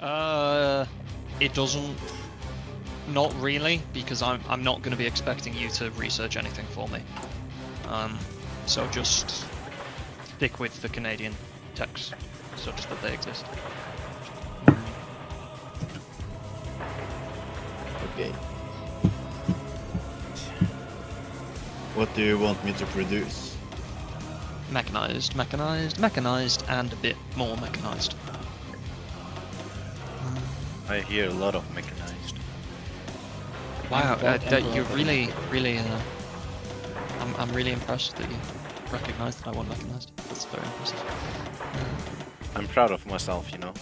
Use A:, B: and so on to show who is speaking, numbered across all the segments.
A: It doesn't. Not really, because I'm not going to be expecting you to research anything for me. So just stick with the Canadian techs, such that they exist.
B: Okay. What do you want me to produce?
A: Mechanized, mechanized, mechanized, and a bit more mechanized.
C: I hear a lot of mechanized.
A: Wow,
D: Emperor
A: you're
D: for
A: really. I'm really impressed that you recognized that I want mechanized. That's very impressive.
C: I'm proud of myself, you know.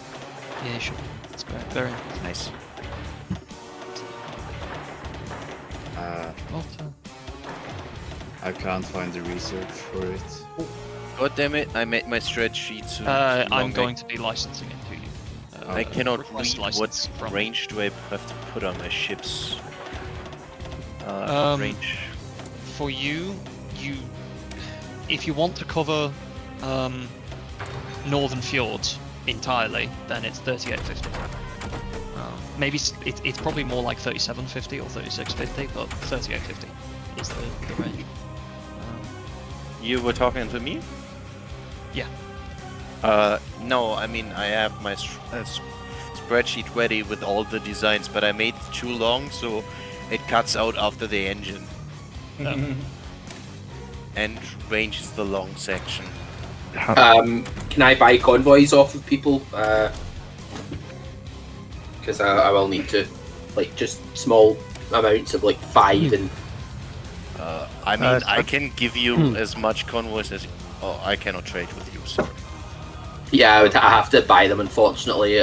A: Yeah, you should. That's great. Very impressive.
C: Nice.
A: Well,
B: I can't find the research for it.
C: God damn it! I made my spreadsheet too
A: I'm
C: long.
A: going to be licensing it to you.
C: I cannot
A: request
C: read
A: license
C: what
A: from-
C: range do I have to put on my ships. Range.
A: For you, if you want to cover northern fjords entirely, then it's 3850. Maybe it's probably more like 3750 or 3650, but 3850 is the range.
C: You were talking to me?
A: Yeah.
C: No, I mean I have my spreadsheet ready with all the designs, but I made it too long, so it cuts out after the engine. And range is the long section.
E: Can I buy convoys off of people? Because I will need to, like, just small amounts of like 5 and.
C: I mean, I can give you as much convoys as. Oh, I cannot trade with you, sir.
E: Yeah, I have to buy them, unfortunately.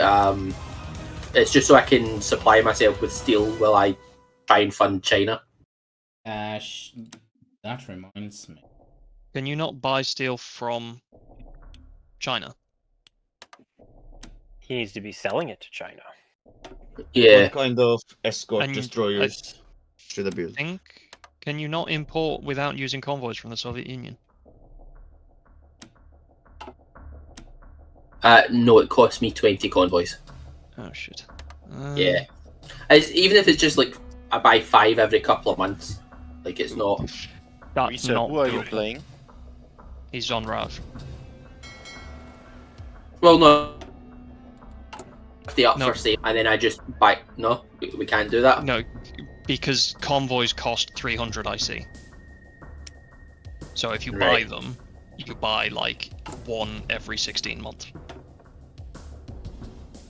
E: It's just so I can supply myself with steel while I try and fund China.
D: That reminds me.
A: Can you not buy steel from China?
F: He needs to be selling it to China.
E: Yeah.
B: What kind of escort
A: And
B: destroyers should I build?
A: Can you not import without using convoys from the Soviet Union?
E: No, it costs me 20 convoys.
A: Oh shit.
E: Yeah. Even if it's just like I buy 5 every couple of months, like it's not.
A: That's
C: Risa,
A: not
C: who are you
A: doable.
C: playing?
A: He's on Rav.
E: Well, no. If they up
A: No.
E: for sale, and then I just buy. No, we can't do that.
A: No, because convoys cost 300 IC. So if you buy
E: Right.
A: them, you buy like one every 16 months.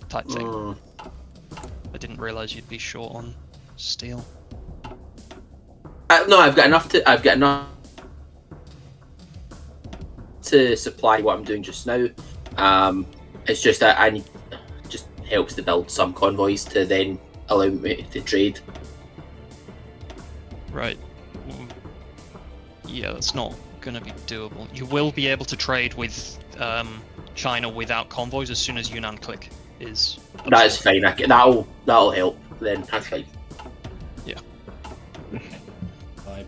A: Type thing.
E: Mm.
A: I didn't realize you'd be short on steel.
E: No, I've got enough to supply what I'm doing just now. It's just that I need just helps to build some convoys to then allow me to trade.
A: Right. Yeah, that's not gonna be doable. You will be able to trade with China without convoys as soon as Yunnan Click is.
E: That's fine. That'll help. Then that's fine.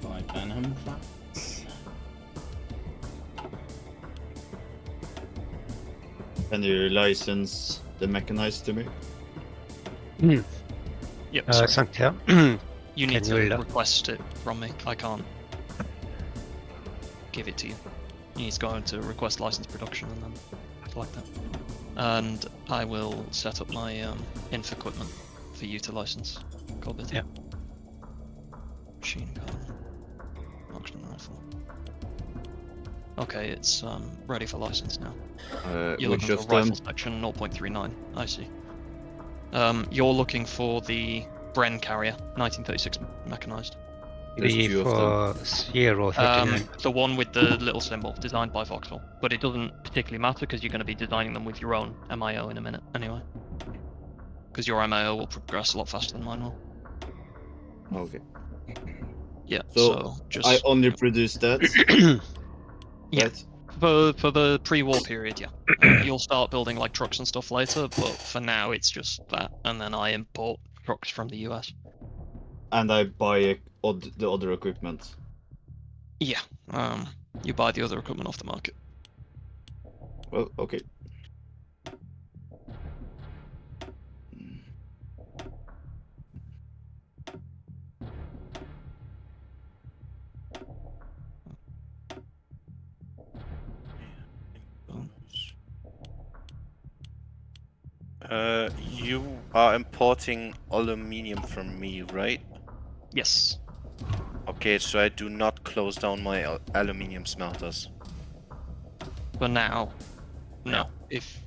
D: Bye Benham class.
B: Can you license the mechanized to me?
A: Yep. Sorry.
G: Sankhya.
A: You need
G: Can you
A: to request it from me. I can't give it to you. You need to go into request license production and then collect that. And I will set up my inf equipment for you to license. Corbett.
G: Yeah.
A: Machine gun. Marksman rifle. Okay, it's ready for license now. You're
B: Which
A: looking
B: of
A: for rifle
B: them?
A: section 0.39. I see. You're looking for the Bren carrier, 1936 mechanized.
B: There's
G: The
B: 2 of them.
G: 039.
A: The one with the little symbol, designed by Vauxhall. But it doesn't particularly matter because you're going to be designing them with your own MIO in a minute anyway. Because your MIO will progress a lot faster than mine will.
B: Okay.
A: Yeah,
B: So,
A: so just...
B: I only produce that.
A: Yeah.
B: Right?
A: For the pre-war period, yeah. You'll start building like trucks and stuff later, but for now it's just that, and then I import trucks from the US.
B: And I buy the other equipment.
A: Yeah, you buy the other equipment off the market.
B: Well, okay.
C: You are importing aluminium from me, right?
A: Yes.
C: Okay, so I do not close down my aluminium smelters.
A: But now, no.
C: Yeah.
A: If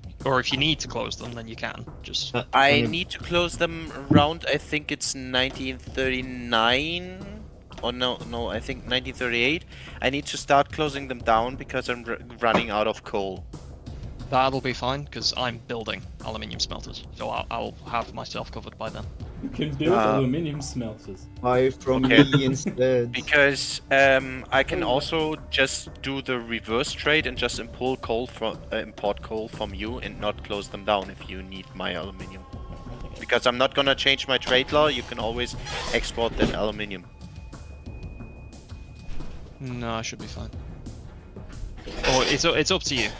A: you need to close them, then you can. Just
C: I need to close them around, I think it's 1939. Or no, I think 1938. I need to start closing them down because I'm running out of coal.
A: that'll be fine because I'm building aluminium smelters, so I'll have myself covered by then.
D: You can build aluminium smelters.
B: Buy from
C: Okay.
B: me instead.
C: Because I can also just do the reverse trade and just import coal from you and not close them down if you need my aluminium. Because I'm not gonna change my trade law, you can always export that aluminium.
A: No, I should be fine. Or it's up to you.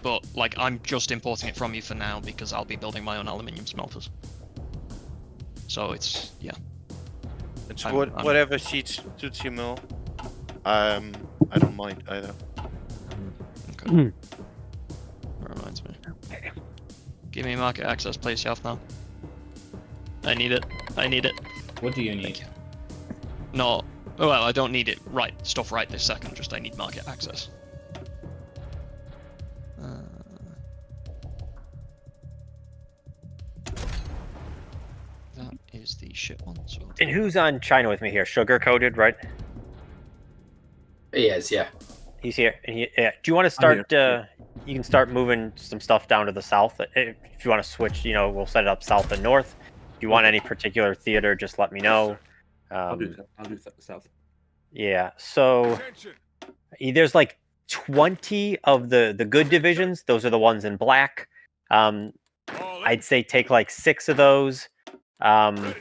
A: But like I'm just importing it from you for now because I'll be building my own aluminium smelters. So it's yeah.
C: It's
A: I'm-
C: whatever suits you more. I don't mind either.
A: Okay. That reminds me. Give me market access, please, Shelf now. I need it. I need it.
D: What do you
A: Thank
D: need?
A: you. No. Oh, well, I don't need it stuff right this second, just I need market access. That is the shit one, so...
F: And who's on China with me here? Sugar coated, right?
E: He is, yeah.
F: He's here. And yeah. Do you want to start? You can start moving some stuff down to the south. If you want to switch, we'll set it up south and north. If you want any particular theater, just let me know.
G: I'll do south.
F: Yeah. So there's like 20 of the good divisions. Those are the ones in black. I'd say take like 6 of those. You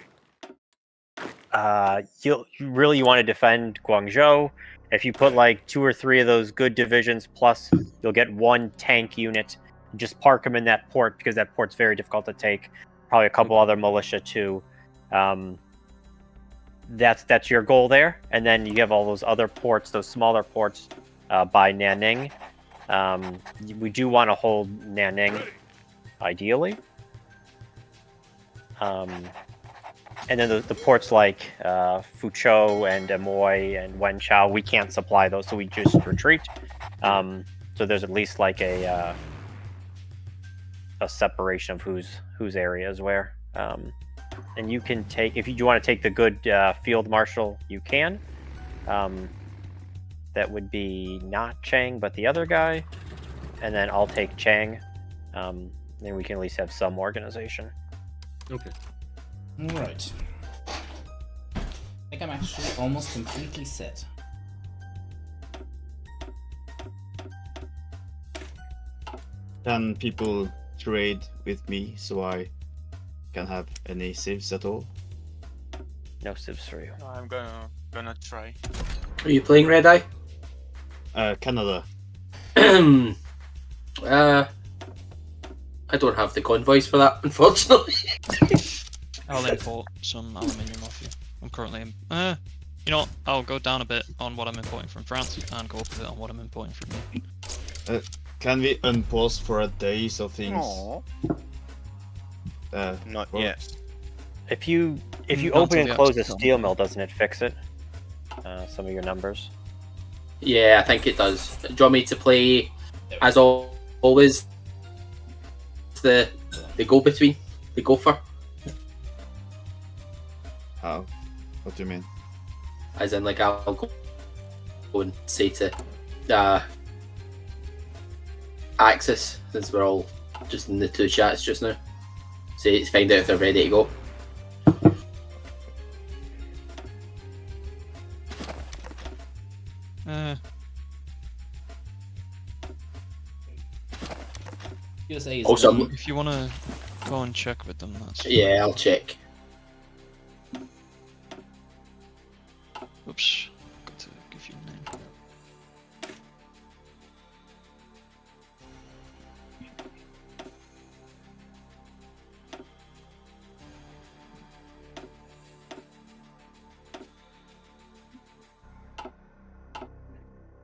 F: really want to defend Guangzhou. If you put like 2 or 3 of those good divisions, plus you'll get 1 tank unit. Just park them in that port because that port's very difficult to take. Probably a couple other militia too. That's your goal there, and then you have all those other ports, those smaller ports by Nanning. We do want to hold Nanning, ideally. And then the ports like Fuzhou and Amoy and Wenchao, we can't supply those, so we just retreat. So there's at least like a separation of whose area is where. And you can take, if you want to take the good field marshal, you can. That would be not Chang, but the other guy. And then I'll take Chang. Then we can at least have some organization.
G: Okay.
D: Alright. I think I'm actually almost completely set.
B: Can people trade with me so I can have any civs at all?
F: No civs for you.
H: I'm gonna try.
E: Are you playing Red Eye?
B: Canada.
E: I don't have the convoys for that, unfortunately.
A: I'll import some aluminium off you. I'm currently in... you know what? I'll go down a bit on what I'm importing from France and go up a bit on what I'm importing from you.
B: Can we unpause for a day so things
C: Not
B: works?
C: yet.
F: If you
A: Not
F: open
A: till
F: and
A: the
F: close a
A: actual
F: steel mill, doesn't it fix it? Some of your numbers.
E: Yeah, I think it does. Do you want me to play, as always, the go-between? The gopher?
B: How? What do you mean?
E: As in, like, I'll go and say to Axis, since we're all just in the 2 chats just now, say to find out if they're ready to go.
D: USA is
E: Also,
D: one-
A: If you want to go and check with them, that's...
E: Yeah, I'll check.
A: Oops. Got to give you a name.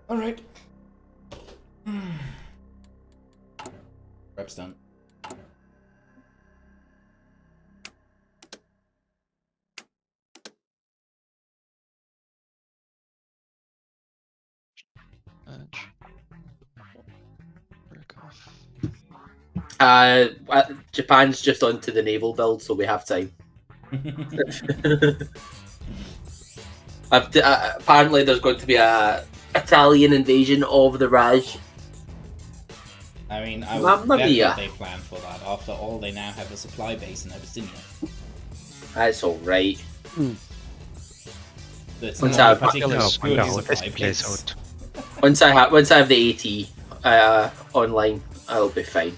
D: Alright. Prep's done.
A: Edge. Break off.
E: Japan's just onto the naval build, so we have time. Apparently, there's going to be a Italian invasion of the Raj.
D: I mean, I would
E: Mamma
D: bet
E: mia.
D: that they plan for that. After all, they now have a supply base in Abyssinia.
E: That's all right.
D: That's
E: Once
D: not
E: I-
D: a particularly
A: Oh,
D: good
A: no,
D: supply base.
E: Once I have the AT online, I'll be fine.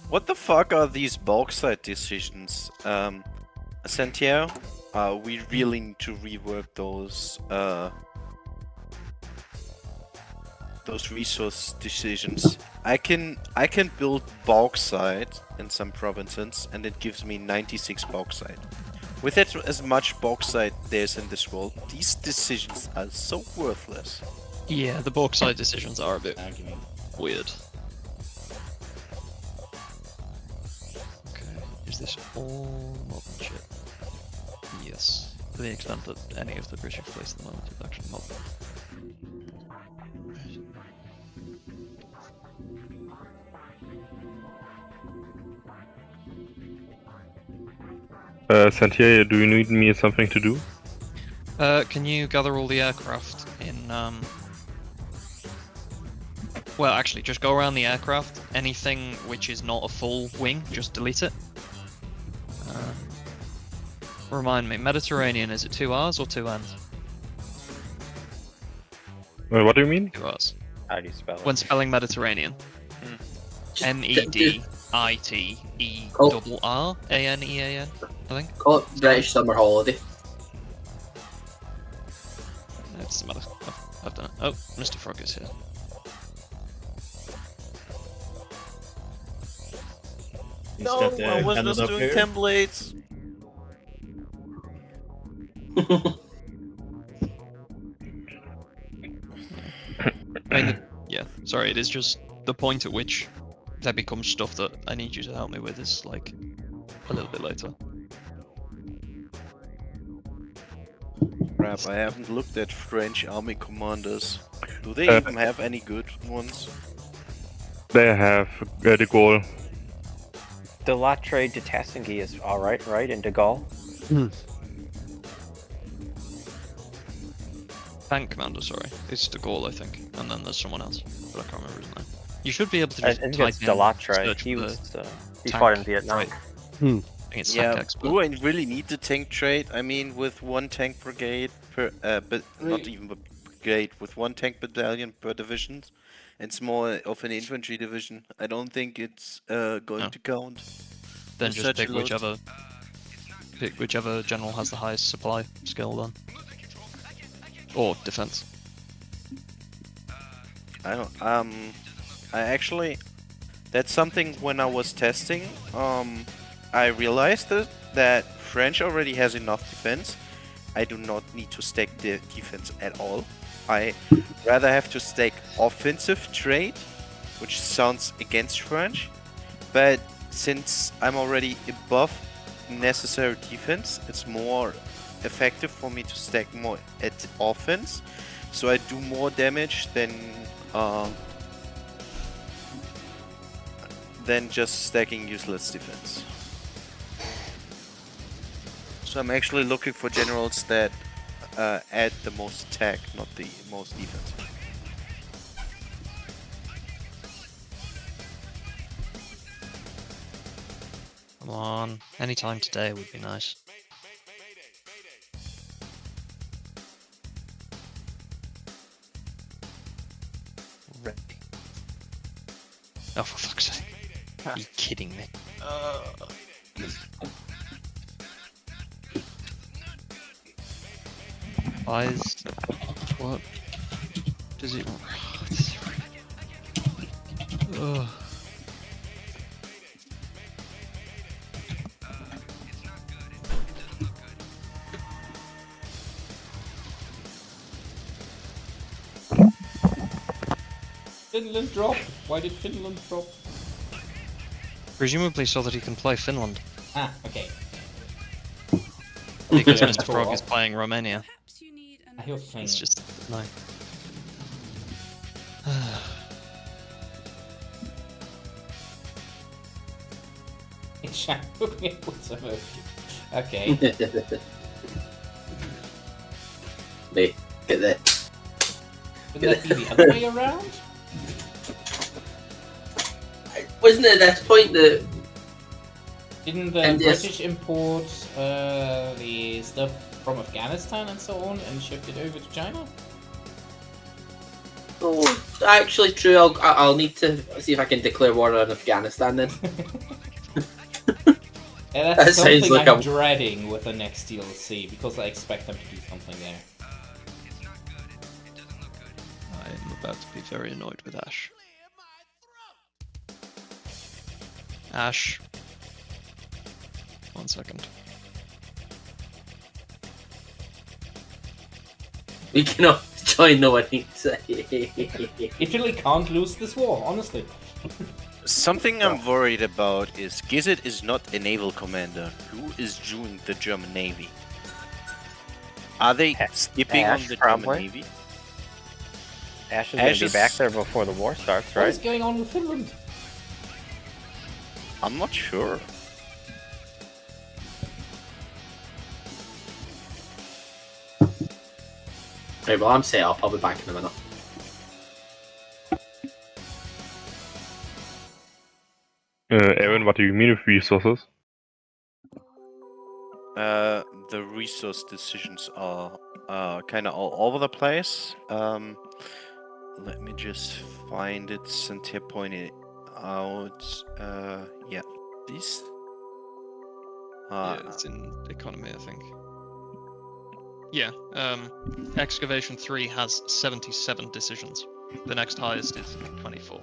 C: What the fuck are these bauxite decisions? Santiago, we really need to rework those resource decisions. I can build bauxite in some provinces, and it gives me 96 bauxite. With that, as much bauxite there's in this world, these decisions are so worthless.
A: Yeah, the bauxite decisions are a bit
D: Argument.
A: weird. Okay, is this all modern shit? Yes, to the extent that any of the British fleets at the moment is actually modern.
I: Santiago, do you need me something to do?
A: Can you gather all the aircraft in, Well, actually, just go around the aircraft. Anything which is not a full wing, just delete it. Remind me, Mediterranean, is it 2 R's or 2 N's?
I: What do you mean?
A: 2 R's.
F: How do you spell it?
A: When spelling Mediterranean.
E: Just
A: MEDITERRANEAN, I think.
E: Call it British summer holiday.
A: It doesn't matter. I've done it. Oh, Mr. Frog is here.
B: He's got the handle up here.
C: templates.
A: I mean, yeah, sorry, it is just the point at which that becomes stuff that I need you to help me with is like a little bit later.
C: Crap, I haven't looked at French army commanders. Do they
I: Uh,
C: even have any good ones?
I: They have De Gaulle.
F: De Latre de Tassingy is alright, right? And De Gaulle?
A: Tank commander, sorry. It's De Gaulle, I think. And then there's someone else, but I can't remember his name. You should be able to
F: I
A: just
F: think
A: type
F: it's
A: in
F: De Latre.
A: search
F: He
A: for
F: was he
A: tank
F: fought in Vietnam.
A: trade. I think it's tank
C: Yeah,
A: expert.
C: do I really need the tank trade? I mean, with one tank brigade per, but not even a brigade, with one tank battalion per division, it's more of an infantry division. I don't think it's going
A: No.
C: to count.
A: Then
C: With
A: just
C: such
A: pick
C: a load.
A: whichever general has the highest supply skill then. Or defense.
C: I don't. I actually, that's something when I was testing. I realized that French already has enough defense. I do not need to stack the defense at all. I rather have to stack offensive trade, which sounds against French, but since I'm already above necessary defense, it's more effective for me to stack more at offense, so I do more damage than just stacking useless defense. So I'm actually looking for generals that add the most attack, not the most defense.
A: Come on, any time today would be nice. Ready. Oh, for fuck's sake. Are you kidding me? Why is... What? Does it... Ugh.
D: Finland drop? Why did Finland drop?
A: Presumably so that he can play Finland.
D: Ah, okay.
A: Because
D: Yeah.
A: Mr. Frog is playing Romania.
D: I hope playing.
A: It's just like.
D: Okay.
E: Me, get that.
D: Wouldn't that be the other way around?
E: Wasn't it at this point that
D: Didn't the
E: And yes.
D: British import the stuff from Afghanistan and so on and shipped it over to China?
E: Oh, actually true. I'll need to see if I can declare war on Afghanistan then.
D: Yeah,
E: That
D: that's
E: sounds
D: something
E: like
D: I'm
E: a-
D: dreading with the next DLC because I expect them to do something there.
A: I'm about to be very annoyed with Ash. Ash. 1 second.
E: We cannot join the winning side.
D: Italy can't lose this war, honestly.
C: Something I'm worried about is Gizzard is not a naval commander. Who is doing the German Navy? Are they skipping
F: Ash,
C: on the
F: probably.
C: German Navy?
F: Ash is going
C: Ash
F: to be
C: is-
F: back there before the war starts,
D: What is
F: right?
D: going on with Finland?
C: I'm not sure.
E: Right, well I'm set up. I'll be back in a minute.
I: Aaron, what do you mean with resources?
C: The resource decisions are kind of all over the place. Let me just find it. Cynthia pointed out. Yeah, these.
A: Yeah, it's in economy, I think. Yeah, Excavation 3 has 77 decisions. The next highest is 24.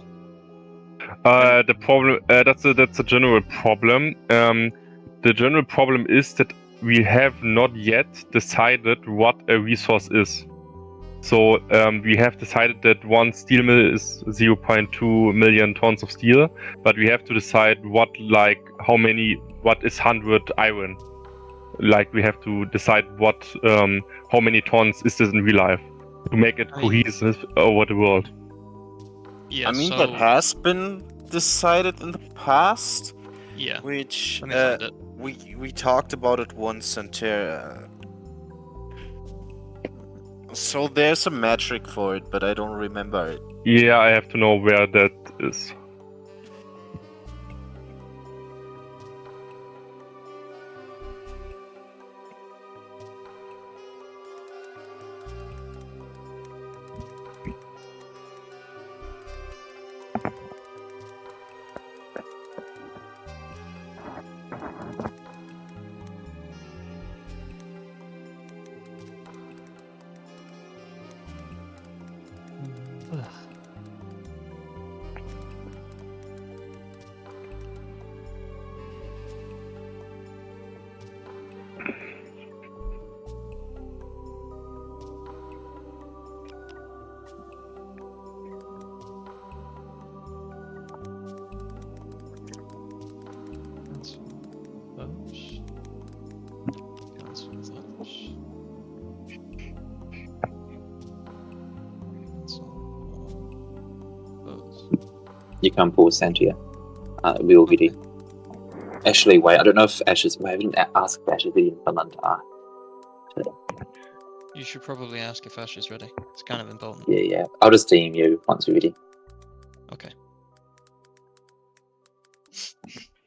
I: The problem that's a general problem. The general problem is that we have not yet decided what a resource is. So we have decided that one steel mill is 0.2 million tons of steel, but we have to decide what is 100 iron. Like we have to decide how many tons is this in real life to make it cohesive over the world.
A: Yeah,
C: I mean,
A: so,
C: that has been decided in the past,
A: yeah.
C: which
A: Let me find it.
C: we talked about it once, and so there's a metric for it, but I don't remember it.
I: Yeah, I have to know where that is.
J: You can pause Santia. We will be ready. Actually, wait, I don't know if Ash is. I haven't asked if Ash is ready in Finland.
A: You should probably ask if Ash is ready. It's kind of important.
J: Yeah. I'll just DM you once we're ready.
A: Okay.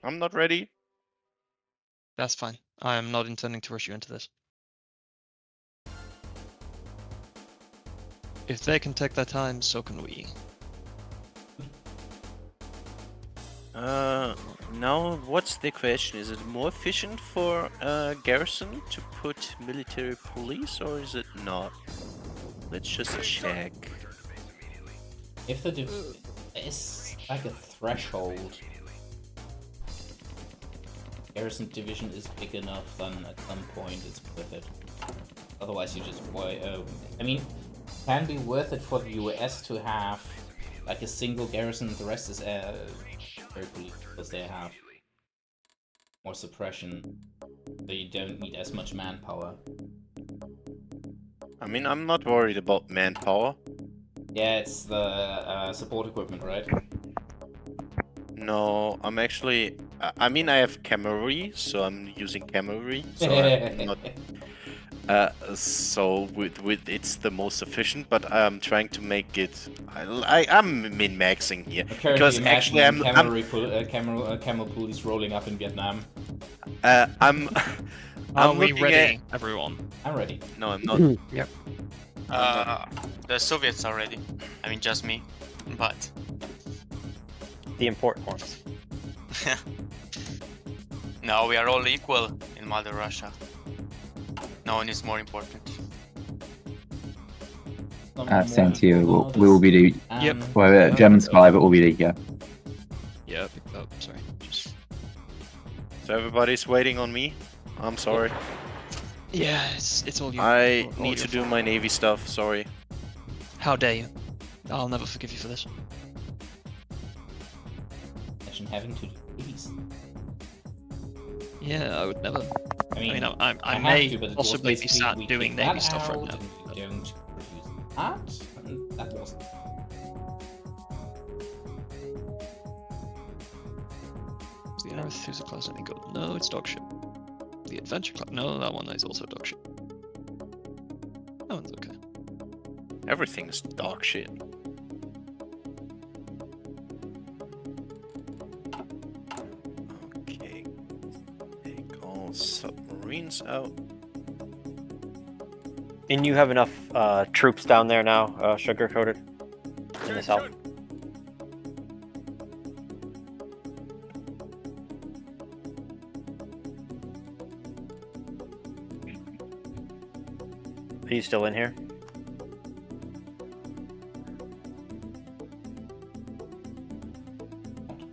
C: I'm not ready.
A: That's fine. I am not intending to rush you into this. If they can take their time, so can we.
C: Now, what's the question? Is it more efficient for Garrison to put military police, or is it not? Let's just check.
D: If the it's like a threshold. Garrison division is big enough, then at some point it's worth it. Otherwise, you just I mean, it can be worth it for the US to have like a single garrison. The rest is very police because they have more suppression. so you don't need as much manpower.
C: I mean, I'm not worried about manpower.
D: Yeah, it's the support equipment, right?
C: No, I'm actually. I mean, I have cavalry, so I'm using cavalry. So I'm not. So with it's the most efficient, but I'm trying to make it. I'm min maxing here because actually
D: camel police rolling up in Vietnam.
C: I'm.
A: Are
C: I'm
A: we
C: looking
A: ready,
C: at-
A: everyone?
D: I'm ready.
C: No, I'm not.
A: Yep.
H: The Soviets are ready. I mean, just me. But
F: The important ones.
H: no, we are all equal in Mother Russia. No one is more important.
J: Same to you. We will be the
A: Yep.
J: well, German spy, but we'll be the
A: Yeah. Oh, sorry. Just...
C: So everybody's waiting on me. I'm sorry.
A: Yeah, it's all you.
C: I
A: all
C: need
A: your
C: to do
A: fault.
C: my navy stuff. Sorry.
A: How dare you? I'll never forgive you for this.
D: Imagine having to do these.
A: Yeah, I would never.
D: I mean,
A: I
D: have
A: may
D: to, but it was
A: possibly be
D: basically
A: sat
D: we
A: doing
D: kick
A: navy
D: that
A: stuff right
D: out
A: now.
D: and we don't produce that, and that wasn't.
A: Is the Arethusa class any good? No, it's dog shit. The Adventure class? No, that one is also dog shit. That one's okay.
C: Everything's dog shit. Okay. Take all submarines out.
F: And you have enough troops down there now, sugar-coated, in the south? Are you still in here?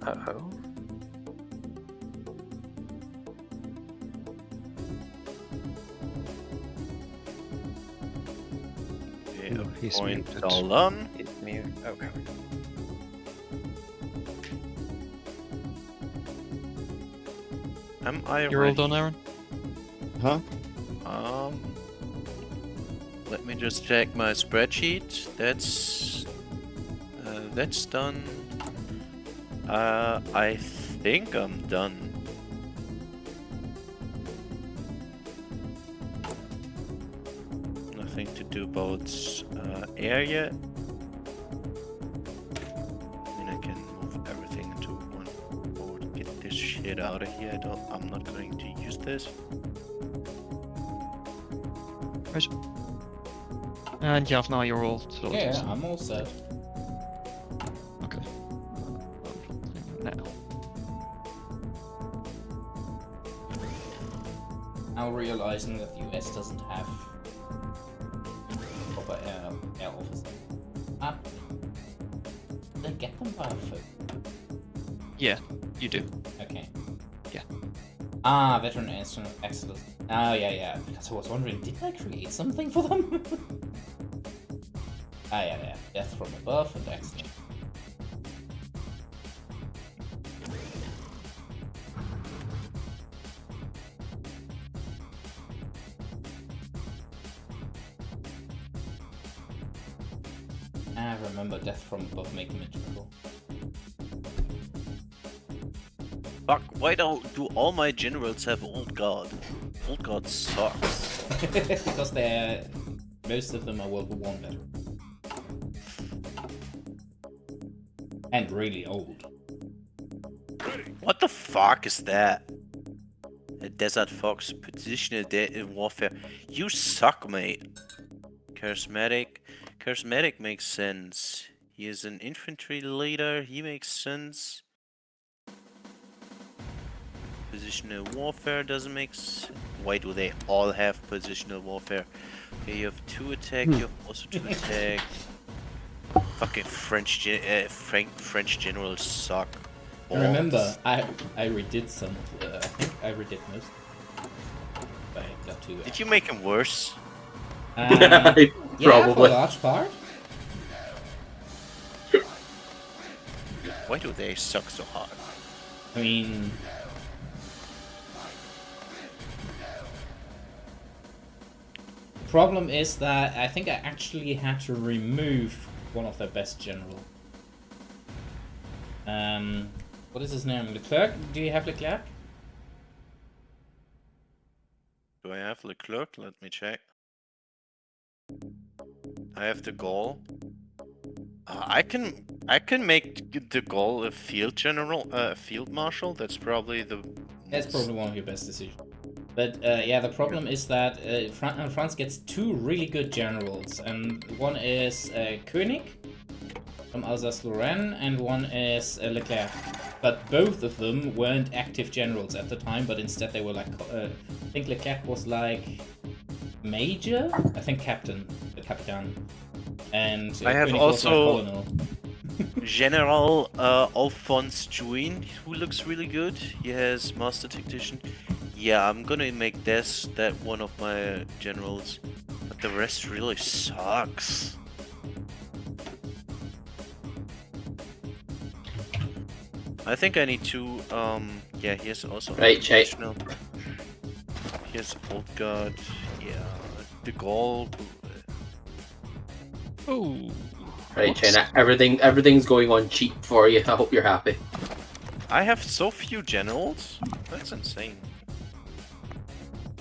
F: Uh-oh.
C: Yeah,
I: he's
C: point
I: muted.
C: all done.
F: He's mute. Okay.
C: Am I
A: You're all
C: ready?
A: done, Aaron?
B: Huh?
C: Let me just check my spreadsheet. That's done. I think I'm done. Nothing to do about air yet. I mean, I can move everything into one board. Get this shit out of here. I'm not going to use this.
A: Right. And yeah, now you're all sorted.
D: Yeah, I'm all set.
A: Okay. Now.
D: Now realizing that the US doesn't have proper air officer. Ah, they get them by a foot.
A: Yeah, you do.
D: Okay.
A: Yeah.
D: Ah, veteran excellence. Oh yeah. Because I was wondering, did I create something for them? Ah yeah. Death from above and excellent. Ah, remember death from above make them miserable.
C: Fuck, why do all my generals have Old Guard? Old Guard sucks.
D: Because they're most of them are World War I veterans. And really old.
C: What the fuck is that? A Desert Fox, positional warfare. You suck, mate. Charismatic makes sense. He is an infantry leader, he makes sense. Positional warfare doesn't make sense. Why do they all have positional warfare? Okay, you have 2 attack, you have also 2 attack. Fucking French generals suck.
D: Remember, I redid some of the. I think I redid most. But I got to.
C: Did you make him worse?
D: Yeah, for a
E: Probably.
D: large part.
C: Why do they suck so hard?
D: I mean, problem is that I think I actually had to remove one of their best generals. What is his name? Leclerc? Do you have Leclerc?
C: Do I have Leclerc? Let me check. I have the Gaul. I can make the Gaul a field general, field marshal. That's probably the.
D: That's probably one of your best decisions. But yeah, the problem is that France gets two really good generals, and one is König from Alsace-Lorraine, and one is Leclerc. But both of them weren't active generals at the time, but instead they were like, I think Leclerc was like major, I think captain, the captain, and
C: I have
D: König was, like,
C: also
D: colonel.
C: General Alphonse Juin, who looks really good. He has Master Tactician. Yeah, I'm gonna make that one of my generals, but the rest really sucks. I think I need to, yeah, here's also...
E: Right, check.
C: Here's Old Guard, yeah, the Gaul...
A: Oh.
E: Right, China. Everything's going on cheap for you. I hope you're happy.
C: I have so few generals? That's insane.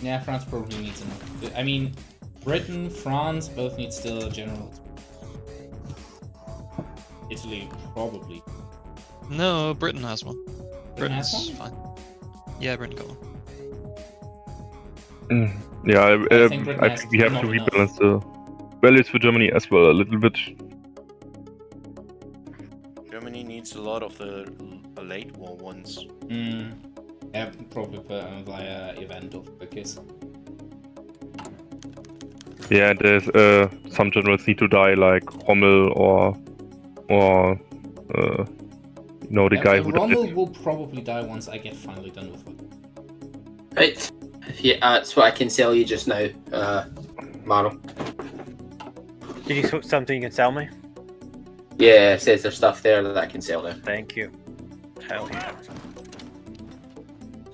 D: Yeah, France probably needs enough. I mean, Britain, France both need still generals. Italy probably.
A: No, Britain has one.
D: Britain has
A: Britain's
D: one?
A: fine. Yeah, Britain got one.
I: Yeah,
D: I think Britain
I: I
D: has
I: think we have
D: not
I: to
D: enough.
I: rebalance the values for Germany as well a little bit.
C: Germany needs a lot of the late war ones.
D: Yeah, probably via event of focus.
I: Yeah, there's some generals need to die, like Rommel or you know, the guy who
D: Rommel will probably die once I get finally done with it.
E: Right. Yeah, that's what I can sell you just now, Maro.
F: Did you switch something you can sell me?
E: Yeah, it says there's stuff there that I can sell now.
F: Thank you. Hell yeah.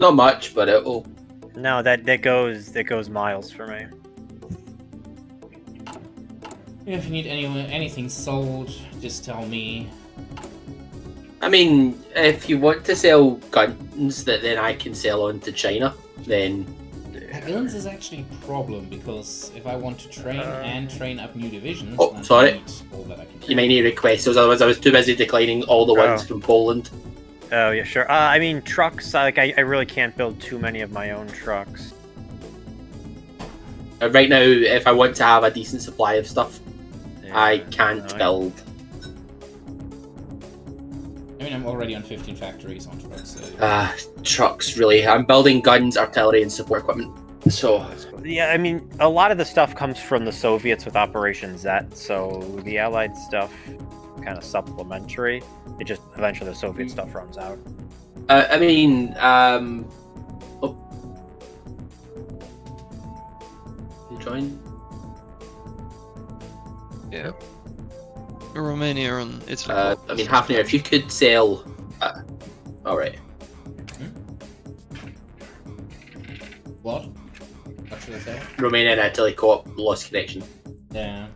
E: Not much, but it will.
F: No, that goes miles for me.
D: If you need anything sold, just tell me.
E: I mean, if you want to sell guns that then I can sell on to China, then...
D: Guns is actually a problem, because if I want to train and train up new divisions...
E: Oh,
D: then I
E: sorry.
D: need all that I can
E: You may need to request those, otherwise I was too busy declining all the ones
F: Oh.
E: from Poland.
F: Oh yeah, sure. I mean, trucks. Like, I really can't build too many of my own trucks.
E: Right now, if I want to have a decent supply of stuff,
F: Yeah,
E: I can't
F: no,
E: build.
D: I mean, I'm already on 15 factories on trucks, so...
E: Trucks, really. I'm building guns, artillery, and support equipment. So...
F: Yeah, I mean, a lot of the stuff comes from the Soviets with Operation Z, so the Allied stuff kind of supplementary. It just eventually the Soviet stuff runs out.
E: I mean, You join?
A: Yeah. Romania and Italy.
E: I mean, Hafnir, if you could sell... Alright.
D: What? What should I say?
E: Romania and Italy co-op lost connection.
D: Yeah.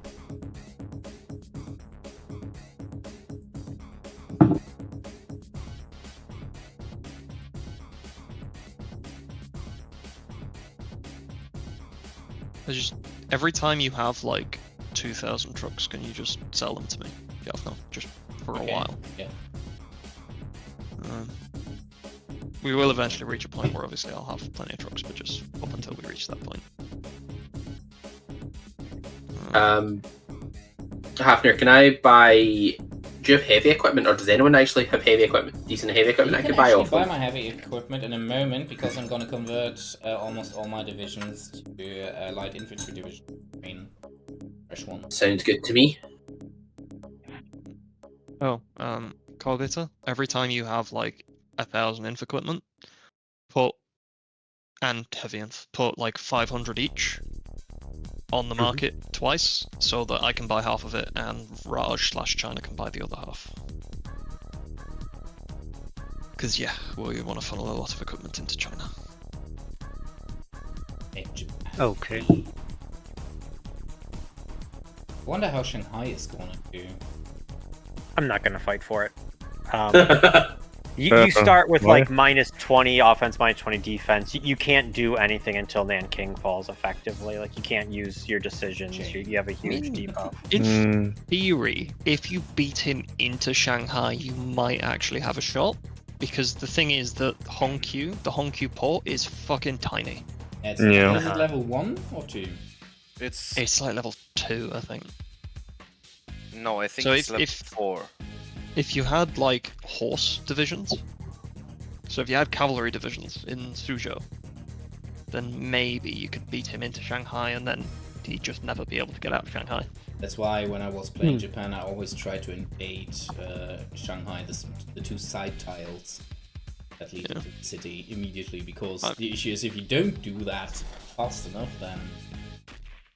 A: Every time you have like 2,000 trucks, can you just sell them to me? Yeah, no, just for a while.
D: Yeah.
A: We will eventually reach a point where obviously I'll have plenty of trucks, but just up until we reach that point.
E: Hafnir, can I buy... Do you have heavy equipment, or does anyone actually have heavy equipment? Decent heavy equipment I
D: You
E: could
D: can
E: buy
D: actually
E: off
D: buy
E: them?
D: my heavy equipment in a moment, because I'm gonna convert almost all my divisions to light infantry division. I mean, fresh one.
E: Sounds good to me.
A: Oh, Corbiter, every time you have like 1,000 inf equipment, put, and heavy inf, put like 500 each on the market twice, so that I can buy half of it and Raj/China can buy the other half. Because yeah, we want to funnel a lot of equipment into China.
F: Okay.
D: I wonder how Shanghai is gonna do.
F: I'm not gonna fight for it. You start with
I: why?
F: like -20 offense, -20 defense. You can't do anything until Nanking falls effectively. Like you can't use your decisions. You have a huge debuff.
A: In theory, if you beat him into Shanghai, you might actually have a shot. Because the thing is that the Hongqiu port is fucking tiny.
D: Is
I: Yeah.
D: it level 1 or 2?
A: It's like level 2, I think.
C: No, I think
A: So
C: it's level
A: if
C: 4.
A: If you had like horse divisions, so if you had cavalry divisions in Suzhou, then maybe you could beat him into Shanghai and then he'd just never be able to get out of Shanghai.
D: That's why when I was playing Japan, I always tried to invade Shanghai, the 2 side tiles that lead into the city immediately, because the issue is if you don't do that fast enough, then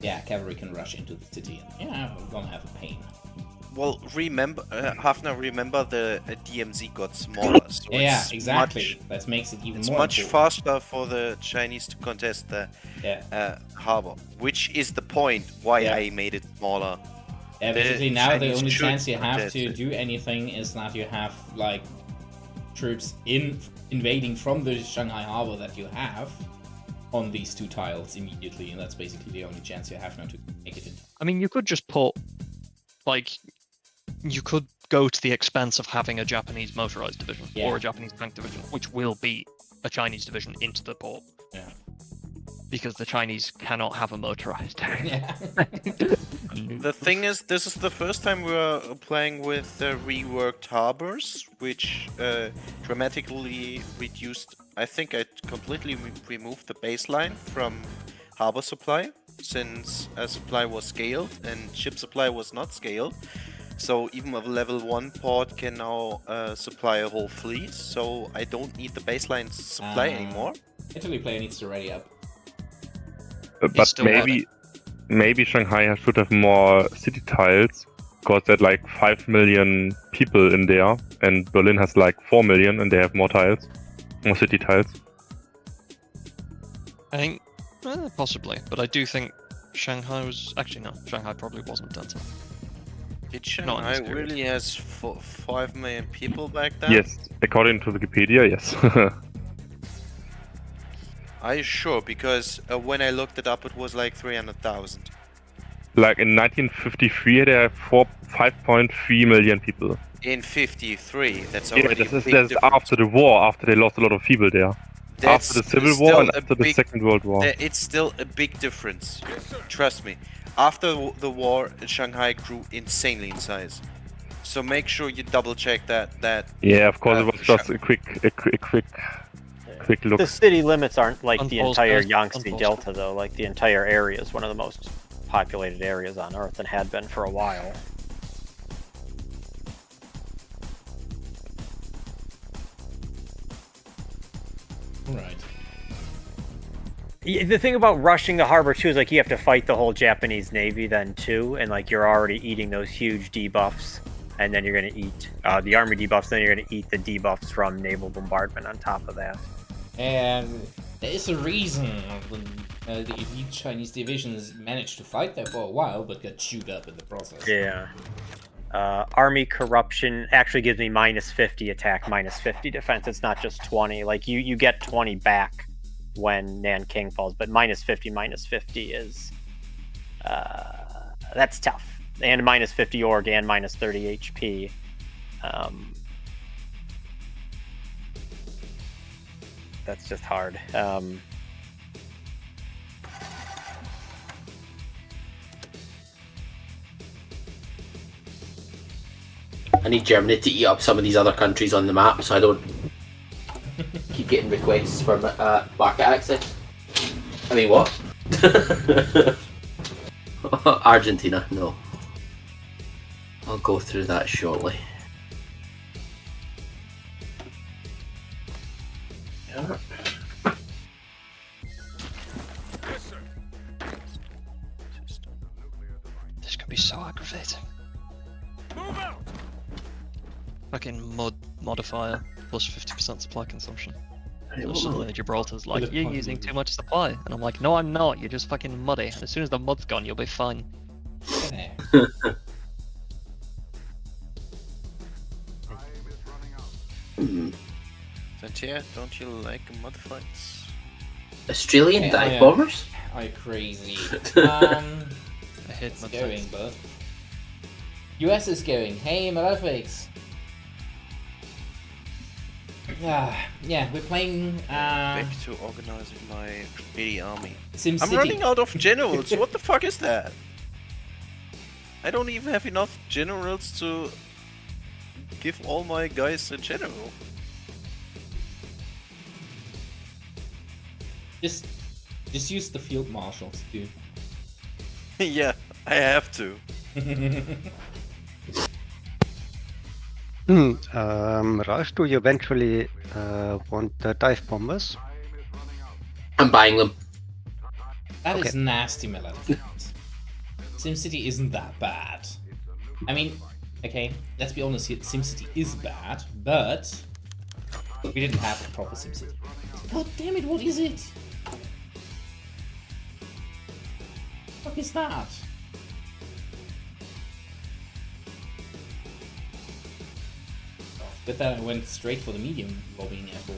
D: yeah, cavalry can rush into the city and we're gonna have a pain.
C: Well, remember, Hafner, remember the DMZ got smaller. So
D: Yeah,
C: it's
D: exactly. That makes it even
C: It's
D: more
C: much
D: important.
C: faster for the Chinese to contest the harbor, which is the point why I made it smaller.
D: Yeah,
C: The
D: basically now the
C: Chinese
D: only
C: should
D: chance you have
C: contest
D: to
C: it.
D: do anything is that you have like troops invading from the Shanghai harbor that you have on these 2 tiles immediately, and that's basically the only chance you have now to make it in.
A: I mean, you could just put, like, you could go to the expense of having a Japanese motorized division or a Japanese tank division, which will beat a Chinese division into the port.
D: Yeah.
A: Because the Chinese cannot have a motorized.
C: The thing is, this is the first time we are playing with reworked harbors, which dramatically reduced. I think I completely removed the baseline from harbor supply, since supply was scaled and ship supply was not scaled. So even a level 1 port can now supply a whole fleet, so I don't need the baseline supply anymore.
D: Italy player needs to ready up.
I: But maybe Shanghai should have more city tiles, because there's like 5 million people in there, and Berlin has like 4 million, and they have more tiles, more city tiles.
A: I think, possibly, but I do think Shanghai was actually no. Shanghai probably wasn't denser.
C: Did
A: Not in
C: Shanghai
A: this period.
C: really has 5 million people back then?
I: Yes, according to Wikipedia, yes.
C: Are you sure? Because when I looked it up, it was like 300,000.
I: Like in 1953, they have 5.3 million people.
C: In 53, that's
I: Yeah,
C: already
I: this
C: a
I: is
C: big
I: that's
C: difference.
I: after the war, after they lost a lot of people there.
C: That's
I: after the Civil
C: still
I: War and
C: a
I: after the
C: big-
I: Second World War.
C: It's still a big difference. Trust me. After the war, Shanghai grew insanely in size. So make sure you double check that.
I: Yeah, of course, it was just a quick look.
F: The city limits aren't like the
A: Unpause,
F: entire
A: guys,
F: Yangtze
A: unpause.
F: Delta, though. Like the entire area is one of the most populated areas on Earth and had been for a while.
D: Right.
F: The thing about rushing the harbor too is like you have to fight the whole Japanese navy then too, and like you're already eating those huge debuffs, and then you're gonna eat the army debuffs, then you're gonna eat the debuffs from naval bombardment on top of that.
D: And there is a reason the elite Chinese divisions managed to fight there for a while, but got chewed up in the process.
F: Yeah. Army corruption actually gives me -50 attack, -50 defense. It's not just 20. Like you get 20 back when Nanking falls, but -50 is that's tough. And -50 org and -30 HP. That's just hard.
E: I need Germany to eat up some of these other countries on the map so I don't keep getting requests for market access. I mean, what? Argentina, no. I'll go through that shortly.
A: This could be so aggravating. Fucking modifier plus 50% supply consumption. So suddenly Gibraltar's like, you're using too much supply. And I'm like, no, I'm not. You're just fucking muddy. As soon as the mud's gone, you'll be fine.
E: Hmm.
C: Santia, don't you like mudfights?
E: Australian
D: Hey,
E: dive
D: I,
E: bombers?
D: Are you crazy?
A: I hit
D: It's
A: my
D: going,
A: face.
D: but US is going. Hey, motherfucks. Yeah, we're playing
C: Back to organizing my shitty army.
D: SimCity.
C: I'm running out of generals. What the fuck is that? I don't even have enough generals to give all my guys a general.
D: Just use the field marshals, dude.
C: Yeah, I have to.
K: Raj, do you eventually want the dive bombers?
E: I'm buying them.
D: That is
K: Okay.
D: nasty, Maleficent. SimCity isn't that bad. I mean, okay, let's be honest here, SimCity is bad, but we didn't have a proper SimCity. God damn it, what is it? What is that? With that, I went straight for the medium lobbying apple.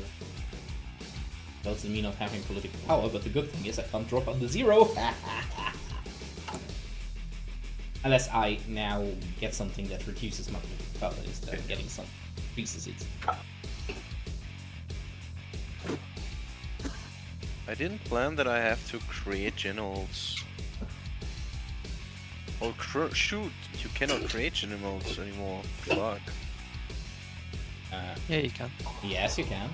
D: Results in me not having political power, but the good thing is I can't drop under 0. Unless I now get something that reduces my political power instead of getting some increases it.
C: I didn't plan that I have to create generals. Oh shoot, you cannot create generals anymore. Fuck.
A: Yeah, you can.
D: Yes, you can.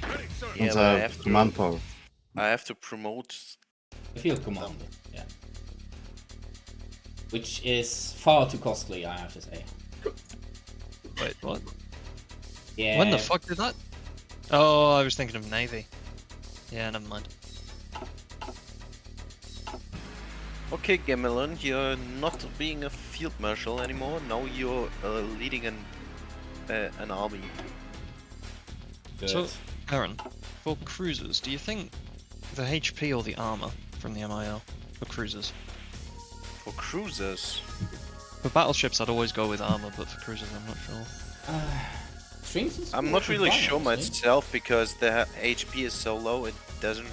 C: Yeah,
B: It's
C: but I
B: a
C: have to.
B: command power.
C: I have to promote.
D: The field commander, yeah. Which is far too costly, I have to say.
A: Wait, what?
D: Yeah.
A: When the fuck did that? Oh, I was thinking of Navy. Yeah, never mind.
C: Okay, Gamelon, you're not being a field marshal anymore. Now you're leading an army.
D: Good.
A: So, Aaron, for cruisers, do you think the HP or the armor from the MIL for cruisers?
C: For cruisers,
A: For battleships, I'd always go with armor, but for cruisers, I'm not sure.
D: Streams is
C: I'm not really
D: fine,
C: sure
D: honestly.
C: myself because the HP is so low it doesn't.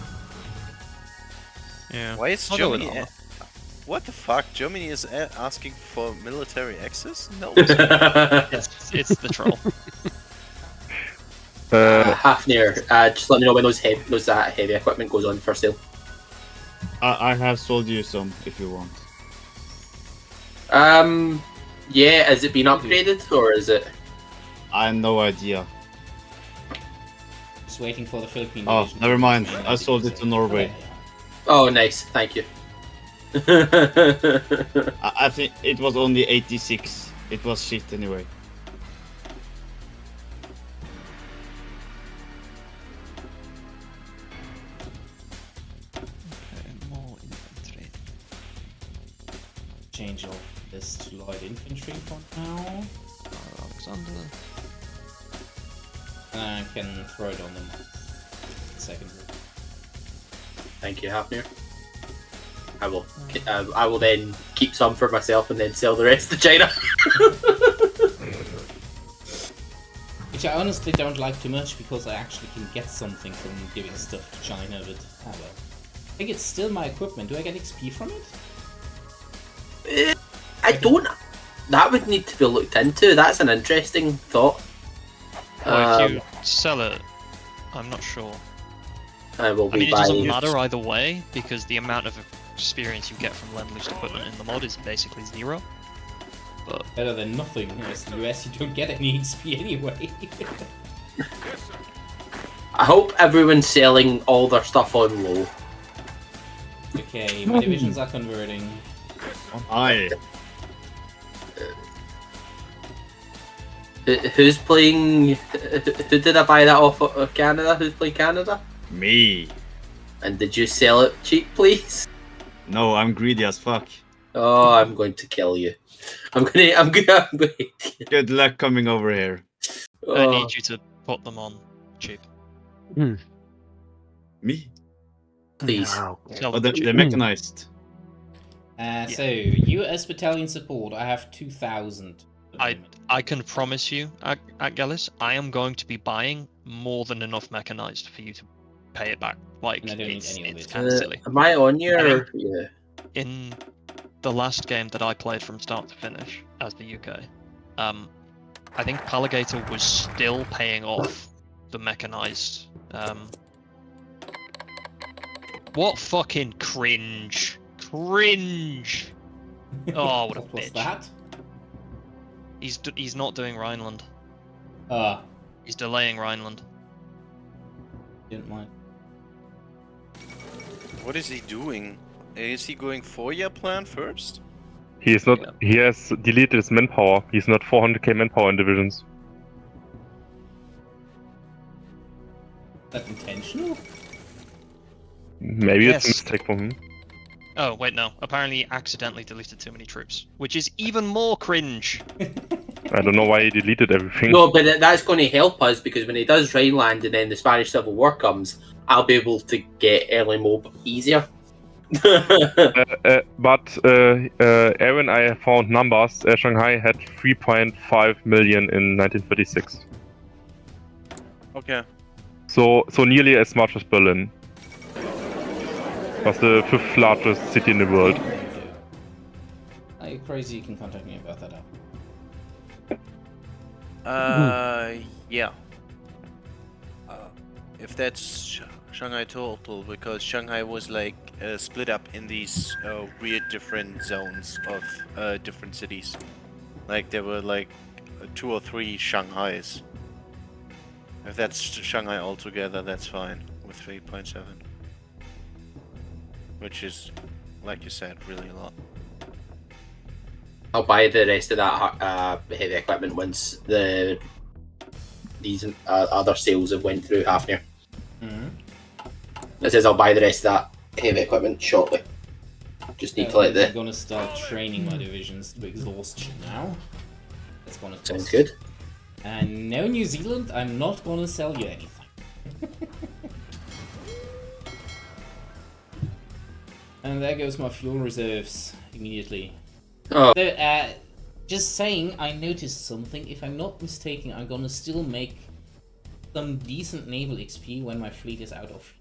A: Yeah.
C: Why is
A: I'll go with
C: Germany?
A: armor.
C: What the fuck? Germany is asking for military access? No.
A: It's the troll.
E: Hafnir, just let me know when those heavy equipment goes on for sale.
B: I have sold you some if you want.
E: Yeah, has it been upgraded or is it?
B: I have no idea.
D: Just waiting for the Philippine
B: Oh,
D: division
B: never
D: to
B: mind.
D: reach me.
B: I sold it to Norway.
D: Okay.
E: Oh, nice, thank you.
B: I think it was only 86. It was shit anyway.
A: Okay, more infantry.
D: Change all this to light infantry for now.
A: Alexander.
D: And I can throw it on them. Second.
E: Thank you, Hafnir. I will then keep some for myself and then sell the rest to China.
D: Which I honestly don't like too much because I actually can get something from giving stuff to China, but ah well. I think it's still my equipment. Do I get XP from it?
E: I don't. That would need to be looked into. That's an interesting thought.
A: Well, if you sell it, I'm not sure.
E: I will
A: I mean,
E: be
A: it doesn't
E: buying.
A: matter either way because the amount of experience you get from Lend-Lease equipment in the mod is basically 0. But
D: Better than nothing. As the US, you don't get any XP anyway.
E: I hope everyone's selling all their stuff on low.
D: Okay, my divisions are converting.
B: Aye.
E: Who's playing? Who did I buy that off of Canada? Who's playing Canada?
B: Me.
E: And did you sell it cheap, please?
B: No, I'm greedy as fuck.
E: Oh, I'm going to kill you. I'm gonna.
B: Good luck coming over here.
A: I
E: Oh,
A: need you to put them on cheap.
B: Me?
E: please.
A: Sell
B: Oh,
A: them
B: the
A: cheap.
B: mechanized.
D: So, US battalion support, I have 2,000.
A: I can promise you, Aggelis, I am going to be buying more than enough mechanized for you to pay it back. Like,
D: And I don't need
A: it's
D: any of it.
A: kind of silly.
E: Am I on your?
A: I mean-
E: Yeah.
A: In the last game that I played from start to finish as the UK, I think Paligator was still paying off the mechanized. What fucking cringe! Cringe! Oh, what a
D: What was
A: bitch!
D: that?
A: He's not doing Rhineland.
D: Didn't
A: He's delaying Rhineland.
D: mind.
C: What is he doing? Is he going for your plan first?
I: He is not. He has deleted his manpower. He's not 400k manpower in divisions.
D: Is that intentional?
I: Maybe it's a
A: Yes.
I: mistake for him.
A: Oh wait, no. Apparently, he accidentally deleted too many troops, which is even more cringe.
I: I don't know why he deleted everything.
E: No, but that's going to help us because when he does Rhineland and then the Spanish Civil War comes, I'll be able to get early mob easier.
I: But Aaron, I found numbers. Shanghai had 3.5 million in 1936.
C: Okay.
I: So nearly as much as Berlin. Was the 5th largest city in the world.
D: Are you crazy? You can contact me about that.
C: Yeah. If that's Shanghai total, because Shanghai was like split up in these weird different zones of different cities. Like there were like 2 or 3 Shanghais. If that's Shanghai altogether, that's fine with 3.7. Which is, like you said, really a lot.
E: I'll buy the rest of that heavy equipment once these other sales have went through Hafnir. It says I'll buy the rest of that heavy equipment shortly. Just need to let
D: I'm gonna start training my divisions to exhaustion now. That's gonna cost.
E: Sounds good.
D: And no, New Zealand, I'm not gonna sell you anything. And there goes my fuel reserves immediately.
E: Oh.
D: So, just saying, I noticed something. If I'm not mistaken, I'm gonna still make some decent naval XP when my fleet is out of.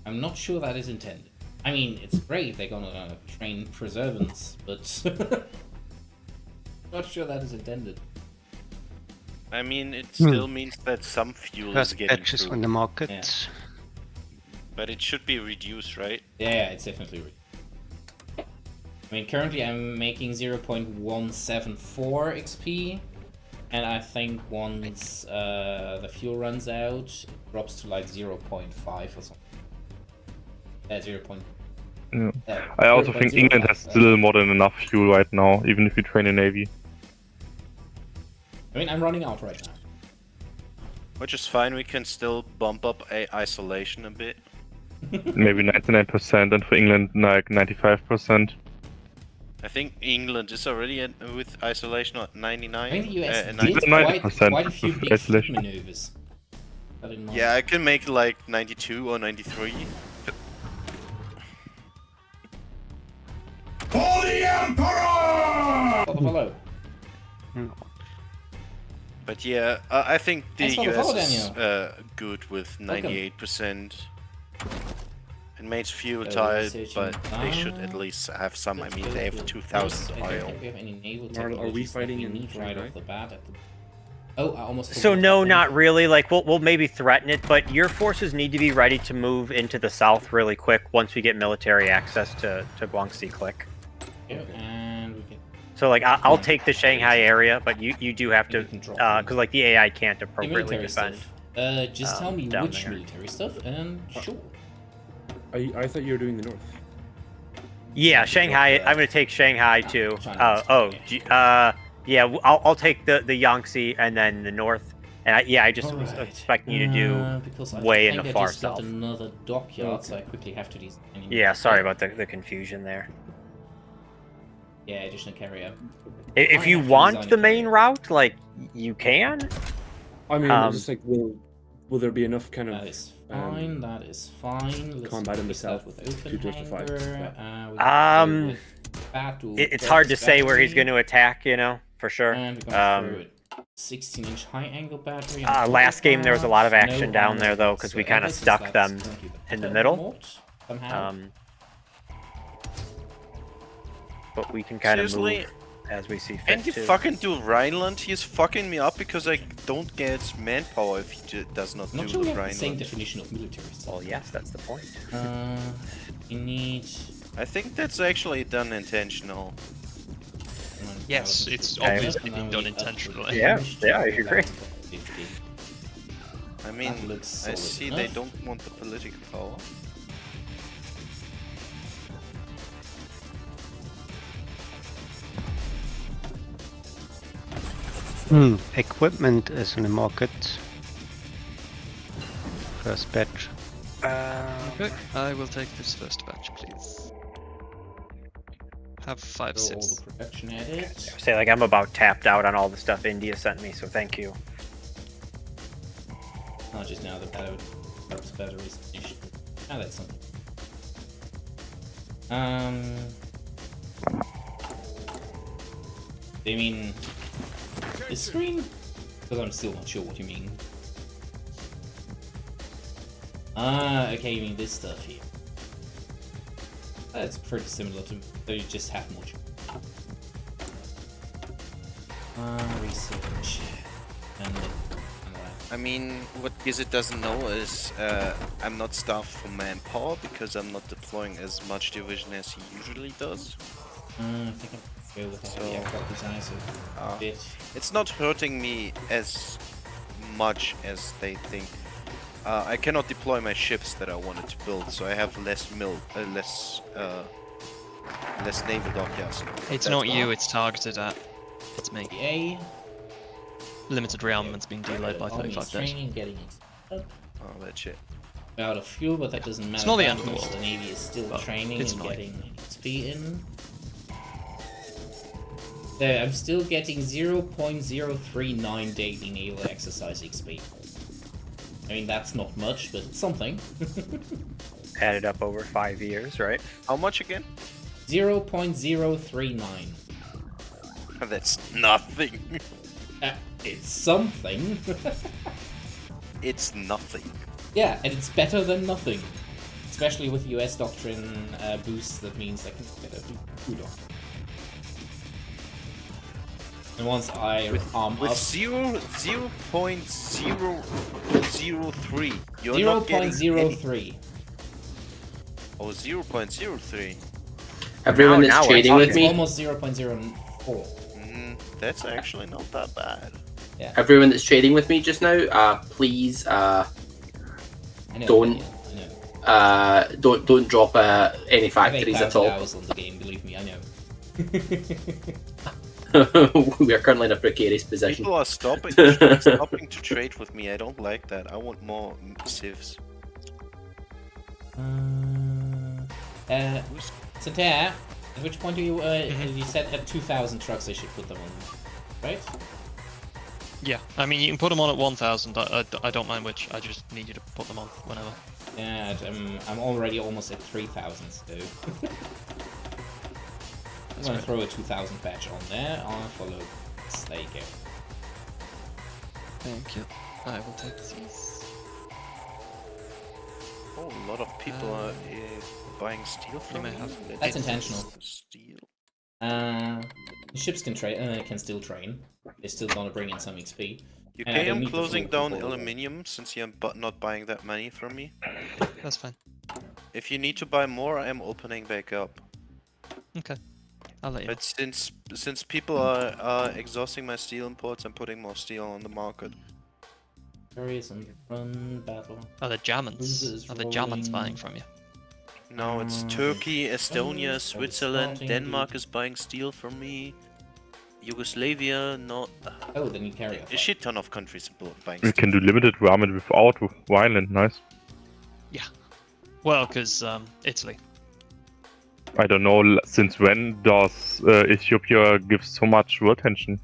D: I'm not sure that is intended. I mean, it's great they're gonna train preservants, but not sure that is intended.
C: I mean, it still means that some fuel is
K: First
C: getting
K: patches
C: through.
K: on the market.
D: Yeah.
C: But it should be reduced, right?
D: Yeah, it's definitely I mean, currently I'm making 0.174 XP, and I think once the fuel runs out, it drops to like 0.5 or something. 0.
I: Yeah. I also think England has still more than enough fuel right now, even if you train a navy.
D: I mean, I'm running out right now.
C: Which is fine, we can still bump up isolation a bit.
I: Maybe 99%, and for England, like 95%.
C: I think England is already with isolation at 99.
D: I think the US
C: and
D: did
I: 90%
D: quite a few
I: with
D: big fleet
I: isolation.
D: maneuvers. That in mind.
C: Yeah, I can make like 92 or 93.
L: For the Emperor!
D: Follow.
C: But yeah, I think the
D: Thanks for the
C: US is
D: follow,
C: good with
D: Welcome.
C: 98%. It makes fuel
D: Oh,
C: tight,
D: researching
C: but they should at least have some. I mean, they have 2,000
D: I don't
C: oil.
D: think we have any naval
G: Marl, are we
D: technologies that
G: fighting
D: we
G: in
D: need right
G: Shanghai?
D: off the bat. Oh, I almost.
F: So
D: forgot
F: no,
D: that
F: not
D: thing.
F: really. Like we'll maybe threaten it, but your forces need to be ready to move into the south really quick once we get military access to Guangxi Click.
D: Yeah, and we can.
F: So like I'll take the Shanghai area, but you do have to because like the AI can't
D: The
F: appropriately
D: military
F: defend.
D: stuff. Just tell me
F: down
D: which
F: there.
D: military stuff, and sure.
G: I thought you were doing the north.
F: Yeah, Shanghai. I'm gonna take Shanghai too.
D: China.
F: Yeah. I'll take the Yangtze and then the north. And I just was
D: Alright.
F: expecting you to do
D: Because I
F: way in
D: think
F: the
D: I
F: far
D: just got
F: south.
D: another dockyard, so I quickly have to design.
F: Yeah, sorry about the confusion there.
D: Yeah, additional carrier.
F: If you
D: have to
F: want
D: design
F: the
D: a
F: main route, like you can.
G: I mean,
F: Um,
G: it's just like, well, Will there be enough kind
D: That
G: of
D: is fine. That is fine. Let's
G: combat in the
D: replace that
G: south
D: with
G: to
D: open
G: justify
D: hanger.
G: that?
D: We can go with
F: It's hard to say where he's going to attack, you know, for sure.
D: And we're gonna throw it 16-inch high-angle battery. on top
F: Last
D: of
F: game there was a lot of
D: that.
F: action
D: No
F: down
D: armor
F: there though, because we kind of
D: whatsoever,
F: stuck
D: since
F: them
D: that's gonna be
F: in the
D: better
F: middle.
D: mode, somehow.
F: But we can kind of
C: Seriously?
F: move as we see fit.
C: And you
F: too.
C: fucking do Rhineland? He's fucking me up because I don't get manpower if he does not
D: I'm not
C: do
D: sure we
C: the
D: have the same
C: Rhineland.
D: definition of military.
F: Well, yes, that's the point.
D: We need.
C: I think that's actually done intentional.
A: Yes, it's
F: Okay.
A: obviously been done intentionally.
F: Yeah, I agree.
C: I mean,
D: looks
C: I
D: solid
C: see they
D: enough.
C: don't want the political power.
K: Equipment is in the market. First batch.
A: Okay, I will take this first batch, please. Have 5
D: Throw all
A: sips.
D: the production at it.
F: Say like I'm about tapped out on all the stuff India sent me, so thank you.
D: Not just now, the batteries finished. Ah, that's something. Do you mean this screen? Because I'm still not sure what you mean. Ah, okay, you mean this stuff here. That's pretty similar to, though you just have more. Research. And
C: I mean, what Gizzard doesn't know is I'm not staffed for manpower because I'm not deploying as much division as he usually does.
D: I think I'll go with the heavy aircraft design, so a bit.
C: It's not hurting me as much as they think. I cannot deploy my ships that I wanted to build, so I have less less naval dockyards.
A: It's not you, it's targeted at. It's me.
D: A.
A: Limited rearmament's been delayed by 35 days.
D: Training, getting it.
C: Oh, that shit.
D: Out of fuel, but that doesn't matter.
A: It's not the
D: that
A: end of the
D: much.
A: world.
D: The Navy is still
A: Well,
D: training
A: it's
D: and
A: fine.
D: getting XP in. There, I'm still getting 0.039 daily naval exercise XP. I mean, that's not much, but it's something.
F: Added up over 5 years, right?
C: How much again?
D: 0.039.
C: That's nothing.
D: It's something.
C: It's nothing.
D: Yeah, and it's better than nothing. Especially with US doctrine boosts, that means I can get a food on. And once I arm
C: With
D: up...
C: 0.003, you're not getting
D: 0.03.
C: Oh, 0.03.
E: Everyone that's
F: now we're
E: trading with
D: It's
E: me,
D: almost 0.04.
C: That's actually not that bad.
D: Yeah.
E: everyone that's trading with me just now, please
D: I know,
E: don't
D: I know.
E: don't drop any
D: I have
E: factories at
D: 8,000
E: all.
D: hours on the game, believe me, I know.
E: We are currently in a precarious position.
C: People are stopping to trade with me. I don't like that. I want more civs.
D: Santerre, at which point do you, you said at 2,000 trucks I should put them on, right?
A: Yeah, I mean, you can put them on at 1,000. I don't mind which. I just need you to put them on whenever.
D: Yeah, I'm already almost at 3,000, so... I'm gonna throw a 2,000 batch on there. I'll follow. There you go.
A: Thank you. I will take these.
C: Oh, a lot of people are buying steel from
A: may
C: me.
A: have.
D: That's intentional.
C: Steel.
D: Ships can train. Can still train. They're still gonna bring in some XP.
C: You
D: And I
C: okay?
D: don't
C: I'm
D: need the
C: closing
D: full
C: down
D: control.
C: aluminium since you're not buying that many from me.
A: That's fine.
C: If you need to buy more, I am opening back up.
A: Okay. I'll let you know.
C: But since people are exhausting my steel imports, I'm putting more steel on the market.
D: Areas and run battle.
A: Are the Germans? Are the Germans buying from you?
C: No, it's Turkey, Estonia,
D: oh,
C: Switzerland,
D: starting
C: Denmark is buying steel from me. Yugoslavia, not
D: Oh, then you carry off.
C: a shit ton of countries are buying
I: We
C: steel.
I: can do limited rearmament without Violent, nice.
A: Yeah. Well, because Italy.
I: I don't know, since when does Ethiopia give so much world tension?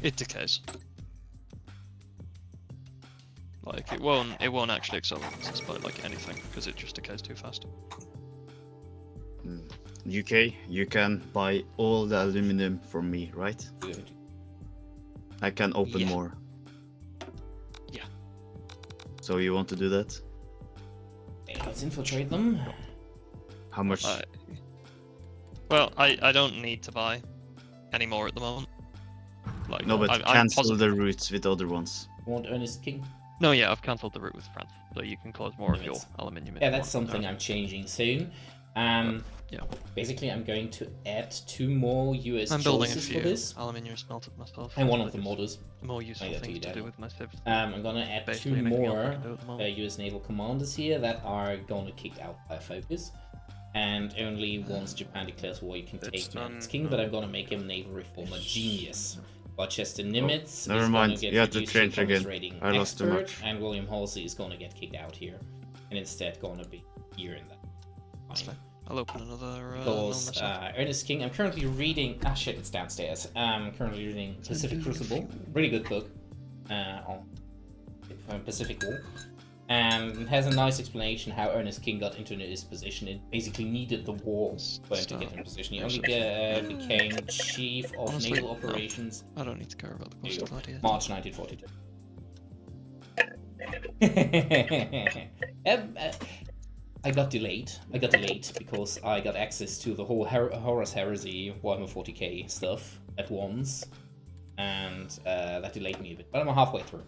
A: It decays. Like it won't actually accelerate this by like anything because it just decays too fast.
B: UK, you can buy all the aluminum from me, right?
D: Good.
B: I can open
A: Yeah.
B: more.
A: Yeah.
B: So you want to do that?
D: Okay, let's infiltrate them.
B: How much?
A: Well, I don't need to buy any more at the moment. Like
B: No, but
A: I'm
B: cancel
A: positive-
B: the routes with other ones.
D: Want Ernest King?
A: No, yeah, I've cancelled the route with France, so you can close more of your
D: Limits.
A: aluminium. if
D: Yeah,
A: you
D: that's
A: want.
D: something I'm changing soon.
A: Yeah.
D: Basically, I'm going to add 2 more US
A: I'm building a
D: choices
A: few
D: for this.
A: aluminium smelters myself.
D: And one of
A: It's
D: the modders.
A: More useful
D: Yeah,
A: things
D: do
A: to
D: that.
A: do with my civs.
D: I'm gonna add
A: Basically
D: 2
A: anything else I
D: more
A: can do at the moment.
D: US naval commanders here that are gonna kick out by focus. And only once Japan declares war, you can
C: It's
D: take Ernest
C: done.
D: King, but I'm gonna make him naval reformer genius. Rochester Nimitz
B: never
D: is
B: mind.
D: gonna get
B: You have to
D: reduced
B: change
D: commerce
B: again.
D: rating
B: I lost too
D: expert,
B: much.
D: and William Halsey is gonna get kicked out here, and instead gonna be here in that.
A: That's fine. I'll open another.
D: Because
A: myself.
D: Ernest King, I'm currently reading. Ah shit, it's downstairs. I'm currently reading Pacific Crucible, really good book on Pacific War, and it has a nice explanation how Ernest King got into his position. It basically needed the war for him to get in position. He only became chief of
A: Honestly,
D: naval
A: no.
D: operations
A: I don't need to care about the
D: There you
A: cost
D: go.
A: of ideas.
D: March 1942. I got delayed because I got access to the whole Horus Heresy Warhammer 40k stuff at once, and that delayed me a bit. But I'm halfway through.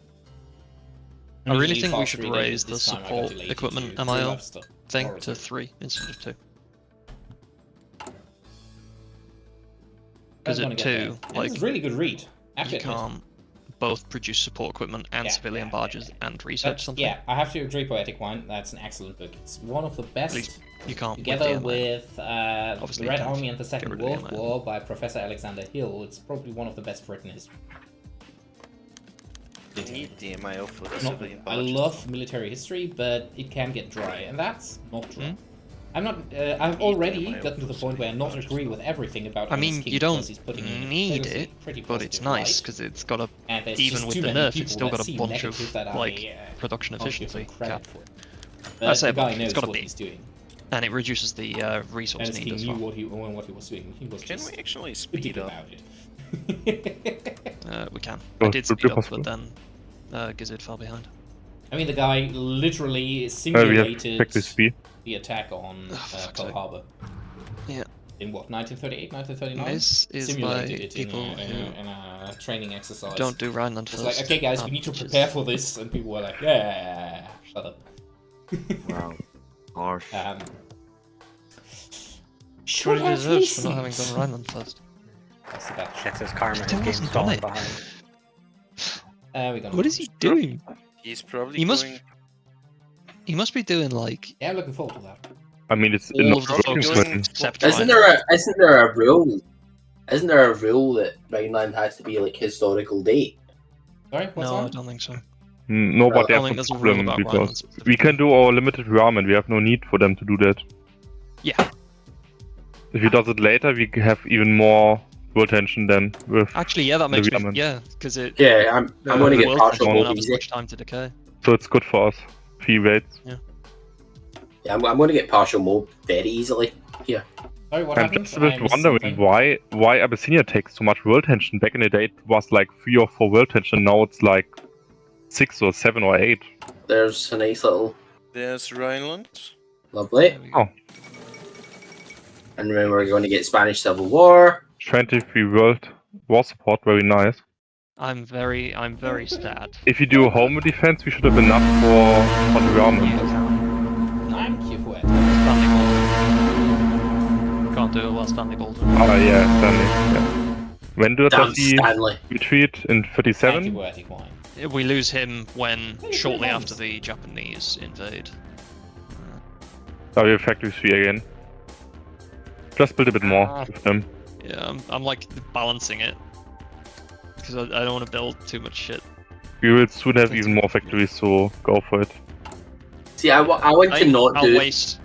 A: I really
D: Usually
A: think we
D: fast
A: should
D: reading,
A: raise the
D: this time I got
A: support
D: delayed
A: equipment
D: to
A: MIL
D: live stuff.
A: thing
D: Horror
A: to
D: stuff.
A: 3 instead of 2.
D: I'm
A: Because
D: gonna
A: at
D: get
A: 2,
D: there. And
A: like
D: it's a really good read.
A: you
D: Actually,
A: can't both produce support equipment and civilian barges and research something.
D: Yeah, I have to agree, Poetic Wine. That's an excellent book. It's one of the best.
A: least you can't
D: Together
A: with the
D: with
A: Obviously
D: The
A: you
D: Red
A: can
D: Army and the
A: get
D: Second
A: rid of the
D: World
A: MIL.
D: War by Professor Alexander Hill. It's probably one of the best written history.
C: You need the MIO for the
D: Not-
C: civilian
D: I
C: barges.
D: love military history, but it can get dry, and that's not dry.
A: Hmm?
D: I'm not. I've already
C: MIO
D: gotten to the
C: for
D: point where I not
C: civilian
D: agree with everything about.
A: I mean,
D: Ernest King
A: you don't
D: because he's putting in
A: need
D: pretty
A: it, but it's
D: positive
A: nice
D: light.
A: because it's got a
D: And there's
A: even
D: just
A: with
D: too
A: the
D: many
A: nerf, it's
D: people
A: still
D: that
A: got a
D: seem
A: bunch
D: negative
A: of
D: that
A: like
D: I
A: production
D: can't give
A: efficiency
D: him credit
A: cap,
D: for.
A: I
D: But
A: say,
D: the guy
A: but
D: knows
A: it's gotta
D: what
A: be.
D: he's doing.
A: and it reduces the resource
D: Ernest
A: need
D: King
A: as
D: knew
A: well.
D: what he was doing. He was
C: Can
D: just
C: we actually
D: pretty
C: speed
D: good
C: up?
D: about it.
A: We can.
I: Oh,
A: I did
I: would be
A: speed up,
I: possible.
A: but then Gizzard fell behind.
D: I mean, the guy literally
I: We have
D: simulated
I: effective speed.
D: the attack on
A: fuck's
D: Pearl
A: sake.
D: Harbor.
A: Yeah.
D: In what, 1938, 1939?
A: This is
D: Simulated
A: by
D: it
A: people
D: in a training exercise.
A: Don't do Rhineland
D: It's
A: first.
D: like, okay, guys, we need to
A: which is-
D: prepare for this, and people were like, yeah, shut up.
B: Wow. Harsh.
A: What he deserves for not having done Rhineland first.
D: That's the bad shit.
F: Checks his karma. His
A: Still
F: game's
A: hasn't done
F: falling
A: it.
F: behind.
D: We're gonna
A: What is he doing?
C: He's probably
A: He must-
C: doing...
A: He must be doing like
D: Yeah, looking forward to that.
I: I mean, it's
A: all
I: not
A: of the
I: working
A: focus
I: for him.
A: except
E: Isn't
A: Rhineland.
E: there a rule? Isn't there a rule that Rhineland has to be like historical date?
D: Sorry, what's
A: No, I
D: on?
A: don't think so.
I: No, but
A: I don't
I: there's
A: think
I: a
A: there's a rule
I: problem
A: about
I: because
A: Rhineland
I: we
A: specifically.
I: can do our limited rearmament. We have no need for them to do that.
A: Yeah.
I: If he does it later, we have even more world tension than with.
A: Actually, yeah, that makes me.
I: rearmament.
A: Yeah, because it.
E: Yeah, I'm going to get
A: world
E: partial
A: won't
E: mob
A: have as
E: easy.
A: much time to decay.
I: So it's good for us. If he waits.
E: Yeah, I'm going to get partial mob very easily. Here.
D: Sorry, what
I: I'm
D: happened?
I: just a bit
D: I missed
I: wondering
D: something.
I: why Abyssinia takes so much world tension. Back in the day, it was like 3 or 4 world tension. Now it's like 6 or 7 or 8.
E: There's a nice little
C: There's Rhineland.
E: lovely.
A: There we go.
I: Oh,
E: And remember, we're going to get Spanish Civil War.
I: 23 world war support, very nice.
A: I'm very sad.
I: If you do home defense, we should have enough for the rearmament.
D: Thank you for it.
A: Stanley Baldwin. Can't do it while Stanley Baldwin.
I: Ah, yeah, Stanley. Yeah. When
E: Damn
I: does he
E: Stanley.
I: retreat? In
D: Thank you,
I: 37?
D: Poetic Wine.
A: We lose him when
D: Hey,
A: shortly
D: good
A: after
D: ones.
A: the Japanese invade.
I: Oh, we have factory 3 again. Just build a bit more with them.
A: Yeah, I'm like balancing it because I don't want to build too much shit.
I: We will soon have even more factories, so go for it.
E: See, I want to not
A: I'll
E: do.
A: waste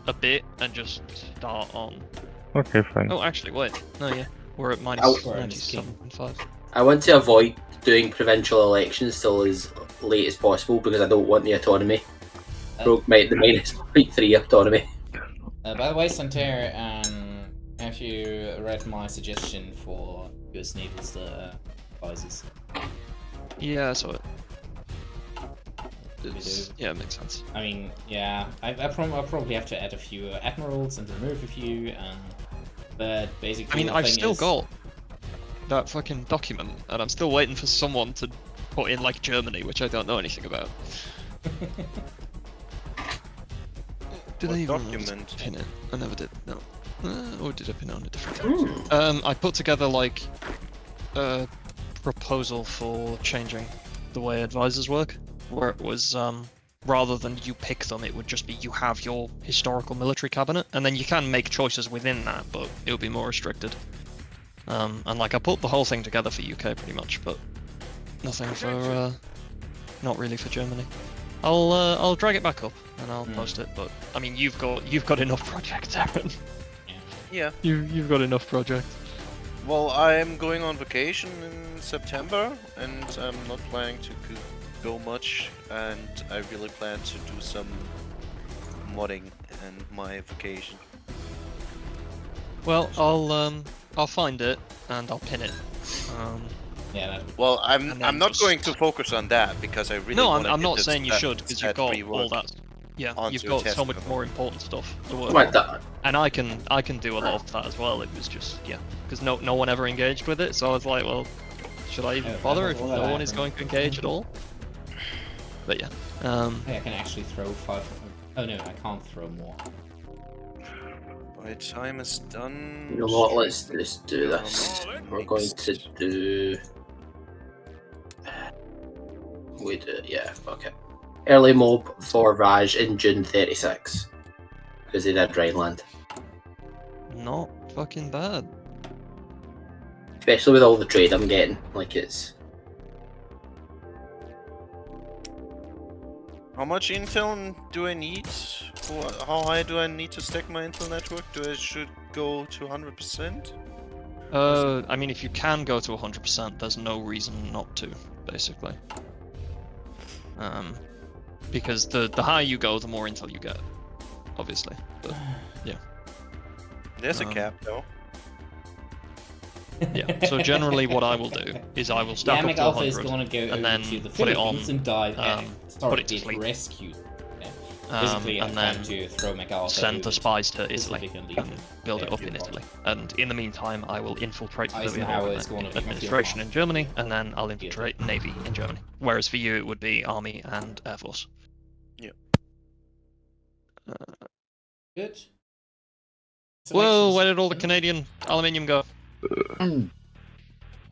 A: a bit and just start on.
I: Okay, fine.
A: Oh, actually, wait. No, yeah, we're at
E: Oh.
A: minus 97.5.
E: I want to avoid doing provincial elections till as late as possible because I don't want the autonomy. Broke the minus 0.3 autonomy.
D: By the way, Santerre, have you read my suggestion for US Navy's advisors?
A: Yeah, I saw it. Yeah, it makes sense.
D: I mean, yeah, I'll probably have to add a few admirals and remove a few, but basically.
A: I mean,
D: the
A: I've
D: thing
A: still
D: is-
A: got that fucking document, and I'm still waiting for someone to put in like Germany, which I don't know anything about. Did
C: What
A: I even
C: document?
A: pin it? I never did. No. Or did I pin it on a different tab? I put together like a proposal for changing the way advisors work, where it was rather than you pick them, it would just be you have your historical military cabinet, and then you can make choices within that, but it would be more restricted. And like I put the whole thing together for UK pretty much, but nothing for not really for Germany. I'll drag it back up and I'll post it. But I mean, you've got enough projects, Aaron.
C: Yeah.
A: You've got enough projects.
C: Well, I'm going on vacation in September, and I'm not planning to go much, and I really plan to do some modding in my vacation.
A: Well, I'll find it and I'll pin it.
D: Yeah.
C: Well,
A: And
C: I'm
A: then
C: not
A: just-
C: going to focus on that because I really
A: No,
C: want to
A: I'm not saying you should, because you've got all that. Yeah, you've got so much more important stuff to work
E: Like
A: on.
E: that.
A: And I can do a lot of that as well. It was just because no one ever engaged with it, so I was like, well, should I even bother if no one is going to engage at all? But yeah.
D: Hey, I can actually throw 5. Oh no, I can't throw more.
C: My time is done.
E: You know what? Let's just do this. We're going to do. Fuck it. Early mob for Raj in June 36 because he did Rhineland.
A: Not fucking bad.
E: Especially with all the trade I'm getting, like it's.
C: How much intel do I need? How high do I need to stack my intel network? Do I should go to 100%?
A: I mean, if you can go to 100%, there's no reason not to, basically. Because the higher you go, the more intel you get, obviously. But yeah.
C: There's a cap though.
A: Yeah. So generally, what I will do is I will stack up to
D: Alpha is
A: 100
D: going to go
A: and then
D: over to the
A: put it on,
D: Philippines and die.
A: put it to
D: Get
A: sleep.
D: rescued. Basically,
A: and
D: I'm
A: then
D: trying to throw MacArthur
A: send
D: over
A: the spies to Italy
D: significantly
A: and build it up in
D: their
A: Italy. And in the meantime, I will infiltrate civilian
D: Eisenhower is going to be
A: administration in Germany, and then I'll infiltrate Navy in Germany. Whereas for you, it would be Army and Air Force.
C: Yeah.
D: Good.
A: Well, where did all the Canadian aluminium go?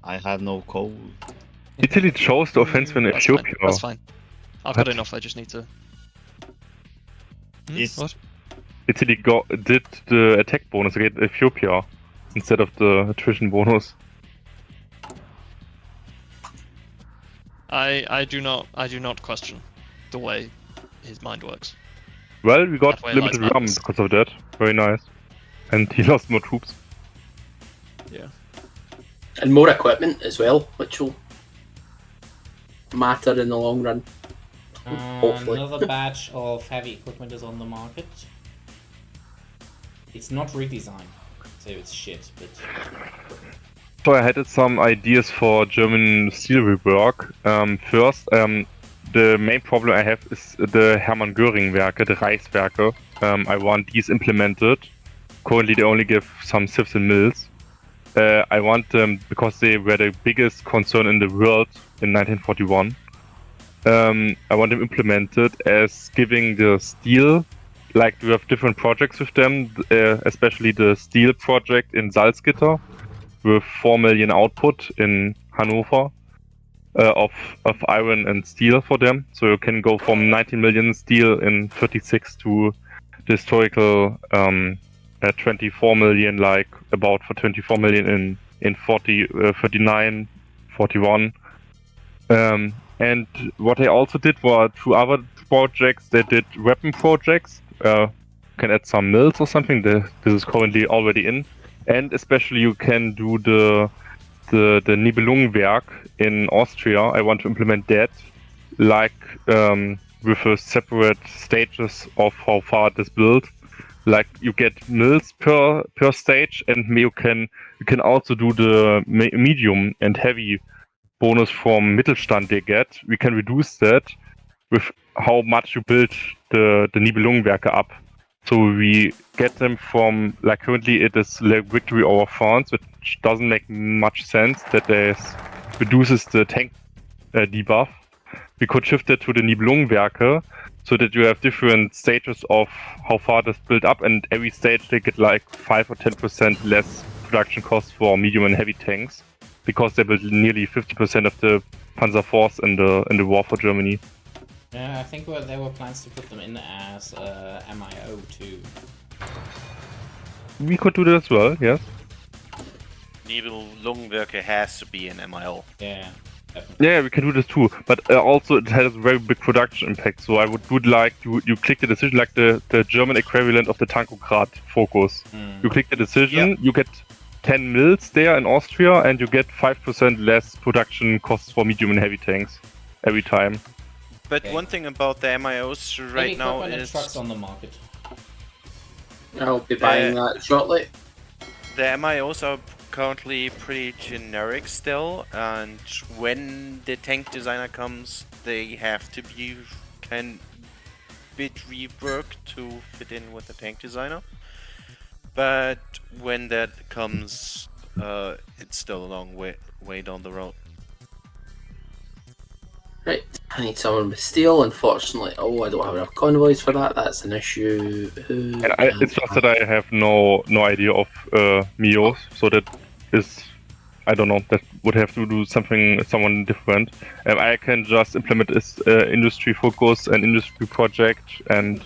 B: I have no coal.
I: Italy chose the offensive in
A: That's fine.
I: Ethiopia.
A: That's fine. I've got
I: What?
A: enough. I just need to.
B: Is-
A: What?
I: Italy did the attack bonus against Ethiopia instead of the attrition bonus.
A: I do not question the way his mind works.
I: Well, we got
A: That way
I: limited
A: lies
I: rum
A: madness.
I: because of that. Very nice. And he lost more troops.
A: Yeah.
E: And more equipment as well, which will matter in the long run. Hopefully.
D: Another batch of heavy equipment is on the market. It's not redesigned, so it's shit, but
I: So I had some ideas for German steel rework. First, the main problem I have is the Hermann Göring Werke, the Reichswerke. I want these implemented. Currently they only give some sieves and mills. I want them because they were the biggest concern in the world in 1941. I want them implemented as giving the steel, like we have different projects with them, especially the steel project in Salzgitter with 4 million output in Hanover of iron and steel for them. So you can go from 19 million steel in 36 to the historical 24 million, like about for 24 million in 39, 41. And what they also did were 2 other projects. They did weapon projects. Can add some mills or something. This is currently already in. And especially you can do the Nibelungenwerk in Austria. I want to implement that like with a separate stages of how far it is built. Like you get mills per stage, and you can also do the medium and heavy bonus from Mittelstand they get. We can reduce that with how much you build the Nibelungenwerke up. So we get them from, like currently it is like Victory over France, which doesn't make much sense that there's reduces the tank debuff. We could shift it to the Nibelungenwerke so that you have different stages of how far this built up, and every stage they get like 5 or 10% less production costs for medium and heavy tanks, because they build nearly 50% of the Panzer Force in the war for Germany.
D: Yeah, I think there were plans to put them in as MIO too.
I: We could do that as well, yes.
C: Nibelungenwerke has to be an MIO.
D: Yeah, definitely.
I: Yeah, we can do this too, but also it has a very big production impact. So I would like you click the decision like the German equivalent of the Tankograd focus. You click the decision, you get 10 mils there in Austria, and you get 5% less production costs for medium and heavy tanks every time.
C: But one thing about the MIOs right now is
D: trucks on the market.
E: I'll be buying that shortly.
C: The MIOs are currently pretty generic still, and when the tank designer comes, they have to be bit reworked to fit in with the tank designer. But when that comes, it's still a long way down the road.
E: Right, I need someone with steel, unfortunately. Oh, I don't have enough convoys for that, that's an issue.
I: It's just that I have no idea of MIOs, so that is, I don't know, that would have to do someone different. I can just implement this industry focus and industry project and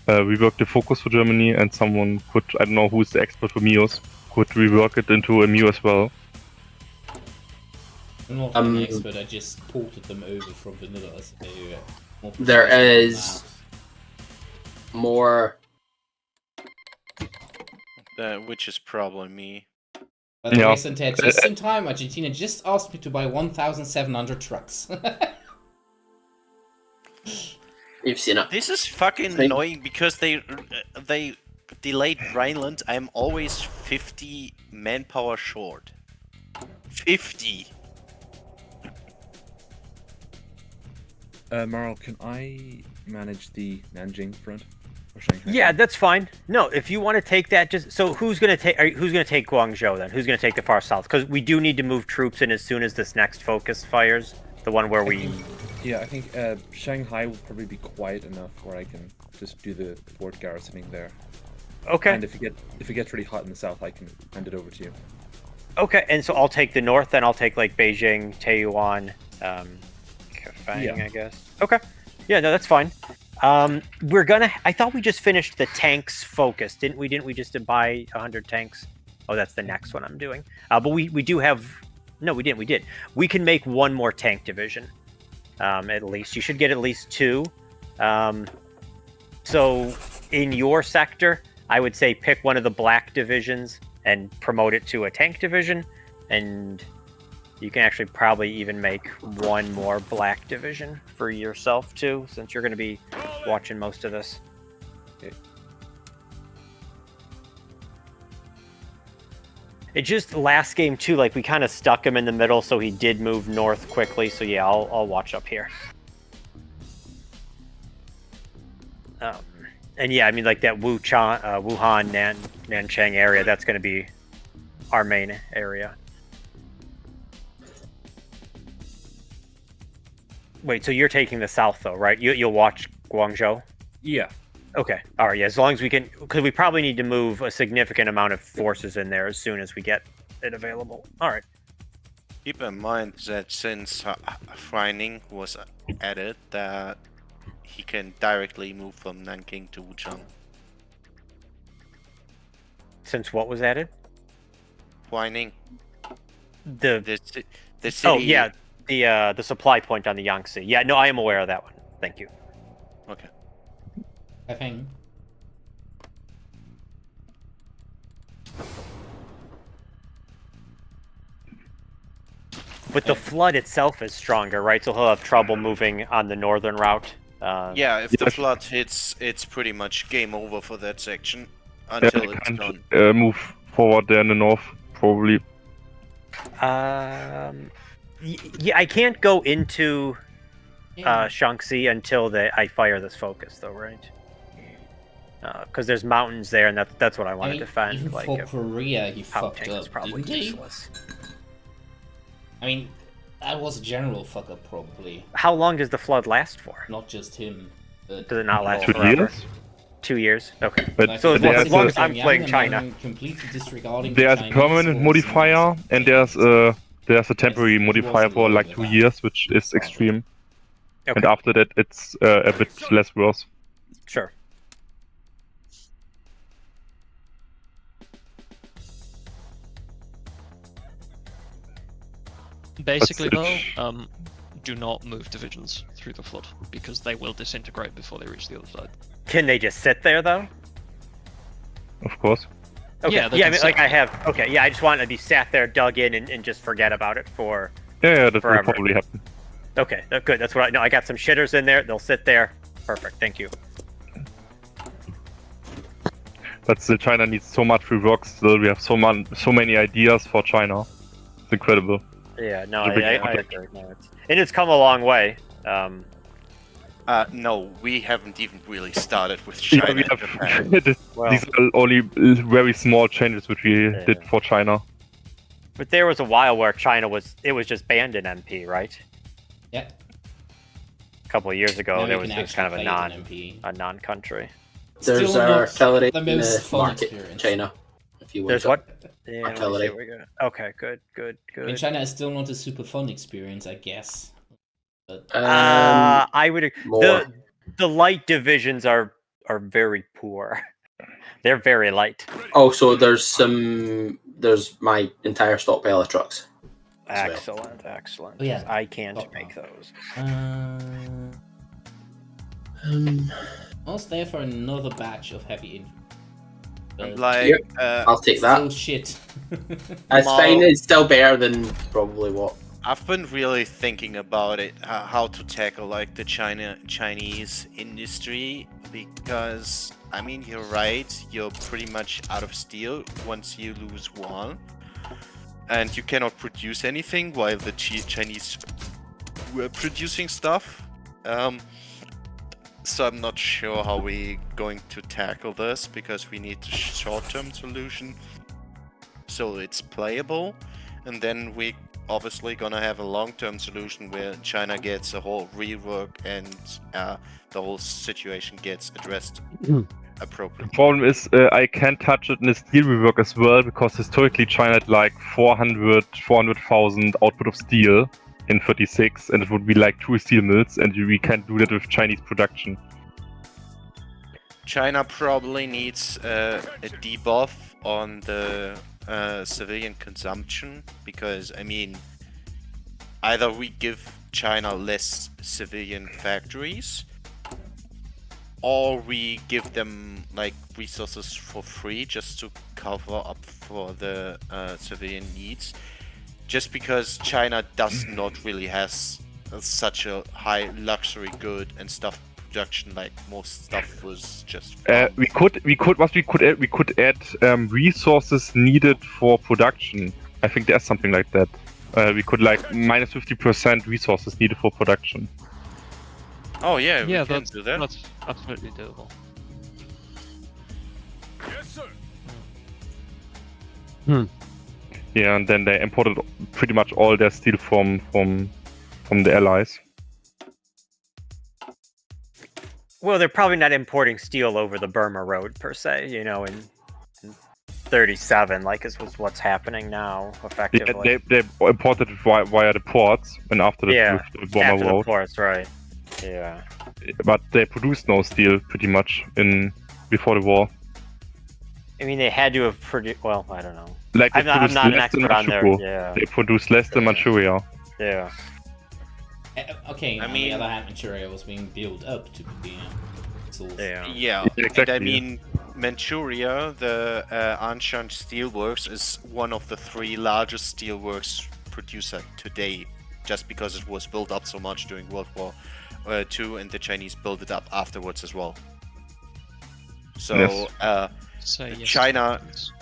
I: rework the focus for Germany, and someone could, I don't know who's the expert for MIOs, could rework it into a MIO as well.
D: I'm not an expert, I just ported them over from vanilla as more
E: there is more.
C: Which is probably me.
D: By the way, Santet, just in time, Argentina just asked me to buy 1,700 trucks.
E: You've seen it.
C: This is fucking annoying because they delayed Rhineland. I'm always 50 manpower short. 50.
G: Marl, can I manage the Nanjing front? Or Shanghai?
F: Yeah, that's fine. No, if you want to take that, just so who's gonna take Guangzhou then? Who's gonna take the far south? Because we do need to move troops in as soon as this next focus fires. The one where
G: Yeah, I think Shanghai will probably be quiet enough where I can just do the fort garrisoning there.
F: Okay.
G: And if it gets really hot in the south, I can hand it over to you.
F: Okay, and so I'll take the north, then I'll take like Beijing, Taiyuan, Kafang, I guess. Okay. Yeah, no, that's fine. I thought we just finished the tanks focus, didn't we? Didn't we just buy 100 tanks? Oh, that's the next one I'm doing. But we do have. No, we didn't. We did. We can make one more tank division. At least you should get at least 2. So in your sector, I would say pick one of the black divisions and promote it to a tank division, and you can actually probably even make one more black division for yourself too, since you're going to be watching most of this.
G: Okay.
F: It just last game too, like we kind of stuck him in the middle, so he did move north quickly. So yeah, I'll watch up here. And yeah, I mean like that Wuhan, Nanchang area, that's going to be our main area. Wait, so you're taking the south though, right? You'll watch Guangzhou?
G: Yeah.
F: Okay. All right. Yeah. As long as we can, because we probably need to move a significant amount of forces in there as soon as we get it available. All right.
C: Keep in mind that since Freining was added, that he can directly move from Nanking to Wuchang.
F: Since what was added?
C: Freining.
F: The
C: city.
F: Oh yeah, the supply point on the Yangtze. Yeah. No, I am aware of that one. Thank you.
C: Okay.
D: I think.
F: But the flood itself is stronger, right? So he'll have trouble moving on the northern route.
C: Yeah, if the
I: Yes.
C: flood hits, it's pretty much game over for that section
I: Yeah,
C: until
I: they
C: it's done.
I: can't move forward there in the north, probably.
F: Yeah, I can't go into Shaanxi until I fire this focus, though, right? Because there's mountains there, and that's what I want to defend.
D: Even
F: like,
D: for Korea, he
F: power
D: fucked
F: tank
D: up,
F: is probably
D: didn't he?
F: useless.
D: I mean, that was a general fuck up, probably.
F: How long does the flood last for?
D: Not just him. But
F: Does it not last
I: 2
F: forever?
I: years?
F: 2 years? Okay.
I: But
F: So as
I: there's
F: long as
I: a-
F: I'm playing
D: and
F: China.
D: I'm completely disregarding
I: There's
D: the
I: a
D: Chinese
I: permanent
D: was
I: modifier,
D: nice.
I: and there's a temporary
D: Yes, he
I: modifier
D: wasn't
I: for
D: low
I: like
D: with
I: 2
D: that.
I: years, which is extreme.
F: Okay.
I: And after that, it's a bit less worse.
F: Sure.
A: Basically, though,
I: it's-
A: do not move divisions through the flood because they will disintegrate before they reach the other side.
F: Can they just sit there, though?
I: Of course.
F: Okay.
A: Yeah, they
F: Yeah, I
A: can
F: mean,
A: sit
F: like I have. Okay, yeah, I just want to be sat there, dug in, and just forget about it for.
I: Yeah, that will
F: Forever.
I: probably happen.
F: Okay, good. That's what I know. I got some shitters in there. They'll sit there. Perfect. Thank you.
I: But still, China needs so much rework. Still, we have so many ideas for China. It's incredible.
F: Yeah, no,
I: It's a big
F: I
I: project.
F: agree. No, it's come a long way.
C: No, we haven't even really started with
I: Yeah,
C: China
I: we
C: and Japan.
I: have,
F: Well-
I: these are only very small changes which we did for China.
F: But there was a while where China was just banned in MP, right?
D: Yeah.
F: A couple of years ago,
D: Now
F: there
D: you
F: was
D: can
F: just kind of
D: actually
F: a
D: play it in MP.
F: non-country.
E: There's
D: Still not
E: artillery
D: the
E: in
D: most
E: the
D: fun
E: market,
D: experience.
E: China. If you want
F: There's
E: to.
F: what? Yeah, let me see
E: Artillery.
F: what we got. Okay, good.
D: I mean, China is still not a super fun experience, I guess. But
F: I would.
E: more.
F: The light divisions are very poor. They're very light.
E: Also, there's my entire stockpile of trucks. as well.
F: Excellent.
D: Oh, yeah.
F: I can't make those.
D: Almost there for another batch of heavy infantry.
C: Like,
E: Yep, I'll take that.
D: Still shit.
E: It's fine. It's still better than probably what.
C: I've been really thinking about it, how to tackle like the Chinese industry, because I mean you're right, you're pretty much out of steel once you lose one, and you cannot produce anything while the Chinese were producing stuff. So I'm not sure how we're going to tackle this, because we need a short-term solution so it's playable, and then we obviously gonna have a long-term solution where China gets a whole rework and the whole situation gets addressed appropriately.
I: The problem is I can't touch it in the steel rework as well, because historically China had like 400,000 output of steel in 36, and it would be like 2 steel mills, and we can't do that with Chinese production.
C: China probably needs a debuff on the civilian consumption, because I mean, either we give China less civilian factories, or we give them like resources for free just to cover up for the civilian needs. Just because China does not really has such a high luxury good and stuff production, like most stuff was just
I: We could add resources needed for production. I think there's something like that. We could like minus 50% resources needed for production.
C: Oh yeah, we
A: Yeah,
C: can
A: that's
C: do that.
A: that's absolutely doable.
I: Yeah, and then they imported pretty much all their steel from the allies.
F: Well, they're probably not importing steel over the Burma Road per se, you know, in 37, like is what's happening now,
I: Yeah,
F: effectively.
I: they imported it via the ports, and after the,
F: Yeah,
I: with the Burma
F: after the
I: Road.
F: ports, right? Yeah.
I: But they produced no steel pretty much before the war.
F: I mean, they had to have produced. Well, I don't know.
I: Like they
F: I'm not
I: produced
F: an
I: less than
F: expert on their.
I: Manchukuo.
F: Yeah.
I: They produced less than Manchuria.
F: Yeah.
D: Okay,
C: I
D: on
C: mean-
D: the other hand, Manchuria was being built up to be source.
F: Yeah.
C: Yeah,
I: Exactly.
C: and I mean, Manchuria, the Anshan Steelworks, is one of the 3 largest steelworks produce that today, just because it was built up so much during World War II, and the Chinese built it up afterwards as well. So
I: Yes.
A: Say yes to
C: China,
A: please.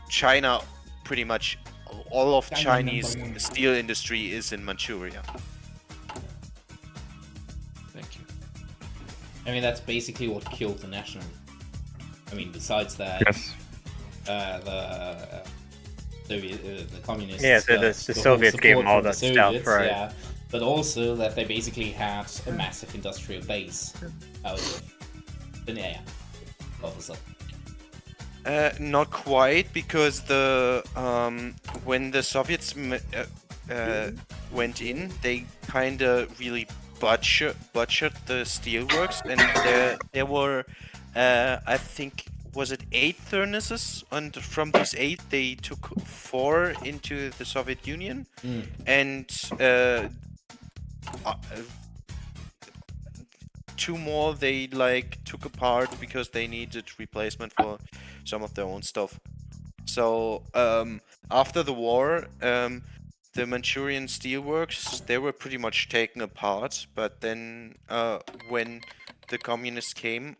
C: China, pretty much all of
D: China
C: Chinese
D: number one.
C: steel industry is in Manchuria.
A: Thank you.
D: I mean, that's basically what killed the national. I mean, besides that,
I: Yes.
D: the communists.
F: Yeah, so the
D: whole
F: Soviets gave them
D: support
F: all
D: from the
F: that stuff,
D: Soviets,
F: right.
D: Yeah, but also that they basically had a massive industrial base out of thin air. All of a sudden.
C: Not quite, because the when the Soviets went in, they kind of really butchered the steelworks, and there were, I think, was it 8 furnaces, and from these 8, they took 4 into the Soviet Union, and 2 more they took apart because they needed replacement for some of their own stuff. So after the war, the Manchurian steelworks, they were pretty much taken apart. But then when the communists came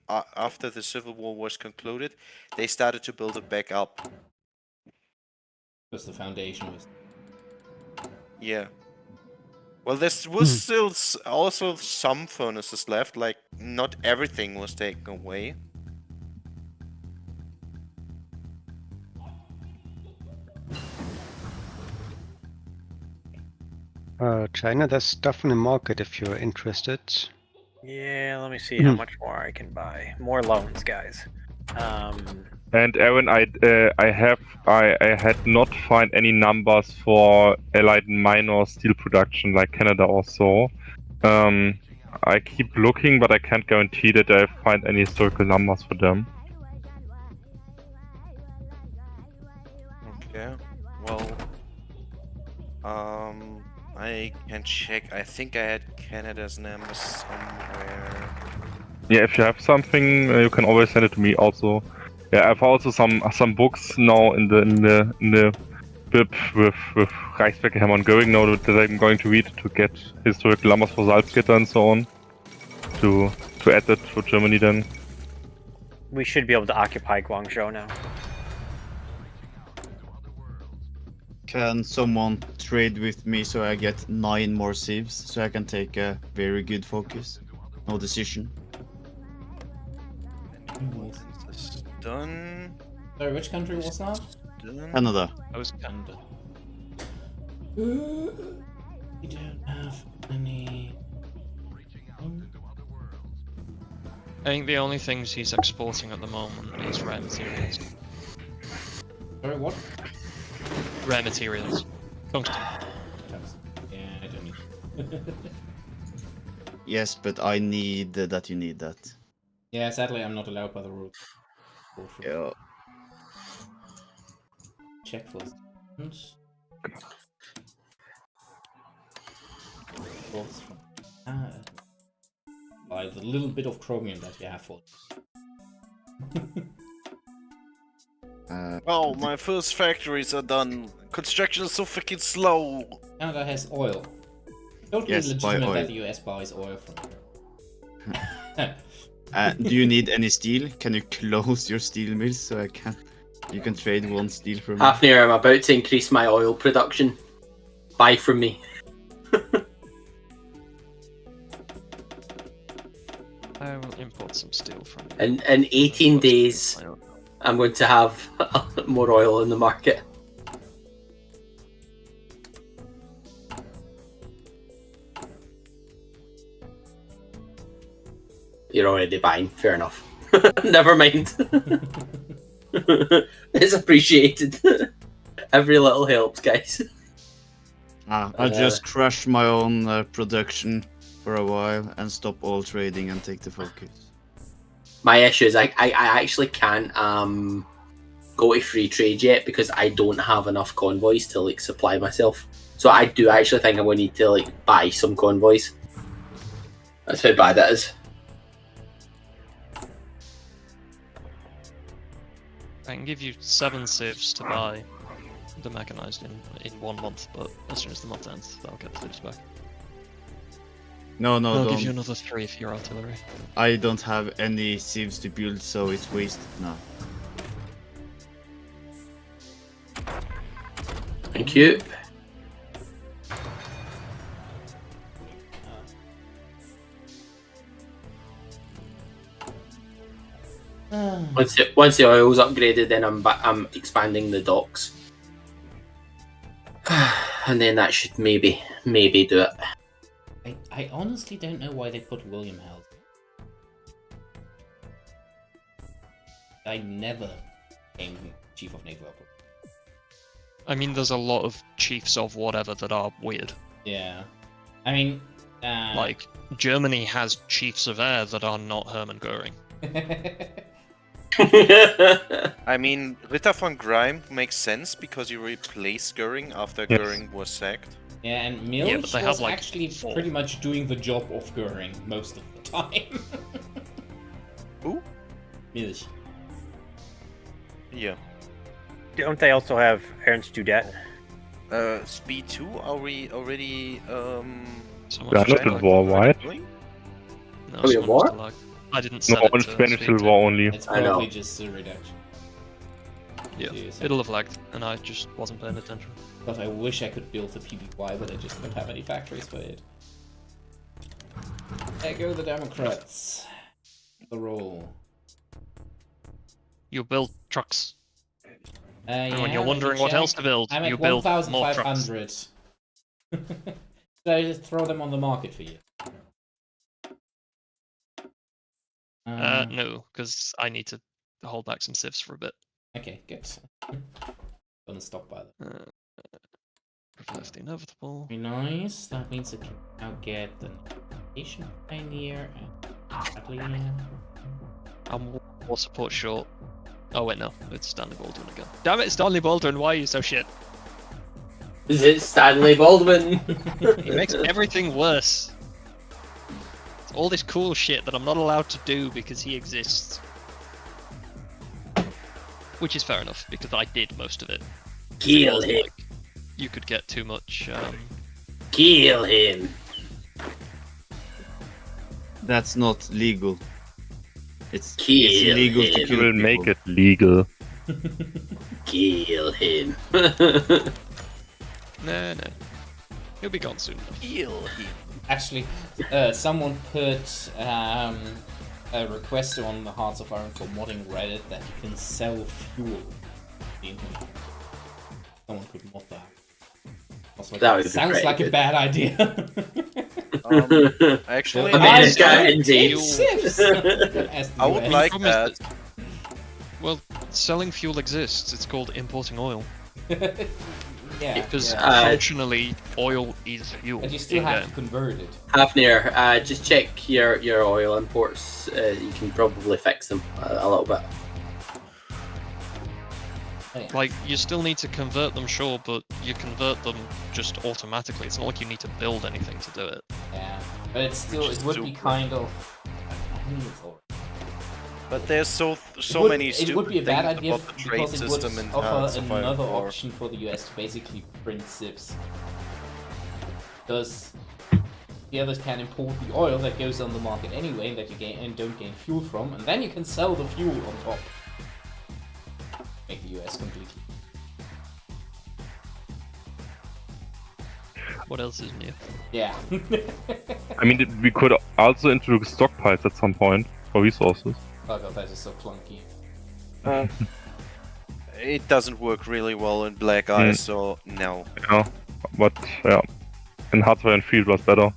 C: after the civil war was concluded, they started to build it back up.
D: Because the foundation was.
C: Yeah. Well, there was still also some furnaces left. Like, not everything was taken away.
K: China, there's stuff in the market if you're interested.
F: Yeah, let me see how much more I can buy. More loans, guys.
I: And Aaron, I had not find any numbers for allied minor steel production like Canada or so. I keep looking, but I can't guarantee that I find any historical numbers for them.
C: Okay. Well, I can check. I think I had Canada's number somewhere.
I: Yeah, if you have something, you can always send it to me. Also, yeah, I've also some books now in the bib with Reichswerke Hermann Göring now that I'm going to read to get historical numbers for Salzgitter and so on. To add that for Germany then.
F: We should be able to occupy Guangzhou now.
B: Can someone trade with me so I get 9 more sieves so I can take a very good focus? No decision.
C: This is done.
D: Sorry, which country was that?
C: Done.
B: Canada.
A: I was
D: Canada. We don't have any.
A: I think the only things he's exporting at the moment is rare materials.
D: Sorry, what?
A: Rare materials. Tungsten.
D: Yeah, I don't need.
B: Yes, but I need that you need that.
D: Yeah, sadly, I'm not allowed by the rules.
B: Yeah.
D: Check first. By the little bit of chromium that you have for.
C: Oh, my first factories are done. Construction is so freaking slow.
D: Canada has oil. Totally
B: Yes, buy
D: legitimate
B: oil.
D: that the US buys oil from here.
B: Do you need any steel? Can you close your steel mills so you can trade 1 steel from me?
E: Hafnir, I'm about to increase my oil production. Buy from me.
A: I will import some steel from you.
E: In 18 days, I'm going to have more oil in the market. You're already buying, fair enough. Never mind. It's appreciated. Every little helps, guys.
B: I'll just crush my own production for a while and stop all trading and take the focus.
E: My issue is I actually can't go to free trade yet because I don't have enough convoys to like supply myself. So I do actually think I'm going to need to like buy some convoys. That's how bad it is.
A: I can give you 7 sieves to buy. the mechanized in 1 month, but as soon as the month ends, I'll get the civs back.
B: No, no,
A: I'll
B: don't.
A: give you another 3 for your artillery.
B: I don't have any civs to build, so it's wasted now.
E: Thank you. Once the oil's upgraded, then I'm expanding the docks, and then that should maybe do it.
D: I honestly don't know why they put William Held. I never became Chief of Naval Operations.
A: I mean, there's a lot of chiefs of whatever that are weird.
D: Yeah. I mean,
A: like, Germany has chiefs of air that are not Hermann Goering.
C: I mean, Ritter von Grime makes sense because you replace Goering after
I: Yes.
C: Goering was sacked.
D: Yeah, and
A: Yeah, but
D: Milch
A: they
D: was
A: have, like,
D: actually
A: 4.
D: pretty much doing the job of Goering most of the time.
C: Who?
D: Milch.
C: Yeah.
F: Don't they also have Ernst Dudet?
C: Speed 2, are we already
A: Someone
I: We are
A: just
I: not in
A: lagged.
I: war, right?
A: No,
E: Are we at
A: someone
E: war?
A: must have lagged. I didn't set
I: No,
A: it
I: on
A: to
I: Spanish
A: speed
I: Civil
A: to-
I: War only.
D: It's
E: I know.
D: probably just a reduction.
A: Yeah,
D: Jeez.
A: it'll have lagged, and I just wasn't paying attention.
D: But I wish I could build a PBY, but I just don't have any factories for it. There go the Democrats. The roll.
A: You build trucks. And when
D: Yeah,
A: you're
D: let me
A: wondering what
D: check.
A: else to build,
D: I'm
A: you
D: at
A: build more trucks.
D: 1,500. Should I just throw them on the market for you?
A: No, because I need to hold back some civs for a bit.
D: Okay, good. Gonna stockpile them.
A: Reverse the inevitable.
D: Very nice. That means I can now get the Nation Pioneer and Atelier.
A: I'm war support short. Oh wait, no, it's Stanley Baldwin again. Damn it, Stanley Baldwin! Why are you so shit?
E: Is it Stanley Baldwin?
A: He makes everything worse. It's all this cool shit that I'm not allowed to do because he exists. Which is fair enough, because I did most of it.
E: Kill
A: It was
E: him.
A: like, you could get too much.
E: Kill him.
B: That's not legal. It's
E: Kill
B: illegal to
E: him.
I: We
B: kill
I: will
B: people.
I: make it legal.
E: Kill him.
A: No. He'll be gone soon.
C: Kill him.
D: Actually, someone put a request on the Hearts of Iron for modding Reddit that you can sell fuel. Someone could mod that. Also,
E: That would be
D: sounds
E: pretty
D: like a
E: good.
D: bad idea.
C: Actually,
E: America
C: I
E: invades.
C: I would like
A: Problem is
C: that.
A: Well, selling fuel exists. It's called importing oil.
D: Yeah,
A: Because
E: yeah.
A: functionally, oil is fuel.
D: but you still have to
A: in-game.
D: convert it.
E: Hafnir, just check your oil imports. You can probably fix them a little bit.
D: Oh, yeah.
A: Like, you still need to convert them, sure, but you convert them just automatically. It's not like you need to build anything to do it.
D: Yeah, but it's still, it would be kind of. I mean, it's alright.
C: But there's so
D: It would-
C: many
D: It
C: stupid
D: would be a bad
C: things
D: idea
C: about the trade
D: because it would
C: system in
D: offer
C: Survival
D: another
C: War.
D: option for the US to basically print civs. Because the others can import the oil that goes on the market anyway, that you gain and don't gain fuel from, and then you can sell the fuel on top. Make the US completely.
A: What else is new?
D: Yeah.
I: I mean, we could also introduce stockpiles at some point for resources.
D: Oh god, that is so clunky.
C: It doesn't work really well in Black Ice, so no.
I: Yeah, but yeah, in Hardware and Field was better.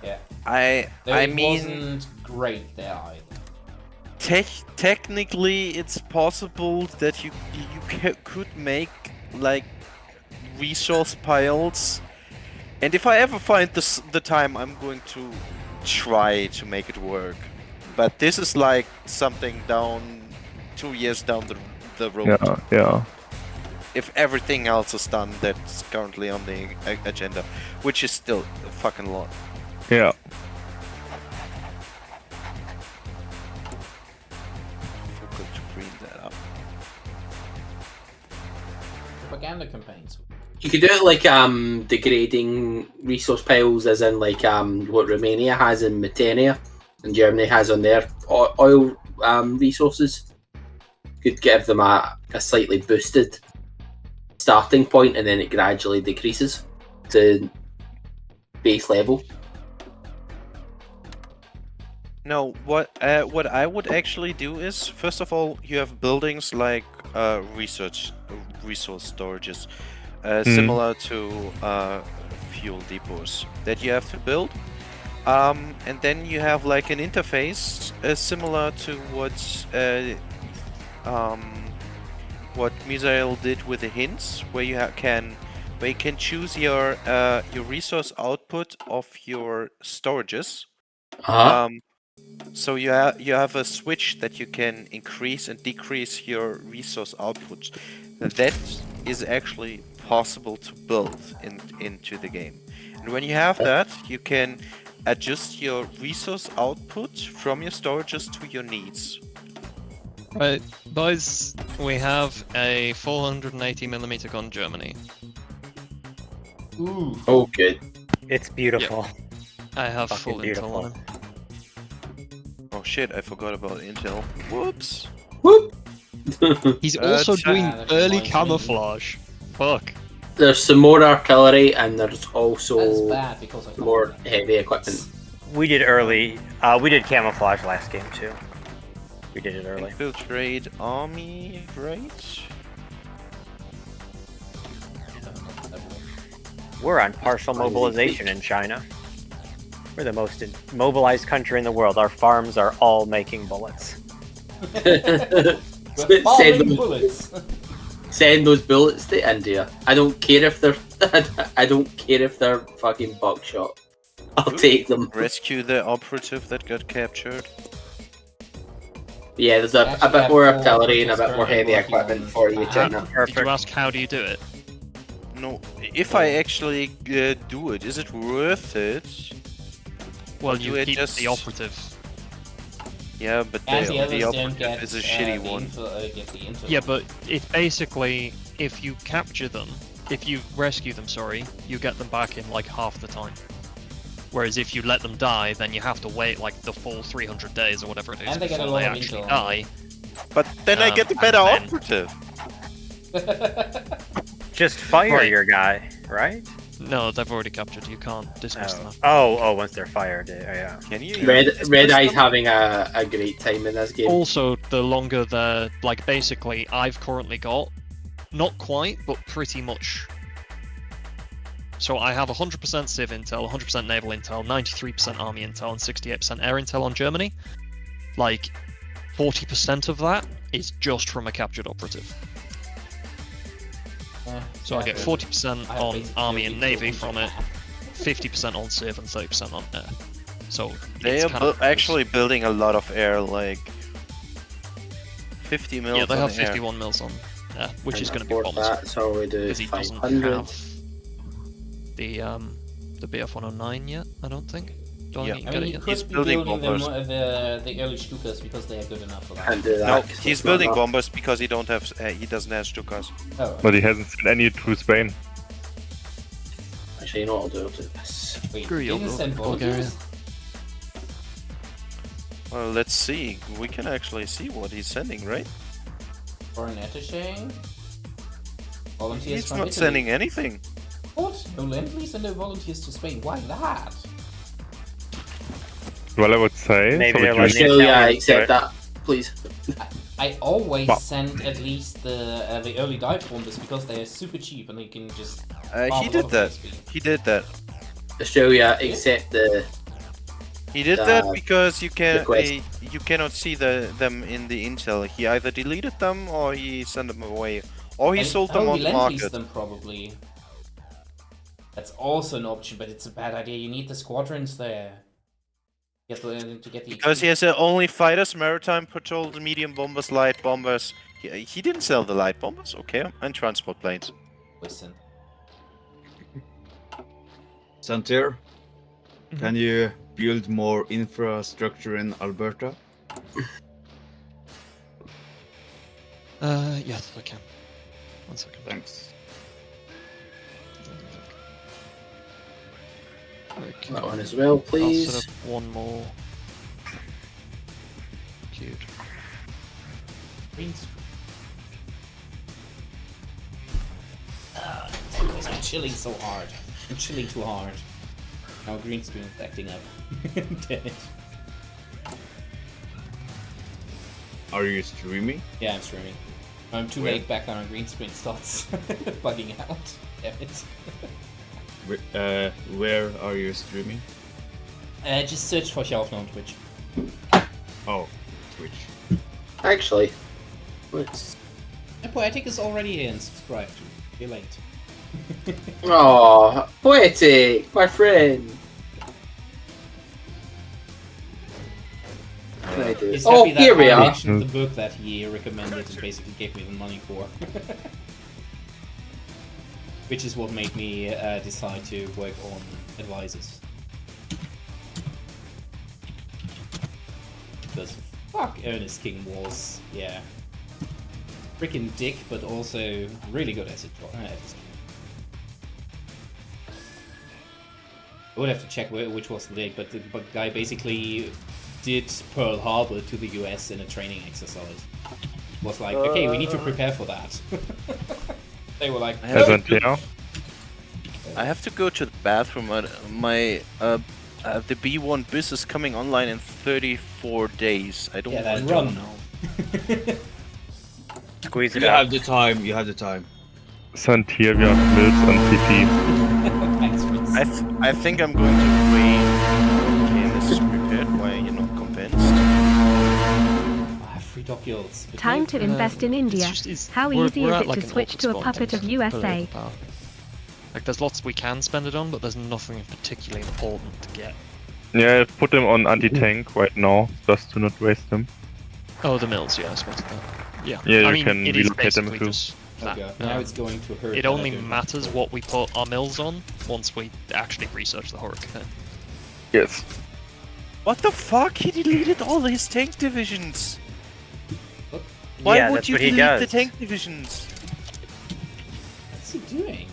D: Yeah.
C: I
D: It
C: mean,
D: wasn't great there either.
C: technically, it's possible that you could make like resource piles, and if I ever find the time, I'm going to try to make it work. But this is like something 2 years down the road.
I: Yeah.
C: If everything else is done that's currently on the agenda, which is still a fucking lot.
I: Yeah.
C: Forgot to bring that up.
D: But propaganda campaigns.
E: You could do it like degrading resource piles, as in like what Romania has in Metania and Germany has on their oil resources. Could give them a slightly boosted starting point, and then it gradually decreases to base level.
C: No, what I would actually do is, first of all, you have buildings like resource storages, similar to fuel depots that you have to build, and then you have like an interface similar to what Misael did with the hints, where you can choose your resource output of your storages. So you have a switch that you can increase and decrease your resource output. That is actually possible to build into the game. And when you have that, you can adjust your resource output from your storages to your needs.
A: Right, boys, we have a 480mm gun Germany.
D: Ooh.
E: Oh, good.
F: It's beautiful.
A: I have
F: Fucking
A: full
F: beautiful.
A: intel on him.
C: Oh shit, I forgot about intel. Whoops.
E: Whoop.
A: He's also doing
D: that
A: early
D: reminds me.
A: camouflage. Fuck.
E: There's some more artillery, and there's
D: That's
E: also
D: bad because I can't
E: more
D: do that.
E: heavy equipment.
F: We did early. We did camouflage last game too. We did it early.
C: Infiltrate army, right?
F: We're on partial mobilization in China. We're the most mobilized country in the world. Our farms are all making bullets.
D: We're farming bullets.
E: Send those bullets to India. I don't care if they're I don't care if they're fucking buckshot. I'll take them.
C: Rescue the operative that got captured.
E: Yeah, there's a
D: Actually,
E: bit
D: have
E: more
D: 4
E: artillery and a
D: operatives
E: bit more
D: currently
E: heavy
D: working
E: equipment
D: on
E: for you,
D: this.
E: China.
A: Did you ask how do you do it?
C: No, if I actually do it, is it worth it?
A: Well,
C: Do
A: you
C: it
A: keep
C: just-
A: the operative.
C: Yeah, but
D: And the
C: the
D: others don't
C: operative
D: get
C: is a shitty
D: the
C: one.
D: get the intel.
A: Yeah, but it's basically, if you capture them, if you rescue them, sorry, you get them back in like half the time. Whereas if you let them die, then you have to wait like the full 300 days or whatever it is
D: And they get a
A: before they
D: lot of
A: actually
D: intel.
A: die.
C: But then I get the better
A: and then-
C: operative.
F: Just fire
A: Right.
F: your guy, right?
A: No, they've already captured. You can't dismiss them.
F: Oh, once they're fired, yeah.
C: Can you?
E: Red Eye's having a great time in this game.
A: Also, the longer the like, basically, I've currently got not quite, but pretty much. So I have 100% Civ intel, 100% naval intel, 93% army intel, and 68% air intel on Germany. Like, 40% of that is just from a captured operative. So I get 40% on army and navy from it, 50% on Civ, and 30% on air. So
C: They
A: it's
C: are
A: kind of
C: actually building a lot of air, like 50 mils.
A: yeah, they
C: on
A: have
C: air.
A: 51 mils on air, which is going to be
E: Report
A: bombers.
E: that, so we do
A: Because he doesn't
E: 500.
A: have the BF-109 yet, I don't think. Don't
C: Yeah.
A: think you
D: I
A: can
D: mean,
A: get
D: he
A: it yet.
D: could be
C: building
D: building
C: bombers.
D: the early Stukas because they are good enough for that.
E: Can't do that.
C: No,
E: 'cause
C: he's
E: it's not
C: building
E: enough.
C: bombers because he doesn't have Stukas.
D: Oh,
I: But he hasn't sent any to Spain.
E: Actually, you know what I'll do? I'll do this.
D: wait,
A: Screw you,
D: didn't send
A: Bulgaria.
D: volunteers?
C: Well, let's see. We can actually see what he's sending, right?
D: For an attaché? Volunteers
C: He's
D: from
C: not
D: Italy.
C: sending anything.
D: What? No Lend-Lease and no volunteers to Spain. Why that?
I: Well, I would say.
F: Maybe
I: so
F: they're
I: we
F: like-
I: can-
E: Still, yeah,
F: Italians do
E: accept
F: it.
E: that, please.
D: I always
I: Well-
D: send at least the early dive bombers because they are super cheap and they can just.
C: He
D: farm a
C: did
D: lot of
C: that.
D: XP.
C: He did that.
E: Australia, accept the.
C: He did that
E: Uh,
C: because you
E: request.
C: you cannot see them in the intel. He either deleted them or he sent them away, or he
D: And-
C: sold them
D: oh,
C: on
D: he
C: the
D: Lend-Leased
C: market.
D: them probably. That's also an option, but it's a bad idea. You need the squadrons there. To get the
C: Because he has only fighters, maritime patrol, the medium bombers, light bombers. He didn't sell the light bombers, okay, and transport planes.
D: Listen.
B: Santir, can you build more infrastructure in Alberta?
A: Yes, I can. 1 second.
B: Thanks.
A: Okay.
E: That one as well,
A: I'll
E: please.
A: set up one more. Cute.
D: Green screen. I'm chilling so hard. I'm chilling too hard. Now green screen is acting up. Damn it.
B: Are you streaming?
D: Yeah, I'm streaming. I'm too late back on green screen starts bugging out. Damn it.
B: Where are you streaming?
D: Just search for Shelf on Twitch.
B: Oh, Twitch.
E: Actually, let's.
D: Poetic is already here and subscribed. You're late.
E: Oh, Poetic, my friend. What can I do?
D: He's
E: Oh,
D: happy that
E: here we
D: I
E: are.
D: mentioned the book that he recommended and basically gave me the money for. Which is what made me decide to work on advisors. Because fuck Ernest King was, yeah, freaking dick, but also really good at his job. I would have to check which was the date, but the guy basically did Pearl Harbor to the US in a training exercise. Was like, okay, we need to prepare for that. They were like,
C: I have to go to the bathroom. My the B1 bus is coming online in 34 days. I don't.
D: Yeah, then
C: I don't
D: run.
C: know.
F: Squeeze it
B: You
F: out.
B: have the time. You have the time.
I: Santeria, Mills, and PP.
D: Thanks, Chris.
C: I think I'm going to wait. Okay, this is prepared. Why you're not convinced?
D: Ah, free doc yields.
M: Time to invest in India. How easy is it to switch to a puppet of USA?
A: Like, there's lots we can spend it on, but there's nothing particularly important to get.
I: Yeah, put them on anti-tank right now, just to not waste them.
A: Oh, the mills, yeah, I spotted that. Yeah,
I: Yeah,
A: I
I: you
A: mean,
I: can
A: it is
I: relocate them
A: basically
I: if
A: just
D: Oh
A: that.
D: god, now it's going to hurt.
A: It
D: that I
A: only
D: don't
A: matters
D: have
A: what we put our mills on once we actually research the Hurricane.
I: Yes.
C: What the fuck? He deleted all his tank divisions. Why
F: Yeah,
C: would
F: that's
C: you
F: what he
C: delete the
F: does.
C: tank divisions?
D: What's he doing?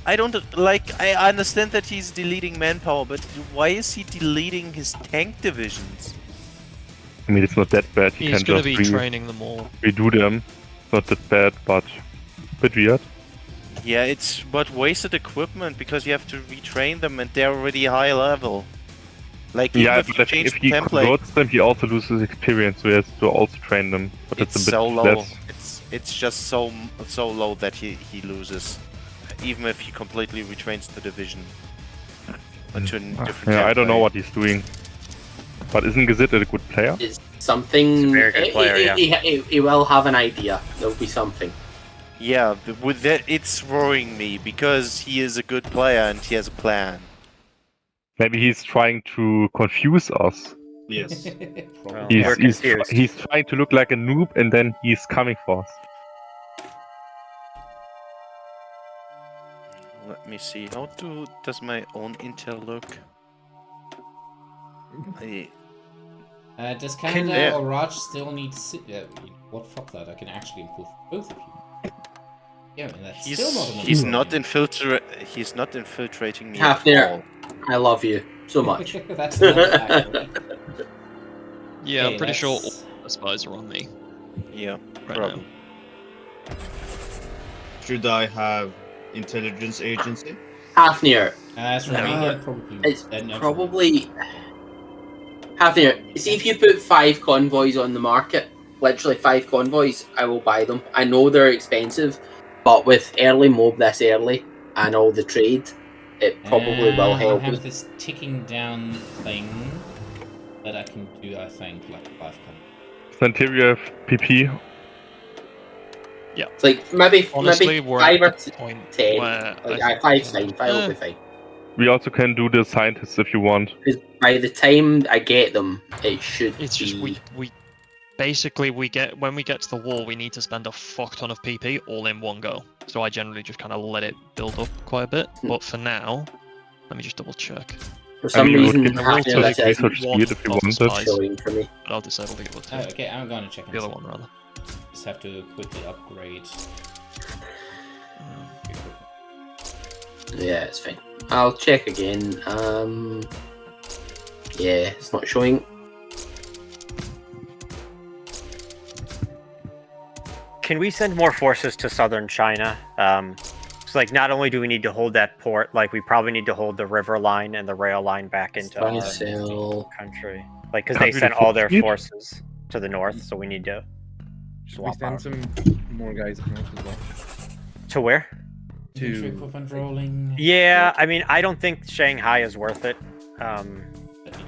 C: I don't like. I understand that he's deleting manpower, but why is he deleting his tank divisions?
I: I mean, it's not that bad. You
A: He's
I: can
A: going to
I: just
A: be training them all.
I: redo them. It's not that bad, but a bit weird.
C: Yeah, it's but wasted equipment because you have to retrain them and they're already high level. Like even
I: Yeah,
C: if you
I: but
C: change
I: if
C: the
I: he
C: template,
I: converts them, he also loses experience, so he has to also train them. But
C: it's
I: it's a bit
C: so low.
I: less.
C: It's just so low that he loses, even if he completely retrains the division to a different.
I: Yeah, I don't know
C: template.
I: what he's doing. But isn't Gazit a good player?
E: It's something.
F: He's a very good player, yeah.
E: He will have an idea. There'll be something.
C: Yeah, with that, it's worrying me because he is a good player and he has a plan.
I: Maybe he's trying to confuse us.
B: Yes.
F: Well,
I: He's,
F: we're
I: he's,
F: confused.
I: he's trying to look like a noob and then he's coming for us.
C: Let me see. How does my own intel look?
D: Does Canada
C: Yeah.
D: or Raj still need? What fuck that? I can actually improve both of you. Yeah, and that's
C: He's
D: still not enough.
C: he's not infiltrating me at
E: Hafnir,
C: all.
E: I love you so much.
D: That's another factor.
A: Yeah,
D: Okay,
A: I'm pretty sure all
D: let's-
A: the spies are on me
C: Yeah,
A: right
C: probably.
B: Should I have intelligence agency?
E: Hafnir,
D: As for Romania, probably.
E: it's
D: no,
E: probably. Hafnir, see if you put 5 convoys on the market, literally 5 convoys, I will buy them. I know they're expensive, but with early mob this early and all the trade, it probably will
D: I
E: help.
D: have
E: me.
D: this ticking down thing that I can do. I think like 5
I: Santeria PP.
E: It's like maybe
A: Honestly, we're
E: 5 or
A: at the point
E: 10.
A: where
E: Like,
A: I
E: 5's fine. 5 will be fine.
I: We also can do the scientists if you want.
E: 'Cause by the time I get them, it should
A: It's
E: be.
A: just we basically when we get to the wall, we need to spend a fuck ton of PP all in one go. So I generally just kind of let it build up quite a bit. But for now, let me just double check.
E: For some
I: mean,
E: reason,
I: we can
E: Hafnir,
I: also
E: this
I: research
E: isn't
I: speed if you
A: One
I: wanted.
A: spies.
E: showing for me.
A: But I'll disable the other two.
D: Oh, okay, I'm gonna check.
A: The other one rather.
D: Just have to quickly upgrade.
E: Yeah, it's fine. I'll check again. Yeah, it's not showing.
F: Can we send more forces to southern China? So like, not only do we need to hold that port, like we probably need to hold the river line and the rail line back into our country. Like, because they sent all their forces to the north, so we need to swap
G: We
F: out.
G: send some more guys up north as well.
F: To where?
D: Infantry equipment rolling.
F: Yeah, I mean, I don't think Shanghai is worth it.
D: Let me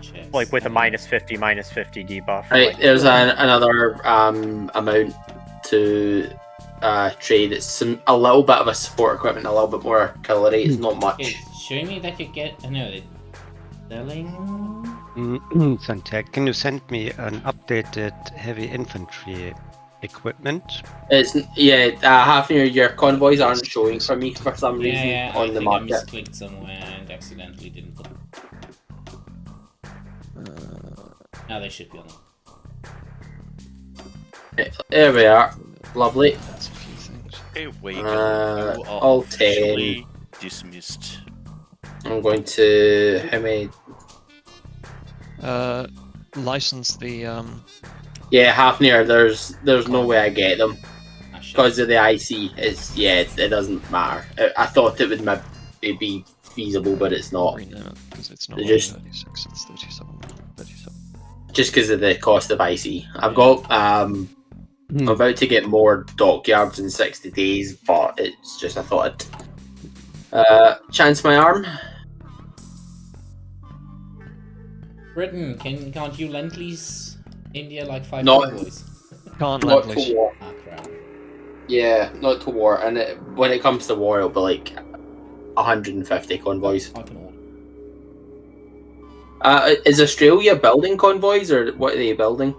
D: check.
F: Like with a -50, -50 debuff.
E: Right,
F: like,
E: there's another amount to trade. It's a little bit of a support equipment, a little bit more artillery. It's not much.
D: Okay, showing me that you get. No, it's selling.
K: Santek, can you send me an updated heavy infantry equipment?
E: It's Hafnir, your convoys aren't showing for me for some reason on the
D: I
E: market.
D: misclicked somewhere and accidentally didn't put them. Now they should be on.
E: There we are. Lovely.
A: That's a few things.
C: Hey, wait.
E: All 10.
C: Dismissed.
E: I'm going to how many?
A: License the
E: Yeah, Hafnir. There's no way I get them because of the IC. It doesn't matter. I thought it would maybe be feasible, but it's not.
A: because it's not
E: They just
A: 36, it's 37.
E: just because of the cost of IC. I've got I'm about to get more dockyards in 60 days, but it's just I thought I'd chance my arm.
D: Britain, can't you lend lease India like 5
E: Not-
D: convoys?
A: Can't
E: Not
A: lend lease.
E: to war.
D: Ah, crap.
E: Yeah, not to war. And when it comes to war, it'll be like 150 convoys.
D: I can order.
E: Is Australia building convoys, or what are they building?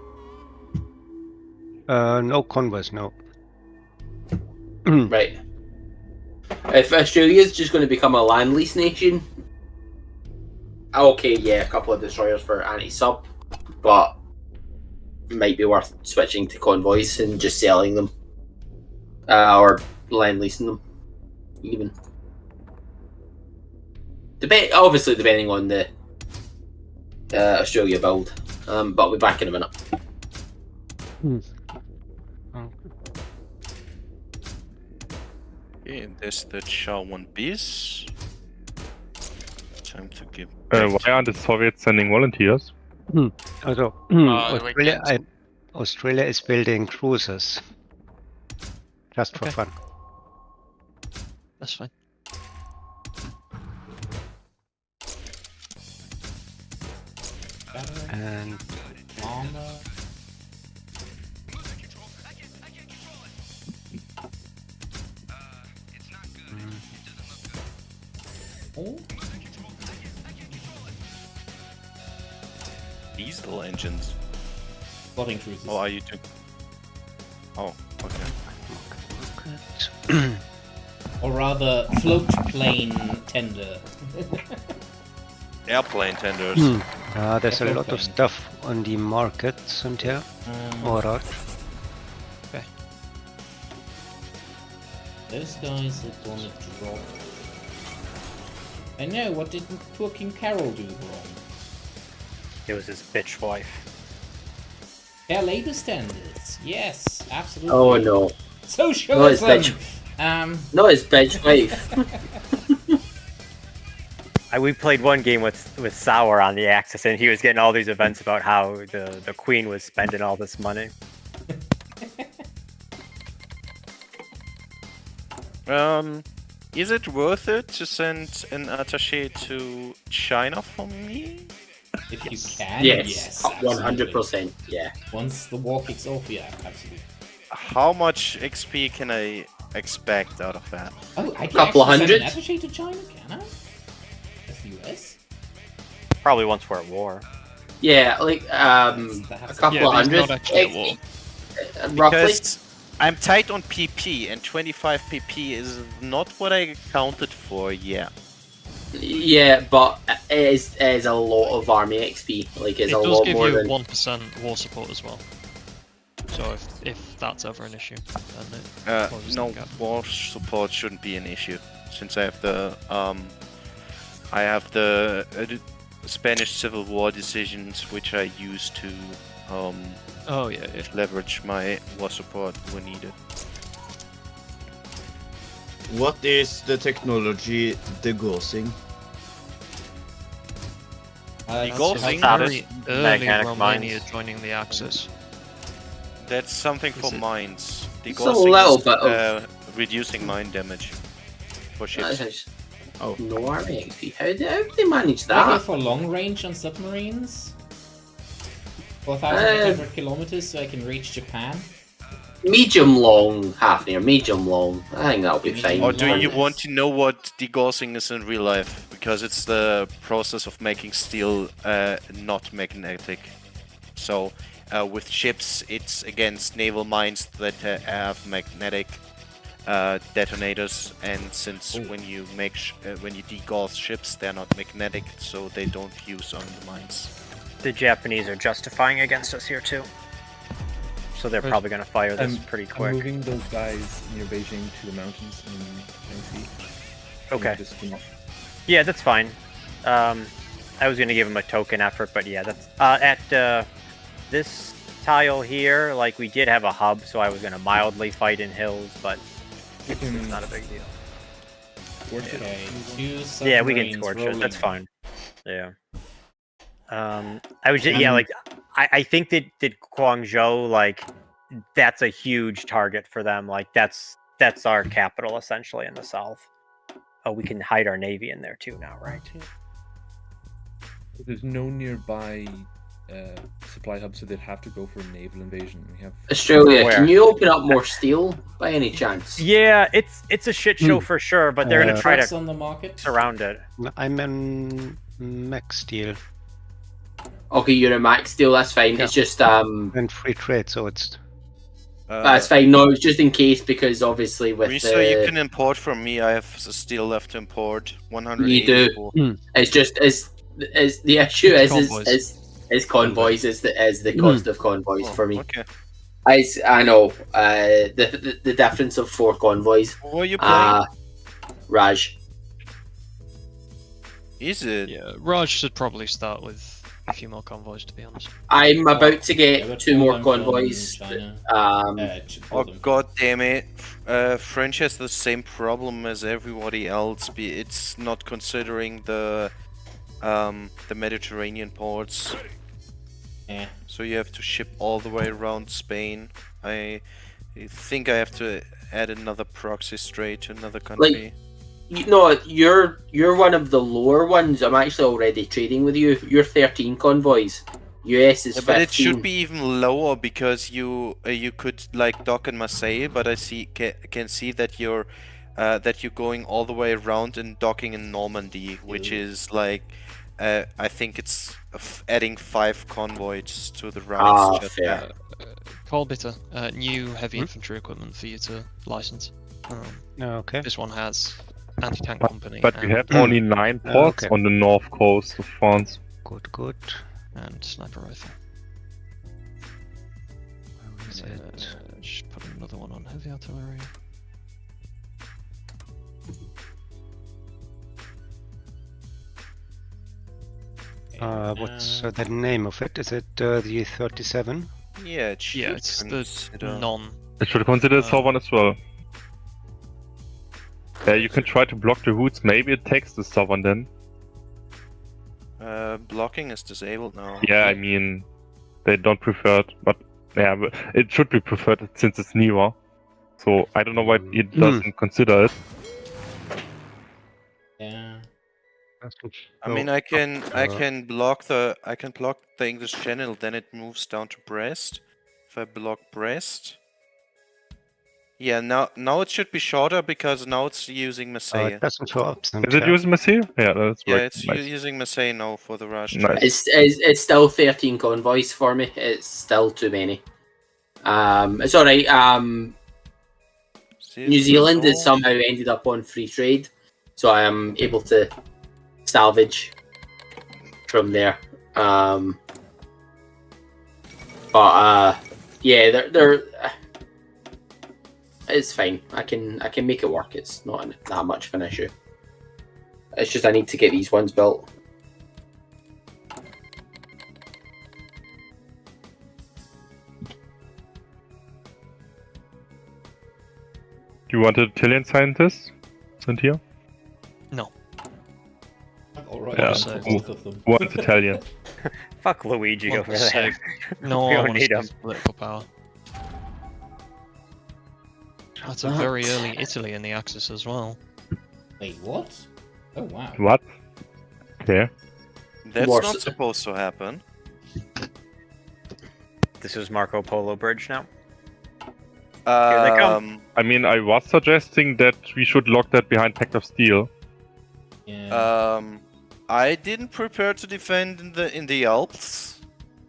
K: No convoys, no.
E: Right. If Australia's just going to become a land lease nation, okay, yeah, a couple of destroyers for anti-sub, but might be worth switching to convoys and just selling them, or land leasing them, even. Obviously, depending on the Australia build, but I'll be back in a minute.
C: Okay, there's the Char 1 bis. Time to give.
I: Why aren't the Soviets sending volunteers?
K: Also, Australia is building cruisers. Just for fun.
A: That's fine.
K: And
D: Armor. Oh.
C: Diesel engines.
D: Plotting cruises.
C: Oh, are you doing? Oh, okay.
D: Or rather, float plane tender.
C: Airplane tenders.
K: there's a lot of stuff on the market, Cynthia. Alright.
A: Okay.
D: Those guys are gonna drop. I know, what did poor King Carol do wrong?
F: It was his bitch wife.
D: Fair labor standards, yes, absolutely.
E: Oh no.
D: Socialism!
E: No, it's No, it's bitch wife.
F: We played one game with Sour on the Axis, and he was getting all these events about how the Queen was spending all this money.
C: Is it worth it to send an attaché to China for me?
D: If you can,
E: Yes,
D: absolutely.
E: 100%. Yeah.
D: Once the war kicks off, yeah, absolutely.
C: How much XP can I expect out of that?
D: Oh, I can
E: Couple
D: actually
E: hundred?
D: send an attaché to China, can I? That's the US?
F: Probably once we're at war.
E: Yeah, like a couple of hundred. Roughly.
C: Because I'm tight on PP, and 25 PP is not what I counted for yet.
E: Yeah, but it is a lot of army XP. Like it's
A: It
E: a
A: does
E: lot
A: give
E: more
A: you
E: than
A: 1% war support as well. So if that's ever an issue, then it closes
C: No,
A: that gap.
C: war support shouldn't be an issue. since I have the Spanish Civil War decisions, which I use to leverage my war support when needed.
B: What is the technology degaussing?
C: Degaussing?
A: Very early
F: magnetic
A: Romania
F: mines.
A: joining the Axis.
C: That's something for
A: it?
C: mines.
E: It's a little
C: Degaussing
E: bit
C: is reducing mine damage for ships.
E: Oh. No army XP. How do they manage
D: Can I go
E: that?
D: for long range on submarines? 4,800 kilometers so I can reach Japan?
E: Medium long, Hafnir. Medium long. I think that'll be fine.
C: Or do you want to know what degaussing is in real life? Because it's the process of making steel not magnetic. So with ships, it's against naval mines that have magnetic detonators, and since when you degauss ships, they're not magnetic, so they don't fuse on the mines.
F: The Japanese are justifying against us here too. So they're probably going to fire this pretty quick.
G: I'm moving those guys near Beijing to the mountains in Yangtze.
F: Okay.
G: Just finish.
F: Yeah, that's fine. I was going to give him a token effort, but yeah, that's at this tile here. Like, we did have a hub, so I was going to mildly fight in hills, but it's not a big deal.
D: Okay, 2 submarines
F: Yeah, we can torch it.
D: rolling.
F: That's fine. Yeah. I was just, like, I think that Guangzhou, like, that's a huge target for them. Like, that's our capital essentially in the south. Oh, we can hide our navy in there too now, right?
G: There's no nearby supply hub, so they'd have to go for a naval invasion. We have
E: Australia,
F: Where?
E: can you open up more steel by any chance?
F: Yeah, it's a shit show for sure, but they're gonna try
D: Trucks
F: to
D: on the market?
F: surround it.
K: I'm in max steel
E: Okay, you're a max steel, that's fine.
K: Yeah.
E: It's just
K: and free trade, so it's
E: that's fine. No, it's just in case, because obviously with
C: Risa, you can import from me. I have steel left to import. 184.
E: you do. It's just as the issue
A: It's
E: is convoys is the cost of convoys for me.
C: Okay.
E: I know the difference of 4 convoys.
C: Who are you playing?
E: Raj.
C: Is it?
A: Yeah, Raj should probably start with a few more convoys, to be honest.
E: I'm about to
D: Yeah,
E: get
D: but
E: 2
D: all
E: more
D: them from
E: convoys.
D: China.
C: Oh god damn it! French has the same problem as everybody else. It's not considering the Mediterranean ports.
D: Yeah.
C: So you have to ship all the way around Spain. I think I have to add another proxy strait to another country.
E: You're one of the lower ones. I'm actually already trading with you. You're 13 convoys. US is 15.
C: But it should be even lower because you could like dock in Marseille, but I can see that you're going all the way around and docking in Normandy, which is like I think it's adding 5 convoys to the routes. just
E: fair.
A: Colbitter, new heavy infantry equipment for you to license.
K: okay.
A: This one has anti-tank company.
I: But we
A: and-
I: have only 9 ports
K: okay.
I: on the north coast of France.
K: Good.
A: and sniper rifle.
K: Where is it?
A: Just put another one on heavy artillery.
K: What's the name of it? Is it the 37?
C: Yeah, it should
A: it's the
C: consider-
A: non.
I: It should consider southern as well. Yeah, you can try to block the routes. Maybe it takes the southern then.
C: Blocking is disabled now.
I: Yeah, I mean, they don't prefer it, but yeah, but it should be preferred since it's newer. So I don't know why it doesn't consider it.
D: Yeah.
C: I mean, I can block the English Channel, then it moves down to Brest. If I block Brest, yeah, now it should be shorter because now it's using Marseille.
K: it doesn't show up.
I: Is it using Marseille? Yeah, that's
C: Yeah,
I: right.
C: it's
I: Nice.
C: using Marseille now for the rush.
I: Nice.
E: It's still 13 convoys for me. It's still too many. It's alright. New Zealand has somehow ended up on free trade, so I am able to salvage from there. Yeah, they're It's fine. I can make it work. It's not that much of an issue. It's just I need to get these ones built.
I: Do you want an Italian scientist? Cynthia?
A: No.
D: Alright,
I: Yeah.
D: both of them.
I: One's Italian.
F: Fuck Luigi
A: What
F: over
A: the
F: there.
A: sake? No,
F: We
A: I
F: don't
A: want
F: need
A: to
F: him.
A: political power. That's a very early Italy in the Axis as well.
D: Wait, what? Oh wow.
I: What? Okay.
C: That's
E: More
C: not
E: s-
C: supposed to happen.
F: This is Marco Polo Bridge now. Here they come.
I: I mean, I was suggesting that we should lock that behind Pact of Steel.
D: Yeah.
C: I didn't prepare to defend in the Alps.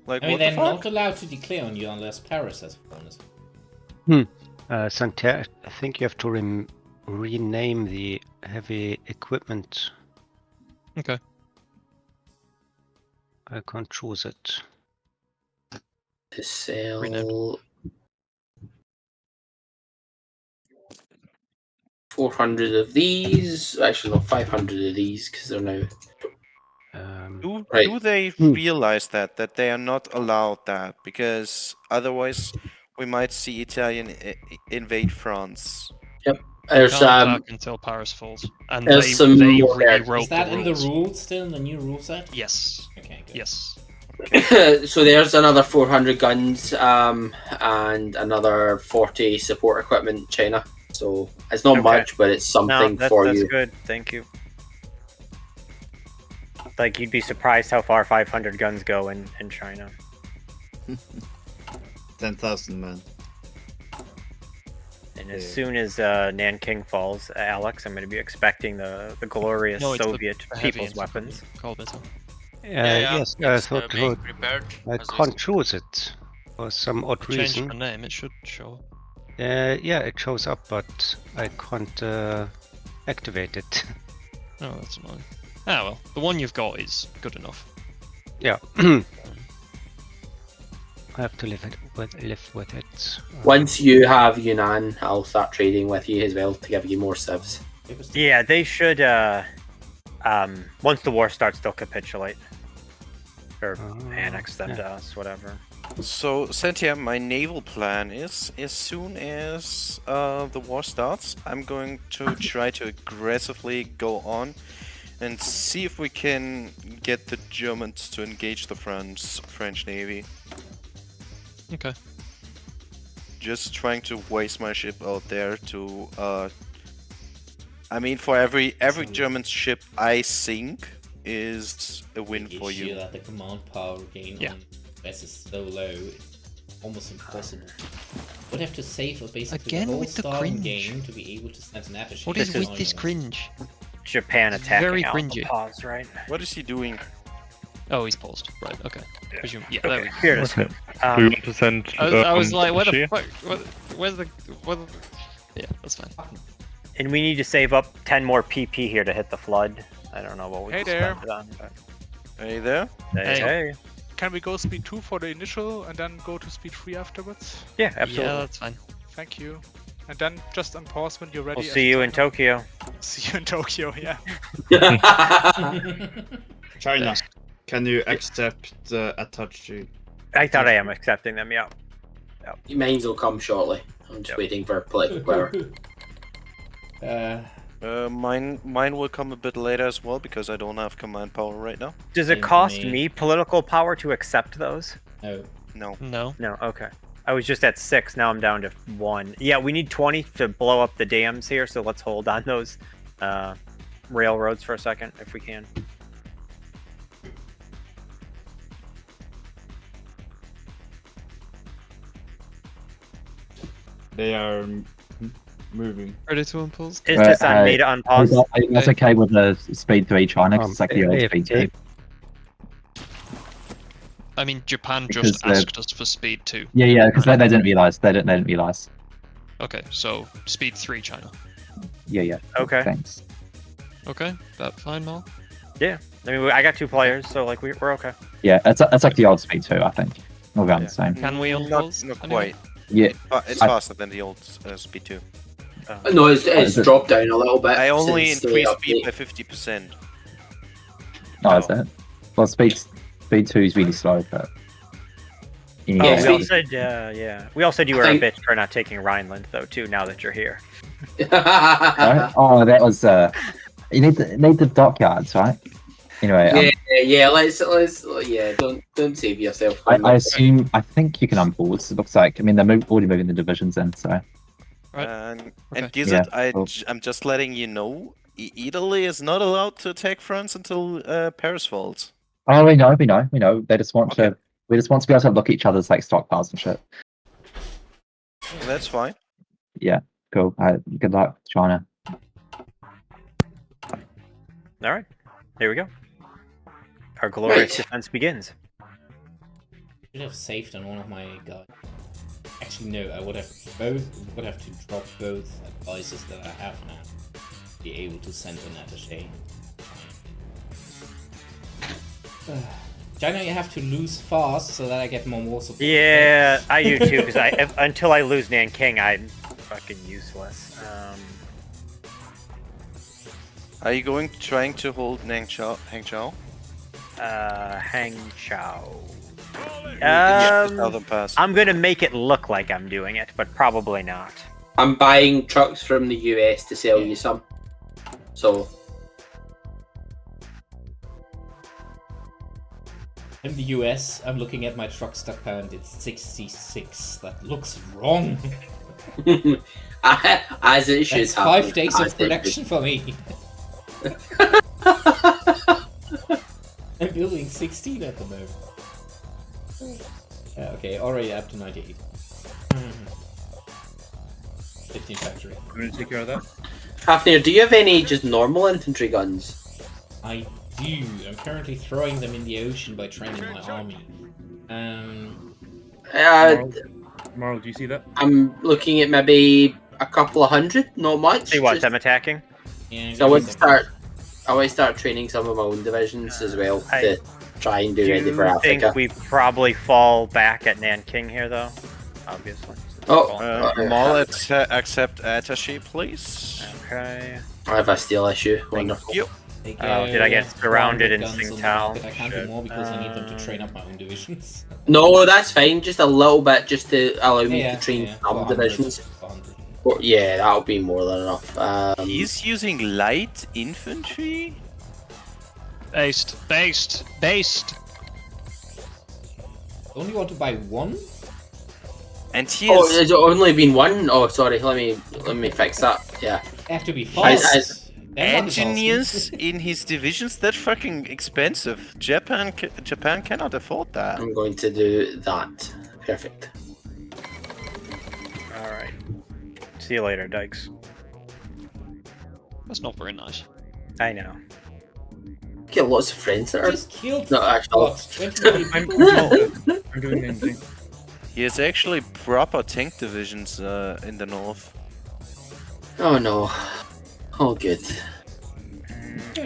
C: Like,
D: I mean,
C: what the
D: they're
C: fuck?
D: not allowed to declare on you unless Paris has a bonus.
K: Santerre, I think you have to rename the heavy equipment.
A: Okay.
K: I can't choose it.
E: To sell.
A: Renamed.
E: 400 of these. Actually, no, 500 of these because they're now. Right.
C: Do they realize that they are not allowed that? Because otherwise, we might see Italian invade France.
E: Yep. There's
A: Can't attack until Paris falls, and
E: there's
A: they
E: some more there.
A: rewrote
D: Is that
A: the
D: in the
A: rules.
D: rules still, in the new rule set?
A: Yes.
D: Okay, good.
A: Yes.
E: So there's another 400 guns and another 40 support equipment China. So it's not
F: Okay.
E: much, but it's something
F: No,
E: for
F: that's
E: you.
F: good. Thank you. Like, you'd be surprised how far 500 guns go in China.
B: 10,000 men.
F: And as soon as Nanking falls, Alex, I'm going to be expecting the glorious
A: No, it's the
F: Soviet
A: heavy
F: People's
A: infantry.
F: Weapons.
A: Call it.
K: Yes, I
H: it's,
K: thought
H: being
K: it
H: prepared.
K: I
H: as we
K: can't
H: speak.
K: choose it for some odd
A: Change
K: reason.
A: the name. It should show.
K: Yeah, it shows up, but I can't activate it.
A: Oh, that's annoying. Ah well, the one you've got is good enough.
K: Yeah. I have to live with it.
E: Once you have Yunnan, I'll start trading with you as well to give you more civs.
F: Yeah, they should, once the war starts, they'll capitulate. Or annex them to us, whatever.
C: So, Sentia, my naval plan is, as soon as the war starts, I'm going to try to aggressively go on and see if we can get the Germans to engage the French Navy.
A: Okay.
C: Just trying to waste my ship out there to, I mean, for every German ship I sink is a win
D: The
C: for
D: issue
C: you.
D: that the command power gain on US is so low, it's almost impossible. Would have to save basically
A: Again
D: the whole
A: with the
D: starting
A: cringe.
D: game to be able to send an apogee.
A: What is
F: This is-
A: with this cringe?
F: Japan attacking
A: Very
F: out
A: cringy.
F: pause, right?
C: What is he doing?
A: Oh, he's paused. Right. Okay. Presume. Yeah. There we go.
F: Here it is.
I: Okay. Do you want to send?
A: I was like, where the
I: Apache?
A: fuck? Where's the? Yeah, that's fine.
F: And we need to save up 10 more PP here to hit the flood. I don't know what we
N: Hey
F: can
N: there.
F: spend it on. But...
C: Are you there?
F: Hey.
N: Can we go speed 2 for the initial and then go to speed 3 afterwards?
F: Yeah, absolutely.
A: Yeah, that's fine.
N: Thank you. And then just unpause when you're ready.
F: We'll see you in Tokyo.
N: See you in Tokyo, yeah.
B: China, can you accept Apache?
F: I thought I am accepting them, yeah.
E: Mines will come shortly. I'm just waiting for political power.
C: Mine will come a bit later as well because I don't have command power right now.
F: Does it cost me political power to accept those?
D: No.
C: No.
A: No.
F: No, okay. I was just at 6, now I'm down to 1. Yeah, we need 20 to blow up the dams here, so let's hold on those railroads for a second, if we can.
B: They are moving.
A: Ready to impulse?
F: Is this on me to unpause?
J: That's okay with the speed 3 China, 'cause it's like the old speed 2.
A: I mean, Japan
J: Because
A: just asked us for speed 2.
J: Yeah, because they didn't realise. They didn't realise.
A: Okay, so speed 3 China.
J: Yeah.
F: Okay.
J: Thanks.
A: Okay, that fine, Mal?
F: Yeah. I mean, I got 2 players, so like we're okay.
J: Yeah, it's like the old speed 2, I think. We'll go on the same.
A: Can we
C: Not
A: unpause?
C: quite.
J: Yeah.
C: It's faster than the old Speed 2.
E: No, it's dropped down a little bit.
C: I only
E: since the
C: increased speed
E: update.
C: by 50%.
J: Oh, is it? Well, speed 2 is really slow, but. You
F: Oh,
J: need
F: we all
J: to-
F: said, yeah. We all said you were a bitch for not taking Rhineland, though, too, now that you're here.
J: Right? Oh, that was. You need the dockyards, right? Anyway.
E: Yeah. Let's don't save yourself.
J: I think you can unpause. It looks like. I mean, they're already moving the divisions in, so.
C: And
J: Okay.
C: Gizzard,
J: Yeah,
C: I'm just letting you know, Italy is not allowed to attack France until Paris falls.
J: Oh, we know. They just want to. We just want to be able to look at each other's like stockpiles and shit.
C: That's fine.
J: Yeah, cool. Good luck, China.
F: All right, here we go. Our glorious defense begins.
D: Should have saved on one of my guys. Actually, no. I would have to drop both advices that I have now. Be able to send an attaché. I know you have to lose fast so that I get more support.
F: Yeah, I do too, because until I lose Nanking, I'm fucking useless.
C: Are you trying to hold Hangzhou?
F: Hangzhou.
C: Southern Pass.
F: I'm gonna make it look like I'm doing it, but probably not.
E: I'm buying trucks from the US to sell you some. So.
D: In the US, I'm looking at my truck stockpile and it's 66. That looks wrong.
E: As it should
D: That's
E: have.
D: 5 days of production for me. I'm building 16 at the moment. Okay, already up to 98. 15 factory.
G: I'm gonna take care of that.
E: Hafnir, do you have any just normal infantry guns?
D: I do. I'm currently throwing them in the ocean by training my army.
G: Marl, do you see that?
E: I'm looking at maybe a couple of hundred, not much.
F: See what,
E: just-
F: them attacking?
D: Yeah,
E: So I want to start training some of my own divisions as well to try and be ready for
F: I think
E: Africa.
F: we probably fall back at Nanking here, though. Obviously.
C: Maul, accept attaché, please.
F: Okay.
E: I have a steel issue. Wonderful.
C: You.
F: Oh, did I get surrounded in Tsingtao?
D: I can't do more because I need them to train up my own divisions.
E: No, that's fine. Just a little bit, just to allow me
D: Yeah,
E: to train
D: yeah,
E: some
D: 400,
E: divisions.
D: 400.
E: But yeah, that'll be more than enough.
C: He's using light infantry?
A: Based.
D: Only want to buy one?
C: And he
E: Oh,
C: is...
E: has it only been one? Oh, sorry. Let me fix that. Yeah.
D: They have to be fast.
C: engineers in his divisions? That's fucking expensive. Japan cannot afford that.
E: I'm going to do that. Perfect.
F: Alright. See you later, Dykes.
A: That's not very nice.
F: I know.
E: Get lots of friends that are
D: Just killed
E: not actual.
G: I'm doing anything.
C: He has actually proper tank divisions in the north.
E: Oh no. Oh good.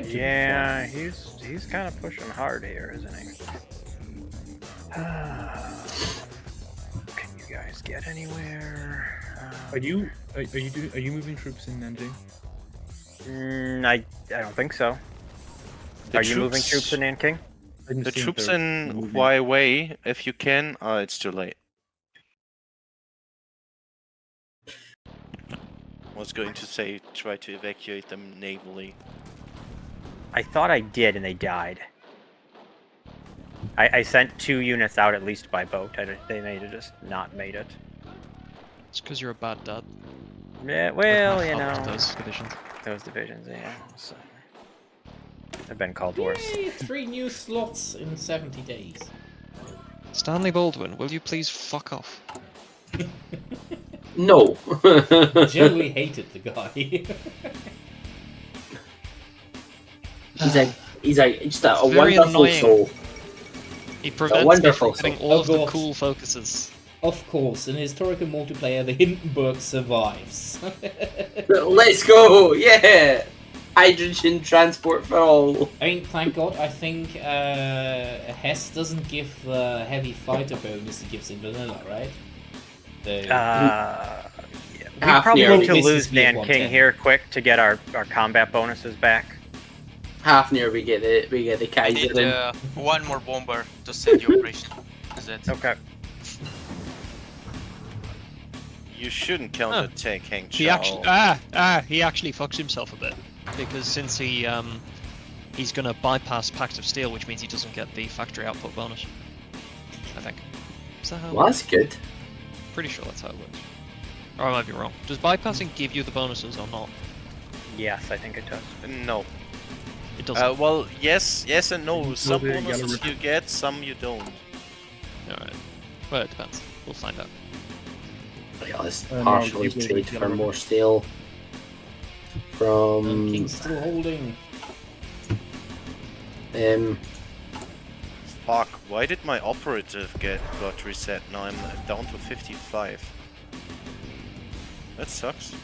F: Yeah, he's kind of pushing hard here, isn't he? Can you guys get anywhere?
G: Are you moving troops in Nanjing?
F: I don't think so. Are you moving troops in Nanking?
C: The troops in Huawei, if you can, it's too late. I was going to say try to evacuate them navally.
F: I thought I did, and they died. I sent 2 units out at least by boat. They may have just not made it.
A: It's because you're a bad dad.
F: Yeah, well, you
A: Fucked
F: know.
A: those divisions.
F: Those divisions, yeah. So, I've been called worse.
D: Yay, 3 new slots in 70 days.
A: Stanley Baldwin, will you please fuck off?
E: No.
D: Generally hated the guy.
E: He's just a
A: Very
E: wonderful
A: annoying.
E: soul.
A: He prevents me
E: wonderful
A: from getting
E: soul.
A: all of the
D: course.
A: cool focuses.
D: Of course, in historical multiplayer, the Hindenburg survives.
E: Let's go! Yeah! Hydrogen transport for all.
D: I mean, thank God, I think Hess doesn't give the heavy fighter bonus he gives in vanilla, right? So,
F: We
E: Half
F: probably
E: nearly.
F: need to
D: This is
F: lose
D: speed
F: Nanking
D: 110.
F: here quick to get our combat bonuses back.
E: Half near we get the
H: I
E: Kaiser
H: need
E: in.
H: one more bomber to send the operation. Is it?
F: Okay.
C: You shouldn't counter take Heng
A: He
C: Chao.
A: he actually fucks himself a bit because since he's gonna bypass Pact of Steel, which means he doesn't get the factory output bonus. I think. Is that how it
E: Well,
A: works?
E: that's good.
A: Pretty sure that's how it works. Or I might be wrong. Does bypassing give you the bonuses or not?
F: Yes, I think it does.
C: No.
A: It doesn't.
C: Well, yes and no. Some
G: the yellow
C: bonuses
G: ribbon.
C: you get, some you don't.
A: Alright. Well, it depends. We'll find out.
E: Right, let's
G: no,
E: partially
G: you will
E: trade
G: get
E: for
G: a-
E: more steel. From
D: King's still holding.
C: Fuck, why did my operative got reset? Now I'm down to 55. That sucks.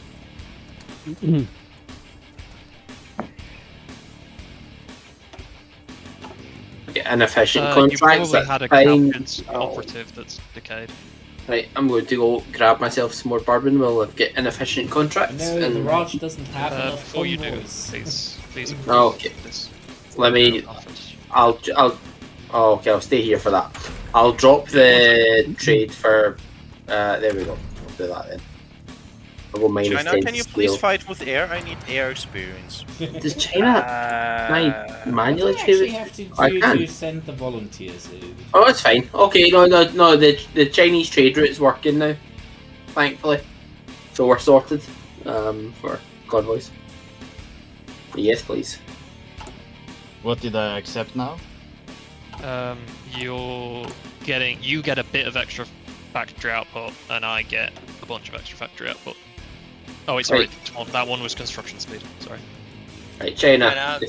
E: inefficient
A: You
E: contracts.
A: probably
E: That's
A: had a
E: fine.
A: captured operative that's decayed.
E: Right, I'm going to go grab myself some more bourbon while I get inefficient contracts.
D: No, the
E: and
D: Raj doesn't have enough
A: Before you do,
D: convoys.
A: please approve
E: Oh, okay.
A: this.
E: Let me.
A: Offers.
E: I'll. Oh, okay, I'll stay here for that. I'll drop the trade for. There we go. I'll do that then. I'll go minus
C: China,
E: 10
C: can you
E: steel.
C: please fight with air? I need air experience.
E: Does China manually
D: You actually
E: trade?
D: have to
E: I
D: do
E: can.
D: to send the volunteers.
E: Oh, it's fine. Okay, no. The Chinese trade route's working now, thankfully. So we're sorted for convoys. Yes, please.
B: What did I accept now?
A: You get a bit of extra factory output, and I get a bunch of extra factory output. Oh wait, sorry, that one was construction speed. Sorry.
E: Right, China.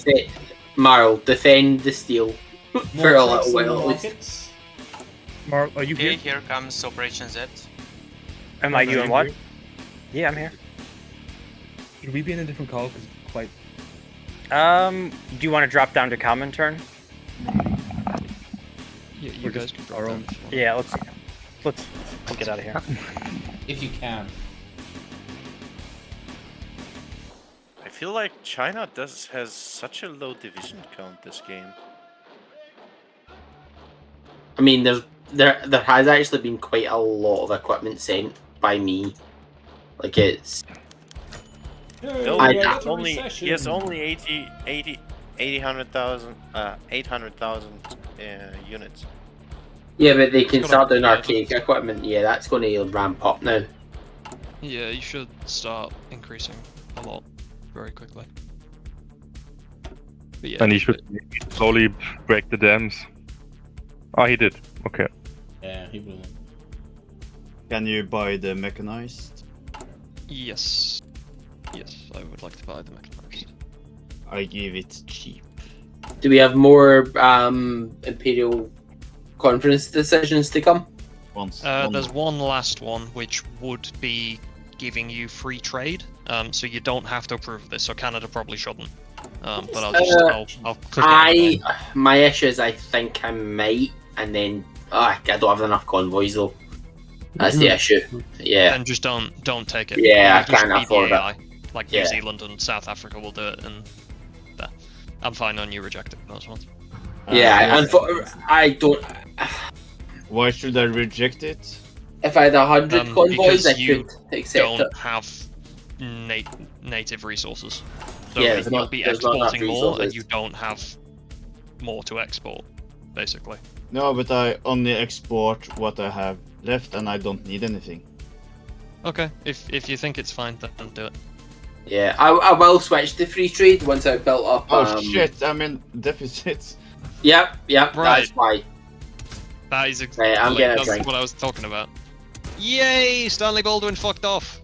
E: Marl, defend the steel for a little while at least.
G: Marl, are you
H: Okay,
G: here?
H: here comes Operation Z.
F: Am I doing what? Yeah, I'm here.
G: Should we be in a different call? Because quite.
F: Do you want to drop down to common turn?
A: Yeah, you guys can drop
G: our
A: down
G: own.
A: if you want.
F: Yeah, let's get out of here.
D: If you can.
C: I feel like China has such a low division count this game.
E: I mean, there has actually been quite a lot of equipment sent by me. Like it's.
C: No,
E: I-
C: he
E: I-
C: has only 800,000 units.
E: Yeah, but they can
A: It's
E: start
A: gonna-
E: doing archaic equipment. Yeah, that's going to ramp up now.
A: Yeah, you should start increasing a lot very quickly. But yeah,
I: And he should slowly break the dams. Oh, he did. Okay.
D: Yeah, he will.
B: Can you buy the mechanized?
A: Yes. Yes, I would like to buy the mechanized.
B: I give it cheap.
E: Do we have more Imperial Conference decisions to come?
A: There's one last one which would be giving you free trade, so you don't have to approve this. So Canada probably shouldn't. But I'll click it.
E: My issue is I think I might, and then I don't have enough convoys though. That's the issue. Yeah.
A: Then just don't take it.
E: Yeah,
A: It'll
E: I can't
A: just be
E: afford
A: the
E: it.
A: AI. Like
E: Yeah.
A: New Zealand and South Africa will do it, and I'm fine on you rejecting those ones.
E: Yeah, and I don't.
B: Why should I reject it?
E: If I had 100 convoys, I
A: because you
E: could accept
A: don't
E: it.
A: have native resources. So
E: Yeah,
A: you'll be
E: there's not enough
A: exporting more, and
E: resources.
A: you don't have more to export, basically.
B: No, but I only export what I have left, and I don't need anything.
A: Okay, if you think it's fine, then do it.
E: Yeah, I will switch to free trade once I've built up.
B: Oh shit! I'm in deficit.
E: Yep,
A: Right.
E: that's why.
A: That is
E: I'm
A: exactly
E: getting a
A: that's
E: drink.
A: what I was talking about. Yay! Stanley Baldwin fucked off.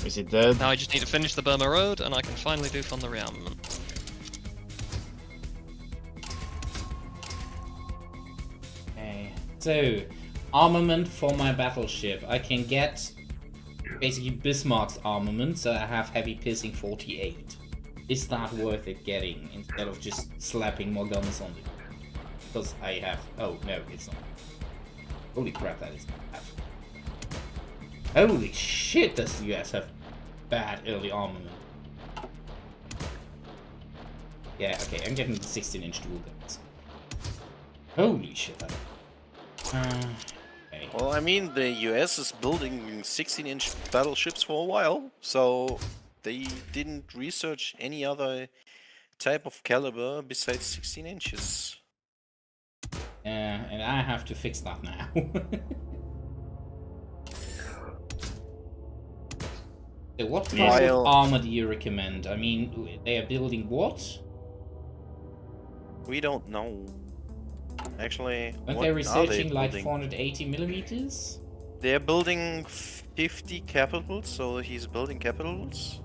B: Is he dead?
A: Now I just need to finish the Burma Road, and I can finally do fund the rearmament.
D: Okay. So, armament for my battleship. I can get basically Bismarck's armament, so I have heavy piercing 48. Is that worth it getting instead of just slapping more guns on it? Because I have. Oh no, it's not. Holy crap, that is not. Holy shit, does the US have bad early armament. Yeah, okay, I'm getting the 16-inch dual guns. Holy shit. Okay.
C: Well, I mean, the US is building 16-inch battleships for a while, so they didn't research any other type of caliber besides 16 inches.
D: Yeah, and I have to fix that now. So what class of armor do you recommend? I mean, they are building what?
C: We don't know. Actually,
D: Aren't
C: what
D: they
C: are
D: researching
C: they
D: like
C: building?
D: 480 millimeters?
C: They're building 50 capitals, so he's building capitals.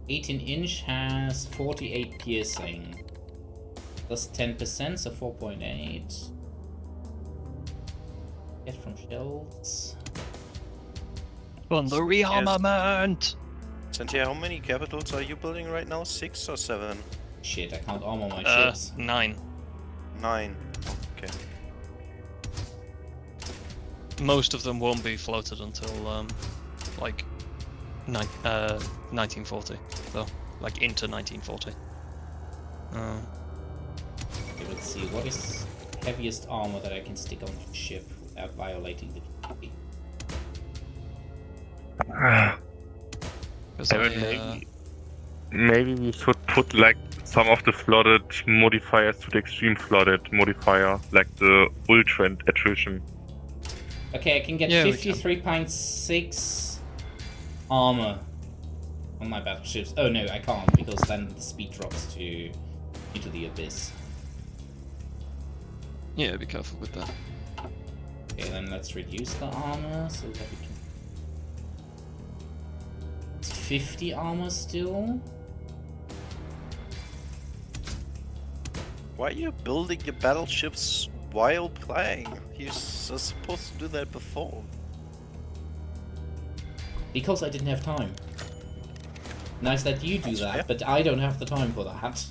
D: (18-inch) has 48 piercing. Plus 10%, so 4.8. Get from shells.
A: On the rearmament!
C: Santia, how many capitals are you building right now? 6 or 7?
D: Shit, I can't armor my ships.
A: 9.
C: 9. Okay.
A: Most of them won't be floated until like 1940, though, like into 1940.
D: Okay, let's see, what is heaviest armor that I can stick on my ship without violating the PvP?
I: Maybe we should put like some of the flooded modifiers to the extreme flooded modifier, like the ultra attrition.
D: Okay, I can get 53.6 armor on my battleships. Oh no, I can't, because then the speed drops to into the abyss.
A: Yeah, be careful with that.
D: Okay, then let's reduce the armor so that we can. It's 50 armor still.
C: Why are you building your battleships while playing? You're supposed to do that before.
D: Because I didn't have time. Nice that you do that, but I don't have the time for that.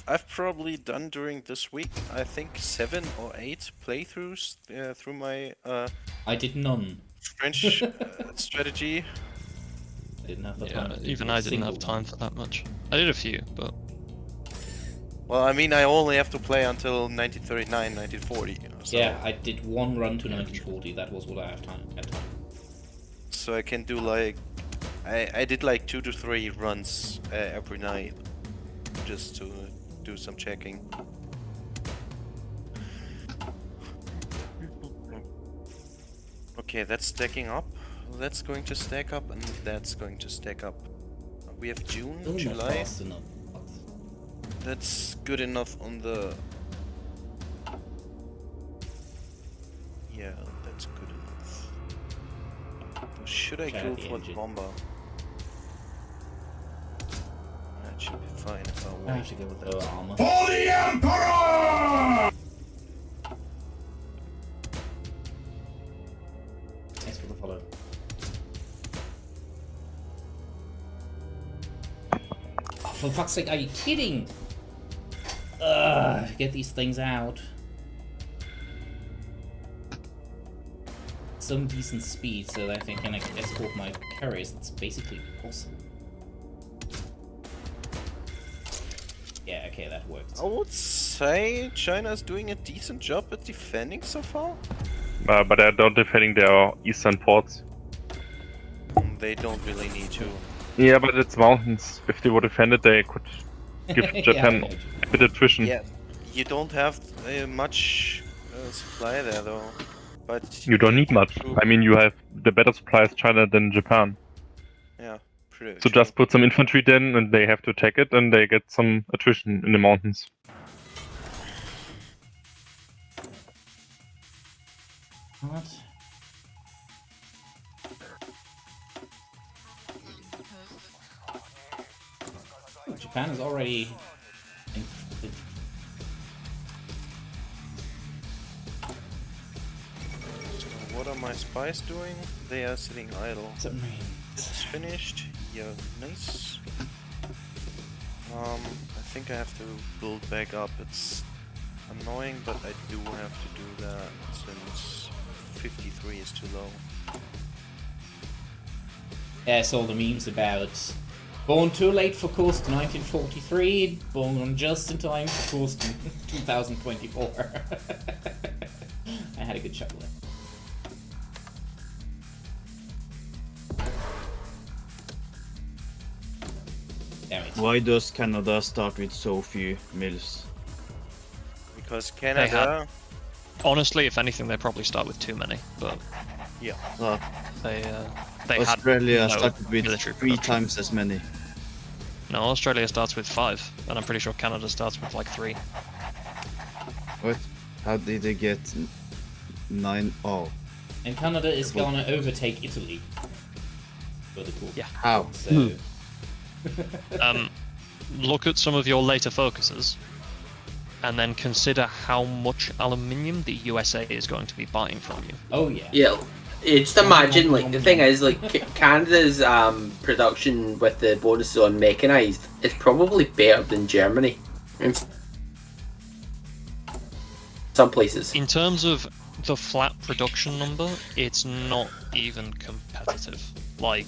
C: I've probably done during this week, I think 7 or 8 playthroughs through my
D: I did none.
C: French strategy.
D: I didn't have the
A: Yeah,
D: time.
A: even I didn't have time for that much. I did a few, but
C: Well, I mean, I only have to play until 1939, 1940. So.
D: Yeah, I did one run to 1940. That was what I had time.
C: So I can do like, I did like 2 to 3 runs every night, just to do some checking. Okay, that's stacking up. That's going to stack up, and that's going to stack up. We have June,
D: Still not
C: July.
D: fast enough.
C: That's good enough on the... Yeah, that's good enough. Or should I
D: Check
C: go
D: the
C: for the
D: engine.
C: bomber? That should be fine if I
D: I
C: wait.
D: have to go with lower armor.
L: For the Emperor!
D: Thanks for the follow. Oh, for fuck's sake, are you kidding? Get these things out. Some decent speed so that I can escort my carriers. That's basically impossible. Yeah, okay, that worked.
C: I would say China's doing a decent job at defending so far.
I: But they're not defending their eastern ports.
C: They don't really need to.
I: Yeah, but it's mountains. If they would defend it, they could give
D: Yeah,
I: Japan
D: okay.
I: a bit of attrition.
C: Yeah, you don't have much supply there though. But
I: You don't need much.
C: True.
I: I mean, you have the better supplies China than Japan.
C: Yeah, pretty.
I: So just put some infantry then, and they have to attack it, and they get some attrition in the mountains.
D: What? Japan is already
C: what are my spies doing? They are sitting idle. It's finished. Yeah, nice. I think I have to build back up. It's annoying, but I do have to do that since 53 is too low.
D: Yeah, I saw the memes about born too late for Kursk 1943, born just in time for Kursk 2024. I had a good chuckle there. Damn it.
B: Why does Canada start with so few mills?
C: Because Canada...
A: Honestly, if anything, they probably start with too many, but...
C: Yeah.
A: They
B: Australia
A: had no
B: started with
A: military
B: 3
A: production.
B: times as many.
A: No, Australia starts with 5, and I'm pretty sure Canada starts with like 3.
B: What? How did they get 9? Oh.
D: And Canada is gonna overtake Italy. For the cool.
A: Yeah.
B: How?
D: So...
A: Look at some of your later focuses, and then consider how much aluminium the USA is going to be buying from you.
D: Oh yeah.
E: Yeah. Just imagine, like, the thing is, like, Canada's production with the bonuses on mechanized is probably better than Germany in some places.
A: In terms of the flat production number, it's not even competitive. Like,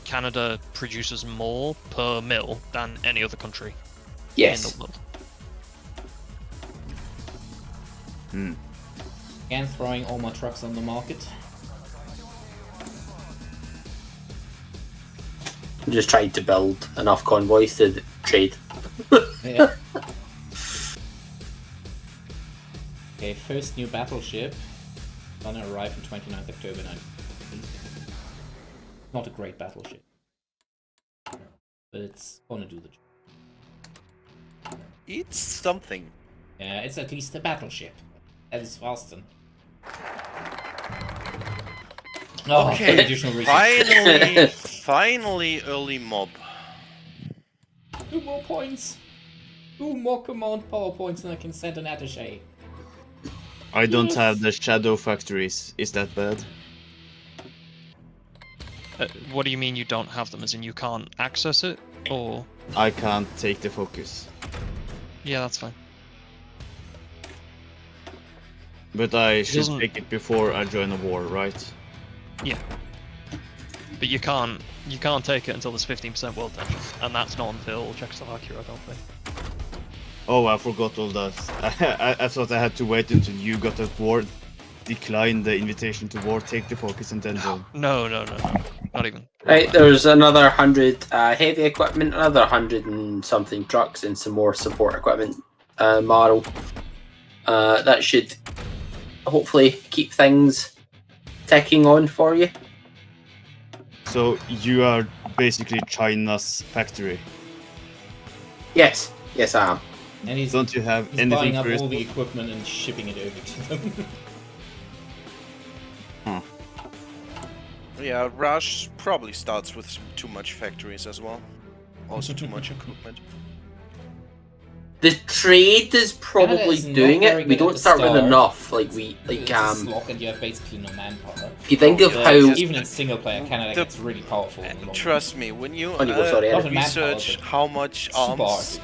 A: Canada produces more per mill than any other country
E: Yes.
A: in the world.
D: Again, throwing all my trucks on the market.
E: I'm just trying to build enough convoys to trade.
D: Yeah. Okay, first new battleship. Gonna arrive on 29th October 1950. Not a great battleship, but it's gonna do the job.
C: It's something.
D: Yeah, it's at least a battleship. That is faster. Oh,
C: Okay,
D: additional research.
C: finally early mob.
D: 2 more points. 2 more command power points and I can send an attaché.
B: I don't have the shadow factories. Is that bad?
A: What do you mean you don't have them? As in you can't access it? Or...
B: I can't take the focus.
A: Yeah, that's fine.
B: But I should
A: Doesn't-
B: take it before I join a war, right?
A: Yeah. But you can't take it until there's 15% world tension, and that's not until Czechoslovakia, I don't think.
B: Oh, I forgot all that. I thought I had to wait until you got at war, decline the invitation to war, take the focus, and then join.
A: No, not even.
E: Right, there's another 100 heavy equipment, another 100 and something trucks, and some more support equipment model. That should hopefully keep things ticking on for you.
B: So you are basically China's factory.
E: Yes, yes I am.
D: And he's,
B: Don't you have
D: he's
B: anything
D: buying up
B: for
D: all the
B: yourself?
D: equipment and shipping it over to them.
C: Yeah, Rush probably starts with too much factories as well. Also too much equipment.
E: The trade is probably
D: Canada's not
E: doing
D: very
E: it. We
D: good at
E: don't
D: the
E: start with
D: start.
E: enough. Like we
D: It's a slog and you have basically no manpower.
E: If you think of
C: Yeah,
E: how
D: Even in single player, Canada gets really powerful. in the long
C: Trust me, when you
E: On you go, sorry, Eric.
D: Not in manpower,
C: research
D: but
C: how much
D: super
C: arms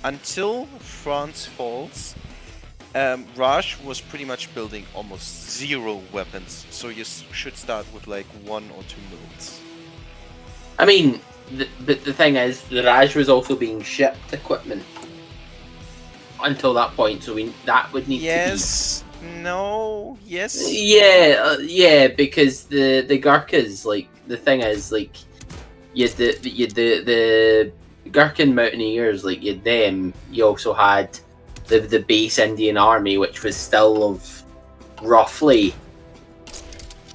C: until France falls, Raj was pretty much building almost 0 weapons, so you should start with like 1 or 2 mills.
E: I mean, but the thing is, the Raj was also being shipped equipment until that point, so that would need
C: Yes, no,
E: to
C: yes.
E: be... Yeah, because the Gurkhas, like, the thing is, like, you had the Gurkhan mountaineers, like, you had them, you also had the base Indian army, which was still of roughly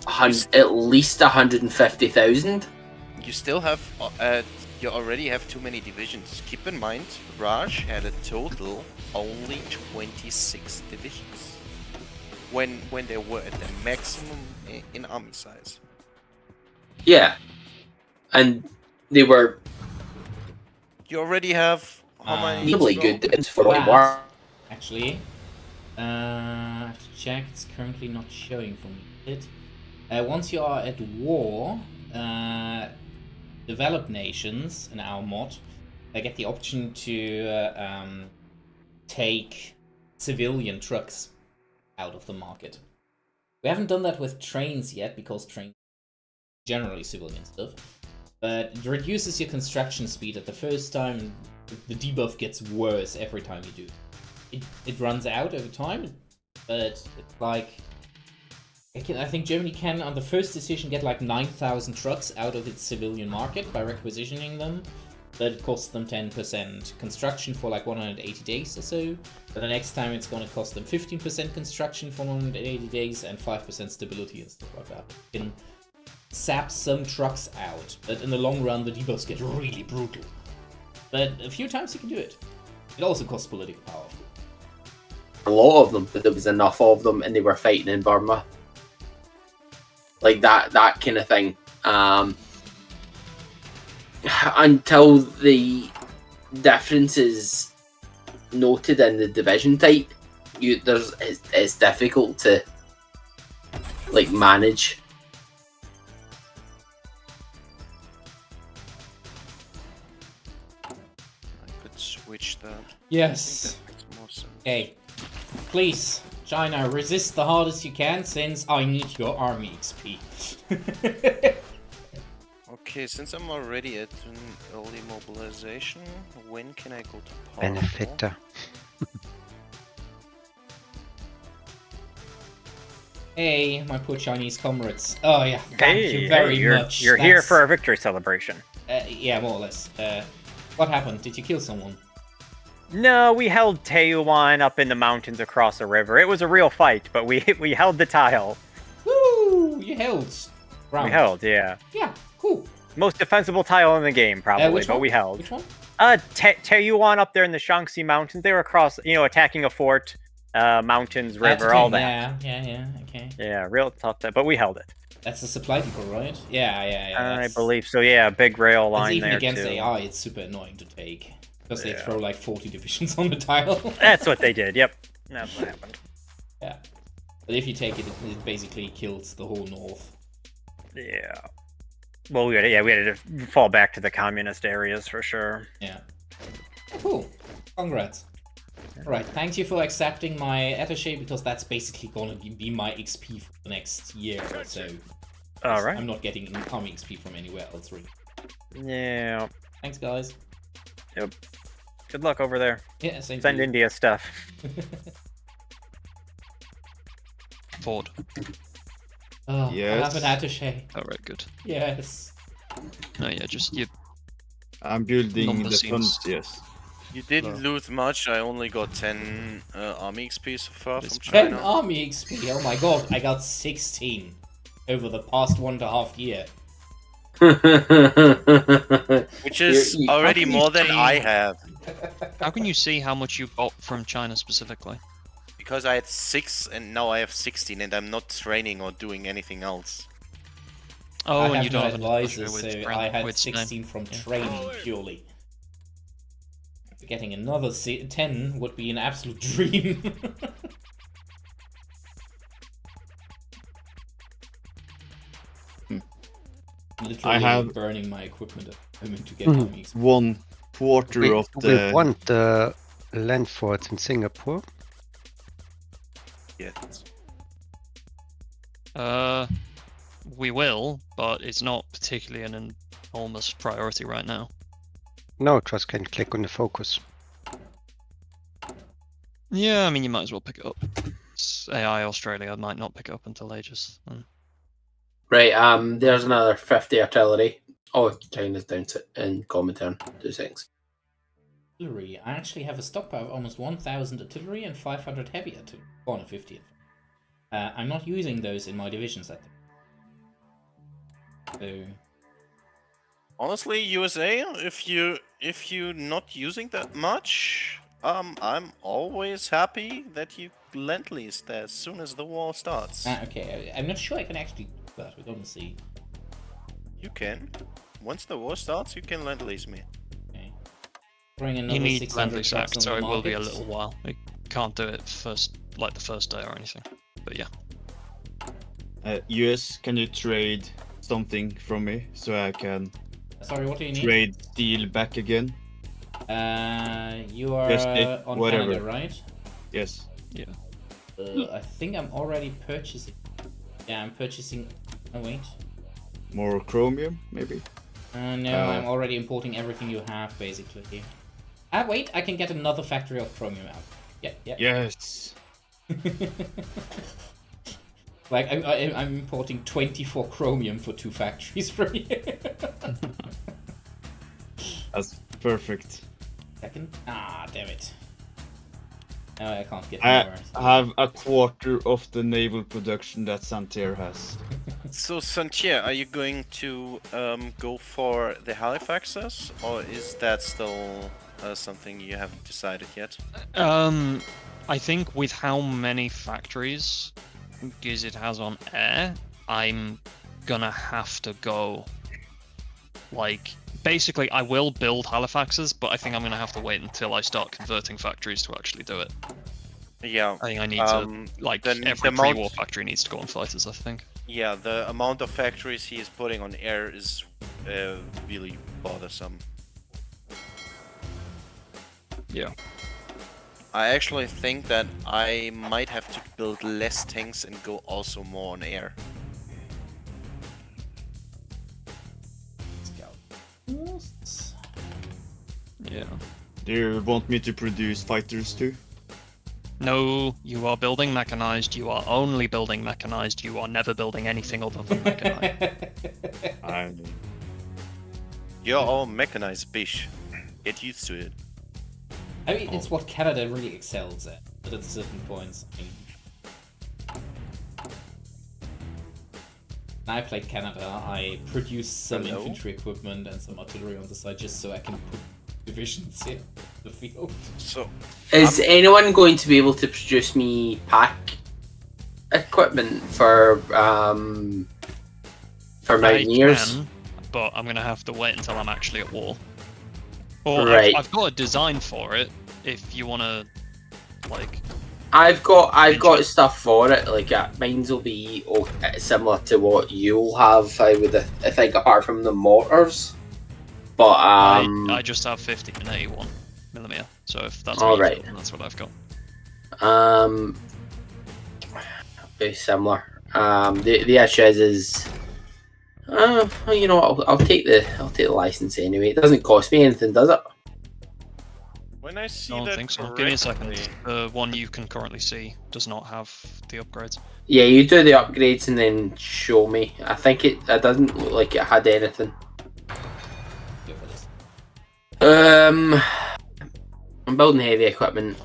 E: at least 150,000.
C: You still have, you already have too many divisions. Keep in mind, Raj had a total only 26 divisions when they were at the maximum in army size.
E: Yeah, and they were
C: You already have how many?
E: really good for what they
D: Wow.
E: were.
D: Actually, Check. It's currently not showing for me. Once you are at war, developed nations in our mod, they get the option to take civilian trucks out of the market. We haven't done that with trains yet because trains are generally civilian stuff, but it reduces your construction speed at the first time. The debuff gets worse every time you do it. It runs out over time, but it's like I think Germany can on the first decision get like 9,000 trucks out of its civilian market by requisitioning them. But it costs them 10% construction for like 180 days or so. But the next time it's going to cost them 15% construction for 180 days and 5% stability and stuff like that. You can sap some trucks out, but in the long run the debuffs get really brutal. But a few times you can do it. It also costs political power.
E: A lot of them, but there was enough of them and they were fighting in Burma. Like that kind of thing. Until the difference is noted in the division type, it's difficult to like manage.
C: I could switch that.
D: Yes.
C: I think that makes more sense.
D: Hey, please, China, resist the hardest you can, since I need your army XP.
C: Okay, since I'm already at an early mobilization, when can I go to power?
K: Benefitter.
D: Hey, my poor Chinese comrades. Oh yeah, thank you very much.
F: You're here for a victory celebration.
D: Yeah, more or less. What happened? Did you kill someone?
F: No, we held Taiyuan up in the mountains across a river. It was a real fight, but we held the tile.
D: Woo! You held. Ground.
F: We held, yeah.
D: Yeah, cool.
F: Most defensible tile in the game, probably,
D: which
F: but
D: one?
F: we held.
D: Which one?
F: Taiyuan up there in the Shaanxi Mountains. They were across, attacking a fort, mountains, river, all that.
D: Yeah, okay.
F: Yeah, real tough, but we held it.
D: That's the supply depot, right? Yeah.
F: I believe so, yeah, big rail line
D: even
F: there,
D: against
F: too.
D: AI, it's super annoying to take. Because they throw like 40 divisions on the tile.
F: That's what they did, yep. That's what happened.
D: Yeah. But if you take it, it basically kills the whole north.
F: Yeah. Well, we had to fall back to the communist areas for sure.
D: Yeah. Cool. Congrats. Alright, thank you for accepting my attaché, because that's basically gonna be my XP for the next year or so.
F: Alright.
D: I'm not getting army XP from anywhere else, really.
F: Yeah.
D: Thanks, guys.
F: Yep. Good luck over there.
D: Yeah, same
F: Send
D: to you.
F: India stuff.
A: Ford.
D: Oh,
B: Yes.
D: I have an attaché.
A: Alright, good.
D: Yes.
A: No, yeah, just you.
B: I'm building
A: Number
B: the
A: seems-
B: funds, yes.
C: You didn't lose much. I only got 10 army XP so far from
D: 10
C: China.
D: army XP, oh my god, I got 16 over the past 1.5 year.
C: Which is already more than I have.
A: How can you see how much you got from China specifically?
C: Because I had 6 and now I have 16 and I'm not training or doing anything else.
A: Oh,
D: I
A: and
D: have
A: you don't
D: no
A: have an
D: advisor,
A: advisor with
D: so I had
A: with
D: 16 from training purely. Getting another 10 would be an absolute dream. Literally
B: I have
D: burning my equipment at the moment to get army XP.
B: 1/4 of
K: We
B: the.
K: want the land forts in Singapore.
C: Yes.
A: We will, but it's not particularly an enormous priority right now.
K: No, just can click on the focus.
A: Yeah, I mean, you might as well pick it up. It's AI Australia might not pick it up until ages.
E: Right, there's another 50 artillery. Oh, China's down to in Comintern. 2 seconds.
D: Artillery. I actually have a stockpile of almost 1,000 artillery and 500 heavy artillery. 450. I'm not using those in my divisions at the so
C: Honestly, USA, if you're not using that much, I'm always happy that you lend-lease there as soon as the war starts.
D: okay, I'm not sure I can actually do that. We're gonna see.
C: You can. Once the war starts, you can lend-lease me.
D: Okay. Bring another
A: You need
D: 600
A: Land-Lease
D: trucks
A: Act,
D: on
A: so
D: the
A: it will be a
D: market.
A: little while. can't do it first, like the first day or anything. But yeah.
B: US, can you trade something from me so I can
D: Sorry, what do you need?
B: trade steel back again?
D: You are
B: Yes,
D: on
B: whatever.
D: Canada, right?
B: Yes.
A: Yeah.
D: I think I'm already purchasing. Yeah, I'm purchasing. Oh wait.
B: More chromium, maybe?
D: No, I'm already importing everything you have, basically. Wait, I can get another factory of chromium out. Yeah.
B: Yes.
D: Like, I'm importing 24 chromium for 2 factories from here.
B: That's perfect.
D: Second? Ah, damn it. No, I can't get
B: I
D: anywhere.
B: have a quarter of the naval production that Santerre has.
C: So, Santier, are you going to go for the Halifaxes, or is that still something you haven't decided yet?
A: I think with how many factories Gizit has on air, I'm gonna have to go. Like, basically, I will build Halifaxes, but I think I'm gonna have to wait until I start converting factories to actually do it.
C: Yeah.
A: I think I need to, like, every pre-war factory needs to go on fighters, I think.
C: Yeah, the amount of factories he is putting on air is really bothersome.
A: Yeah.
C: I actually think that I might have to build less tanks and go also more on air.
A: Yeah.
B: Do you want me to produce fighters too?
A: No, you are building mechanized, you are only building mechanized, you are never building anything other than mechanized.
C: You're all mechanized, bish. Get used to it.
D: I mean, it's what Canada really excels at, but at certain points. I mean, when I played Canada, I produced some infantry equipment and some artillery on the side just so I can put divisions in the field.
C: So,
E: is anyone going to be able to produce me pack equipment for mountaineers?
A: I can, but I'm gonna have to wait until I'm actually at war. Or
E: Right.
A: I've got a design for it. If you wanna, like,
E: I've got stuff for it. Like mine's will be similar to what you'll have. I think apart from the mortars. But
A: I just have 50 and 81 millimeter. So if that's what
E: right.
A: you've got, that's what I've got.
E: Very similar. The issue is you know, I'll take the license anyway. It doesn't cost me anything, does it?
C: When I see
A: I don't
C: that
A: think so. Give me a second. The one you can currently see does not have the upgrades.
E: Yeah, you do the upgrades and then show me. I think it doesn't look like it had anything. I'm building heavy equipment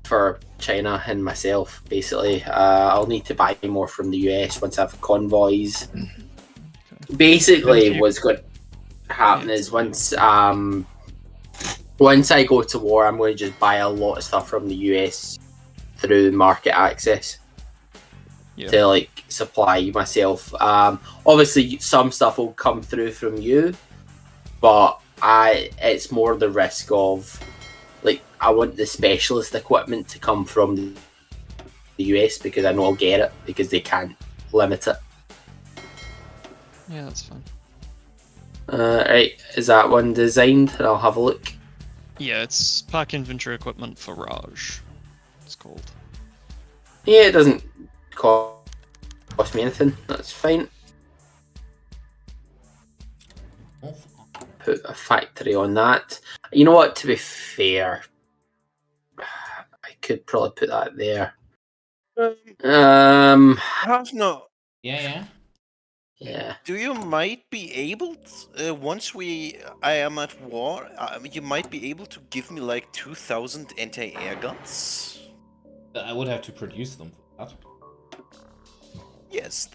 E: for China and myself. Basically, I'll need to buy more from the US once I have convoys. Basically, what's going to happen is once I go to war, I'm going to just buy a lot of stuff from the US through market access to like supply myself. Obviously, some stuff will come through from you, but it's more the risk of like I want the specialist equipment to come from the US because I know I'll get it because they can't limit it.
A: Yeah, that's fine.
E: Right, is that one designed? And I'll have a look.
A: Yeah, it's pack infantry equipment for Raj. It's called.
E: Yeah, it doesn't cost me anything. That's fine. Put a factory on that. You know what? To be fair, I could probably put that there.
C: Have no.
D: Yeah.
C: Do you might be able to, once I am at war, you might be able to give me like 2,000 anti-air guns?
D: I would have to produce them for that.
C: Yes,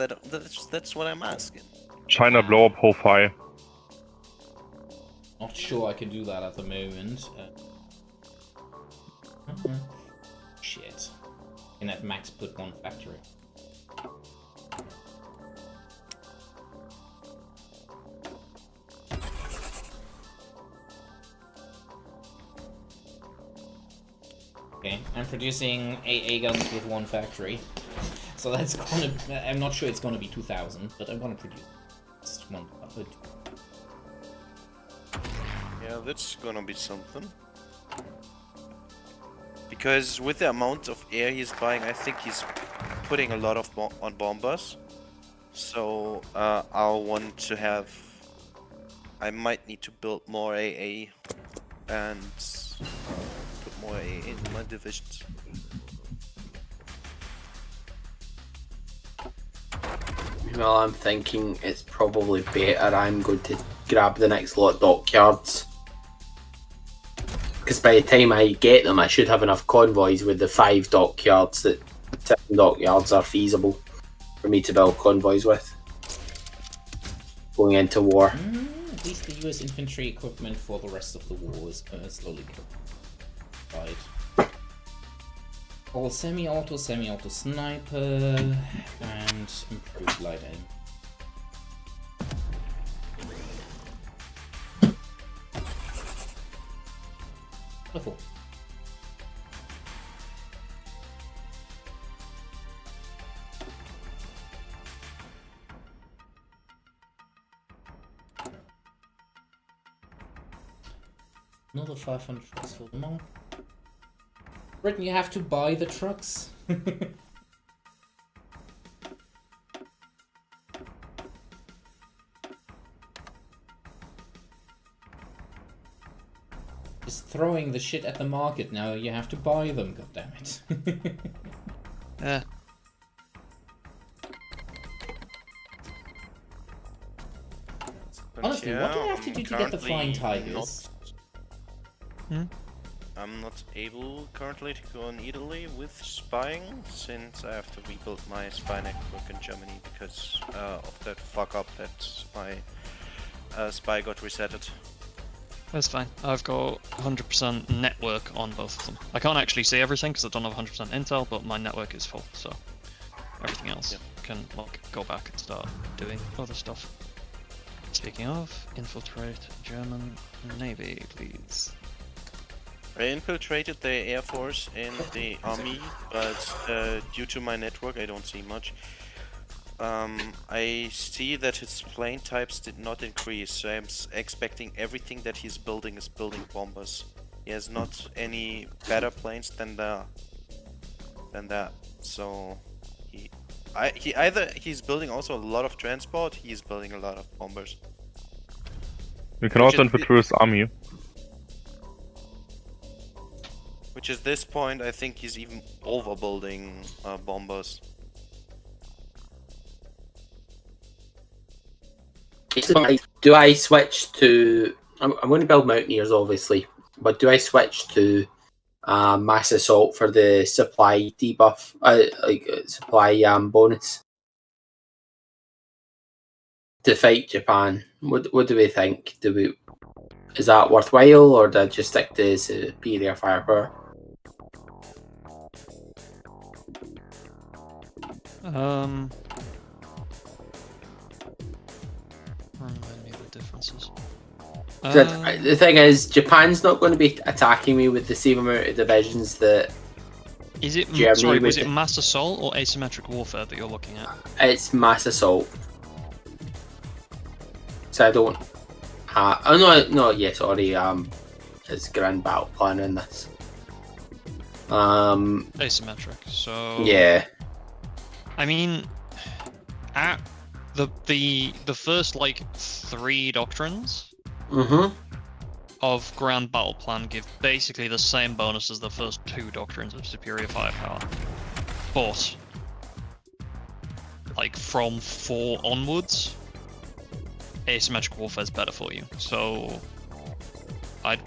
C: that's what I'm asking.
I: China blow up whole fire.
D: Not sure I can do that at the moment. Shit. Can at max put one factory. Okay, I'm producing AA guns with 1 factory. So that's gonna... I'm not sure it's gonna be 2,000, but I'm gonna produce just 1.
C: Yeah, that's gonna be something. Because with the amount of air he's buying, I think he's putting a lot of on bombers. So I'll want to have... I might need to build more AA and put more AA in my divisions.
E: Well, I'm thinking it's probably better I'm going to grab the next lot of dockyards. Because by the time I get them, I should have enough convoys with the 5 dockyards that 7 dockyards are feasible for me to build convoys with. Going into war.
D: At least the US infantry equipment for the rest of the war is slowly coming. Right. All semi-auto sniper, and improved light aim. Wonderful. Another 500 trucks for the monk. Britain, you have to buy the trucks. Just throwing the shit at the market now. You have to buy them. God damn it.
A: Yeah.
D: Honestly, what do I have to do to get the Flying Tigers?
C: I'm not able currently to go in Italy with spying, since I have to rebuild my spy network in Germany because of that fuck up that my spy got resetted.
A: That's fine. I've got 100% network on both of them. I can't actually see everything because I don't have 100% intel, but my network is full, so everything else can like go back and start doing other stuff. Speaking of, infiltrate German Navy, please.
C: I infiltrated the Air Force and the Army, but due to my network I don't see much. I see that his plane types did not increase, so I'm expecting everything that he's building is building bombers. He has not any better planes than that. So he's building also a lot of transport, he's building a lot of bombers.
I: We can also introduce army.
C: Which is this point, I think he's even overbuilding bombers.
E: Do I switch to... I'm going to build Mountaineers, obviously, but do I switch to Mass Assault for the supply debuff, supply bonus to fight Japan? What do we think? Is that worthwhile, or do I just stick to superior firepower?
A: Remind me of the differences.
E: The thing is, Japan's not going to be attacking me with the same amount of divisions that.
A: Is it?
E: Germany
A: Sorry, was it mass assault or asymmetric warfare that you're looking at?
E: It's mass assault. So I don't. It's grand battle plan in this.
A: Asymmetric. So.
E: Yeah.
A: I mean, at the first like 3 doctrines of Grand Battle Plan give basically the same bonus as the first 2 doctrines of superior firepower, but like from 4 onwards, asymmetric warfare is better for you. So I'd.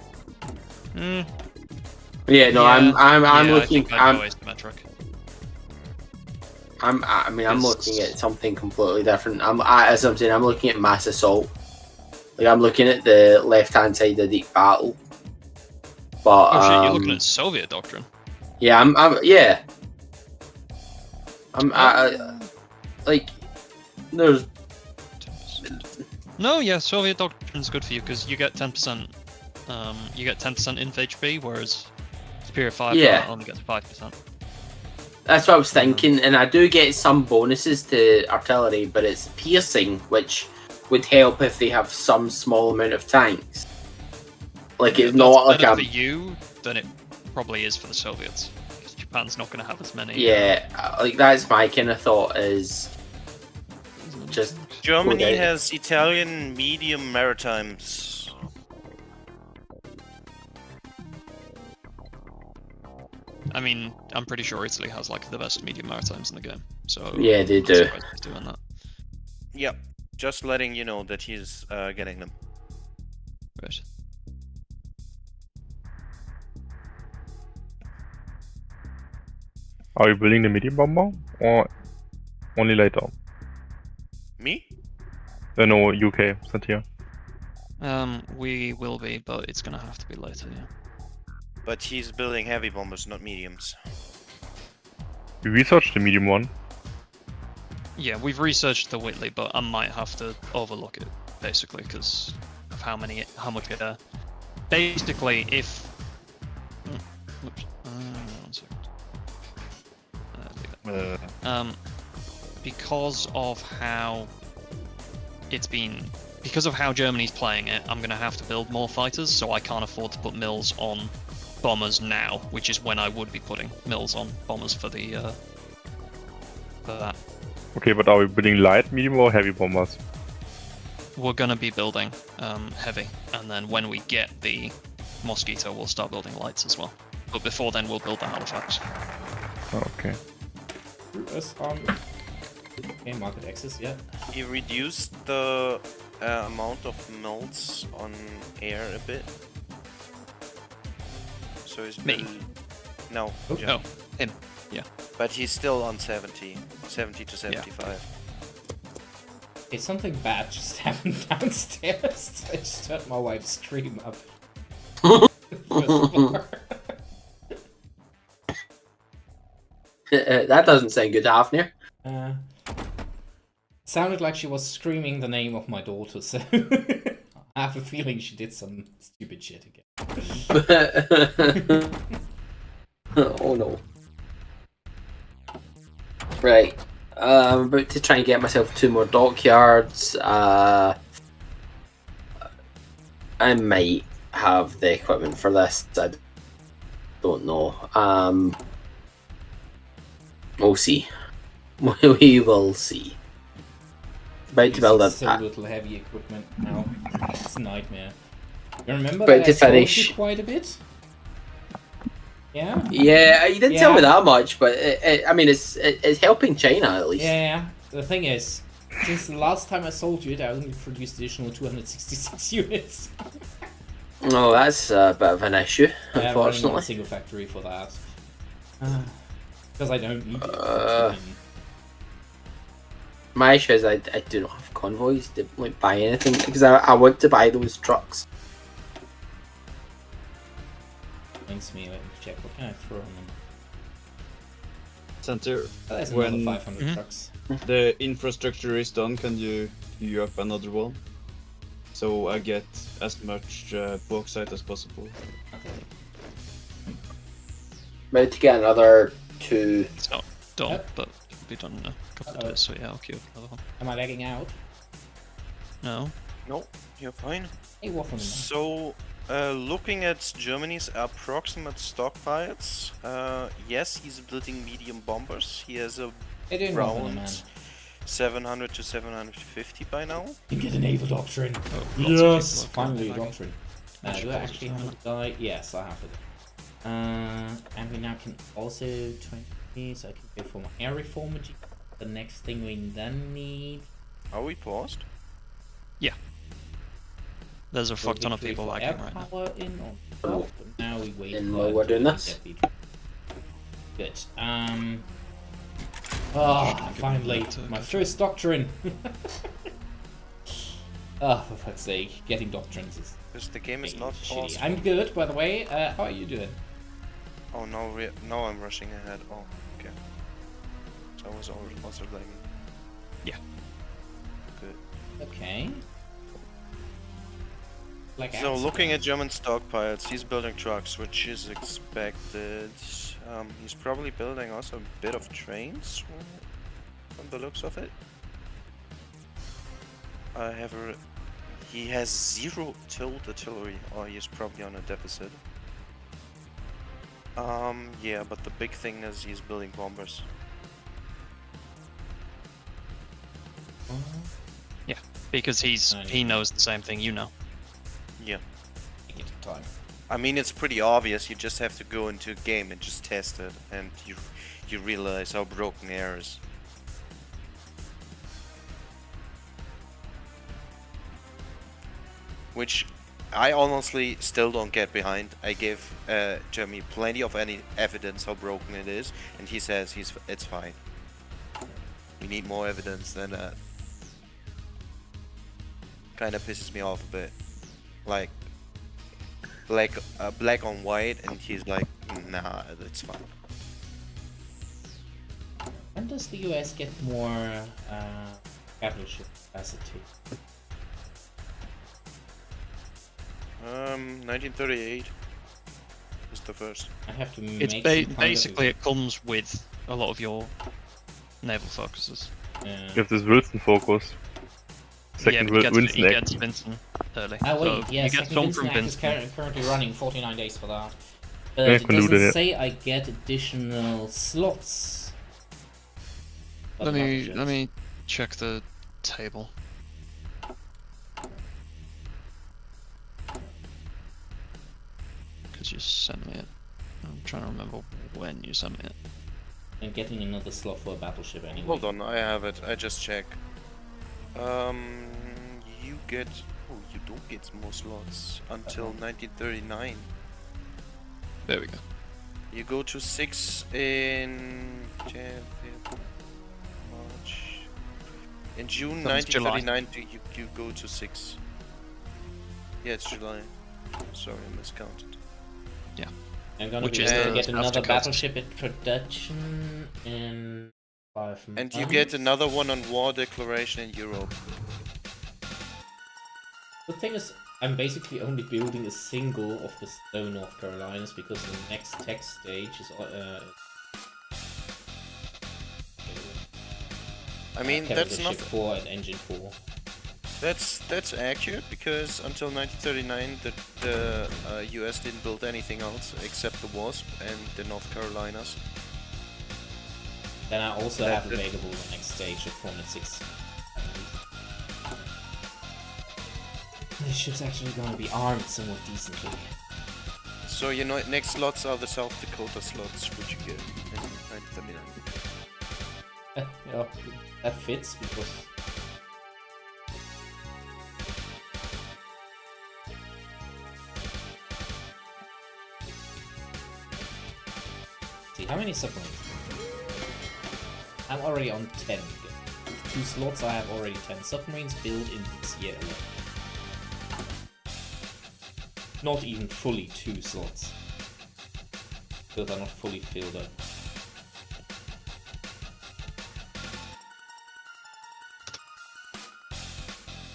E: Yeah, no,
A: yeah,
E: I'm
A: yeah,
E: looking.
A: I think I'd go asymmetric.
E: I'm looking at something completely different. As I'm saying, I'm looking at mass assault. Like I'm looking at the left-hand side of deep battle. But
A: oh shit, you're looking at Soviet doctrine.
E: Yeah, like there's.
A: No, yeah, Soviet doctrine is good for you because you get 10%. You get 10% inf HP, whereas Superior Firepower
E: Yeah.
A: only gets 5%.
E: That's what I was thinking, and I do get some bonuses to artillery, but it's piercing, which would help if they have some small amount of tanks. Like it's not like
A: better
E: a
A: for you than it probably is for the Soviets, because Japan's not going to have as many.
E: yeah. Like that's my kind of thought is just
C: Germany
E: go down.
C: has Italian medium maritimes.
A: I mean, I'm pretty sure Italy has like the best medium maritimes in the game. So
E: Yeah, they
A: I'm
E: do.
A: surprised he's doing that.
C: Yep. Just letting you know that he's getting them.
A: Right.
I: Are you building the medium bomber or only later?
C: Me?
I: No, UK, Santia.
A: We will be, but it's gonna have to be later. Yeah.
C: But he's building heavy bombers, not mediums.
I: We researched the medium one.
A: Yeah, we've researched the Whitley, but I might have to overlook it basically because of how much. Basically, if. Oops, one second. Because of how it's been, because of how Germany's playing it, I'm gonna have to build more fighters, so I can't afford to put mills on bombers now, which is when I would be putting mills on bombers for the for that.
I: Okay, but are we building light, medium, or heavy bombers?
A: We're gonna be building heavy, and then when we get the Mosquito, we'll start building lights as well. But before then, we'll build the Halifax.
I: Okay.
D: Okay, market access, yeah.
C: He reduced the amount of melts on air a bit. So he's
A: Me?
C: No.
D: Oh.
C: Jim.
A: Oh, him. Yeah.
C: But he's still on 70 to 75.
D: Okay, something bad just happened downstairs. I just heard my wife scream up.
E: That doesn't sound good, Hafnir.
D: Sounded like she was screaming the name of my daughter, so I have a feeling she did some stupid shit again.
E: Oh no. Right. I'm about to try and get myself 2 more dockyards. I might have the equipment for this. I don't know. We'll see. We will see. About to build
D: So little heavy equipment now. It's a nightmare. You remember
E: About
D: that
E: to
D: I sold
E: finish.
D: you quite a bit? Yeah?
E: Yeah, you didn't tell
D: Yeah.
E: me that much, but I mean, it's helping China at least.
D: Yeah, the thing is, since the last time I sold you it, I only produced additional 266 units.
E: Oh, that's a bit of an issue,
D: I have running on
E: unfortunately.
D: a single factory for that. Because I don't need it.
E: My issue is I do not have convoys to like buy anything because I want to buy those trucks.
D: Thanks me, let me check what can I throw on them.
B: Center,
D: That's
B: when
D: another 500 trucks.
B: the infrastructure is done, can you queue up another one? So I get as much bauxite as possible.
D: Okay.
E: About to get another 2.
A: It's not done,
D: Yep.
A: but it'll be done in a couple of days. So yeah, I'll queue up another one.
D: Am I lagging out?
A: No.
C: No, you're fine.
D: Hey, what from the
C: So, looking at Germany's approximate stockpiles, yes, he's building medium bombers. He has
D: Hey, doing well, man.
C: around 700 to 750 by now.
D: You get a naval doctrine.
A: Lots of
D: Yes,
A: people are
D: finally a
A: lagging.
D: doctrine.
A: Which
D: Do I
A: causes
D: actually have
A: lag.
D: a die? Yes, I have it. And we now can also 20, so I can go for my air reformer. The next thing we then need.
C: Are we paused?
A: Yeah. There's a fuck ton of people
D: air
A: lagging right now.
D: power in on top, but now we wait.
E: And
D: for
E: while
D: it
E: we're
D: to
E: doing this?
D: get the- Good. Finally, my first doctrine. Oh, for fuck's sake, getting doctrines is
C: Because the game is not
D: shitty.
C: paused.
D: I'm good, by the way. How are you doing?
C: Oh no, no, I'm rushing ahead. Oh, okay. So I was also lagging.
A: Yeah.
C: Good.
D: Okay. Like
C: So looking at German stockpiles, he's building trucks, which is expected. He's probably building also a bit of trains, from the looks of it. He has 0 tilled artillery, or he's probably on a deficit. Yeah, but the big thing is he's building bombers.
A: Yeah, because he knows the same thing you know.
C: Yeah.
D: Take it time.
C: I mean, it's pretty obvious. You just have to go into a game and just test it, and you realize how broken air is. Which I honestly still don't get behind. I gave Jeremy plenty of any evidence how broken it is, and he says it's fine. We need more evidence than that. Kind of pisses me off a bit. Like black on white, and he's like, nah, that's fine.
D: When does the US get more battleship capacity?
C: 1938 is the first.
D: I have to
A: It's
D: make
A: basically it comes with a lot of your naval focuses.
I: You have this Wilson focus. Second
A: yeah,
I: Winston
A: he gets Vincent early.
D: Oh wait,
A: so
D: yeah,
A: you get
D: second
A: some
D: Winston
A: from
D: Act is
A: Vincent.
D: currently running 49 days for that.
I: Yeah,
D: It
I: can do
D: doesn't
I: that.
D: say I get additional slots.
A: Let me check the table. Because you sent me it. I'm trying to remember when you sent me it.
D: And getting another slot for a battleship anyway.
C: Hold on, I have it. I just check. You get. Oh, you don't get more slots until 1939.
A: There we go.
C: You go to 6 in March. In June
A: That was July.
C: 1939, you go to 6. Yeah, it's July. Sorry, I miscounted.
A: Yeah.
D: I'm gonna
A: Which
D: be
A: is
D: able to
A: the
D: get another
A: after cost.
D: battleship in production in 5 months.
C: And you get another one on war declaration in Europe.
D: The thing is, I'm basically only building a single of the Stone North Carolinas because the next tech stage is
C: I mean, that's
D: ship
C: not
D: 4 and engine 4.
C: that's accurate because until 1939 the US didn't build anything else except the Wasp and the North Carolinas.
D: Then I also
C: That's
D: have
C: it.
D: available the next stage of 406. This ship's actually gonna be armed somewhat decently.
C: So you know, next slots are the South Dakota slots, which you get in 1939.
D: Yeah, that fits because see how many submarines? I'm already on 10. With 2 slots, I have already 10 submarines built in this year alone. Not even fully 2 slots. Those are not fully filled up.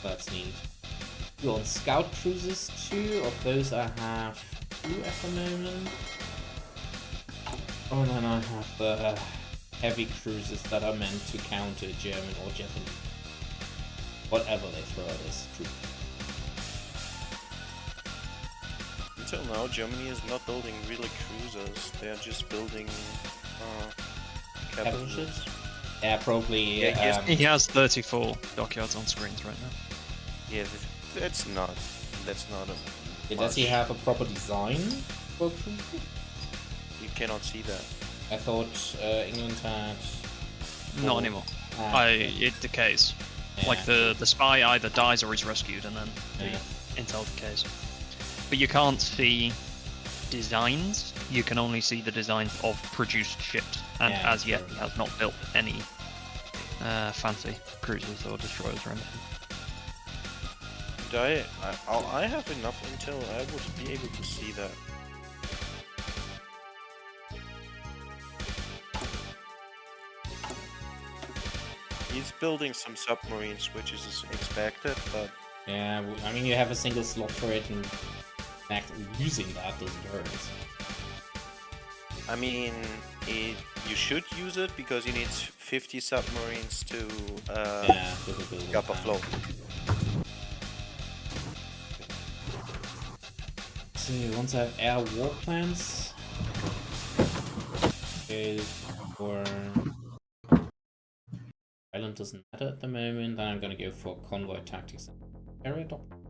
D: That's neat. You're on scout cruisers too. Of those I have 2 at the moment. Oh, and then I have the heavy cruisers that are meant to counter German or Japanese. Whatever they throw at us. True.
C: Until now, Germany is not building really cruisers. They are just building capital
D: Battleships?
C: ships.
D: Yeah, probably.
C: Yeah,
A: He has 34 dockyards on screens right now.
C: Yeah, that's not a.
D: Yeah, does he
C: much.
D: have a proper design for cruiser?
C: You cannot see that.
D: I thought England had.
A: Not anymore. It decays.
D: Yeah.
A: Like the spy either dies or is rescued, and then
D: Yeah.
A: the intel decays. But you can't see designs. You can only see the designs of produced ships, and
D: Yeah,
A: as yet he has not built any fancy cruisers or destroyers or anything.
C: I have enough intel. I would be able to see that. He's building some submarines, which is expected, but
D: Yeah, I mean, you have a single slot for it, and using that doesn't hurt.
C: I mean, you should use it because you need 50 submarines to pick up a flow.
D: So once I have air war plans, for island doesn't matter at the moment. Then I'm gonna go for convoy tactics. Carrier doctrine.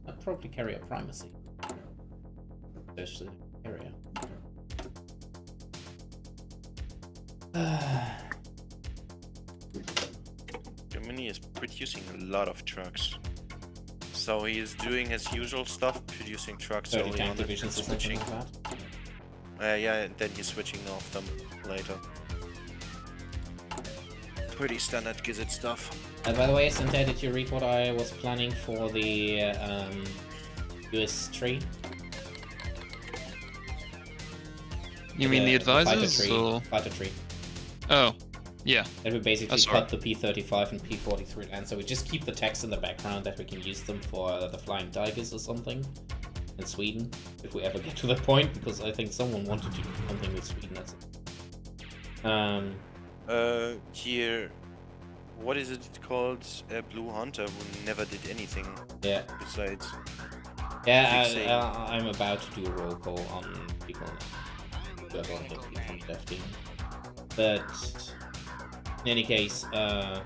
D: I'd probably carrier primacy. Especially carrier.
C: Germany is producing a lot of trucks. So he is doing his usual stuff, producing trucks early on and switching. Yeah, and then he's switching off them later. Pretty standard Gizzard stuff.
D: By the way, Santa, did you read what I was planning for the US tree?
A: You mean the advisors?
D: Fighter tree.
A: Oh, yeah.
D: That we basically cut the P-35 and P-43 land, so we just keep the text in the background that we can use them for the Flying Tigers or something in Sweden, if we ever get to that point, because I think someone wanted to do something with Sweden.
C: Here, what is it called? Blue Hunter, who never did anything.
D: Yeah.
C: Besides.
D: Yeah, I'm about to do a roll call on people who have on the dev team. But in any case, yeah,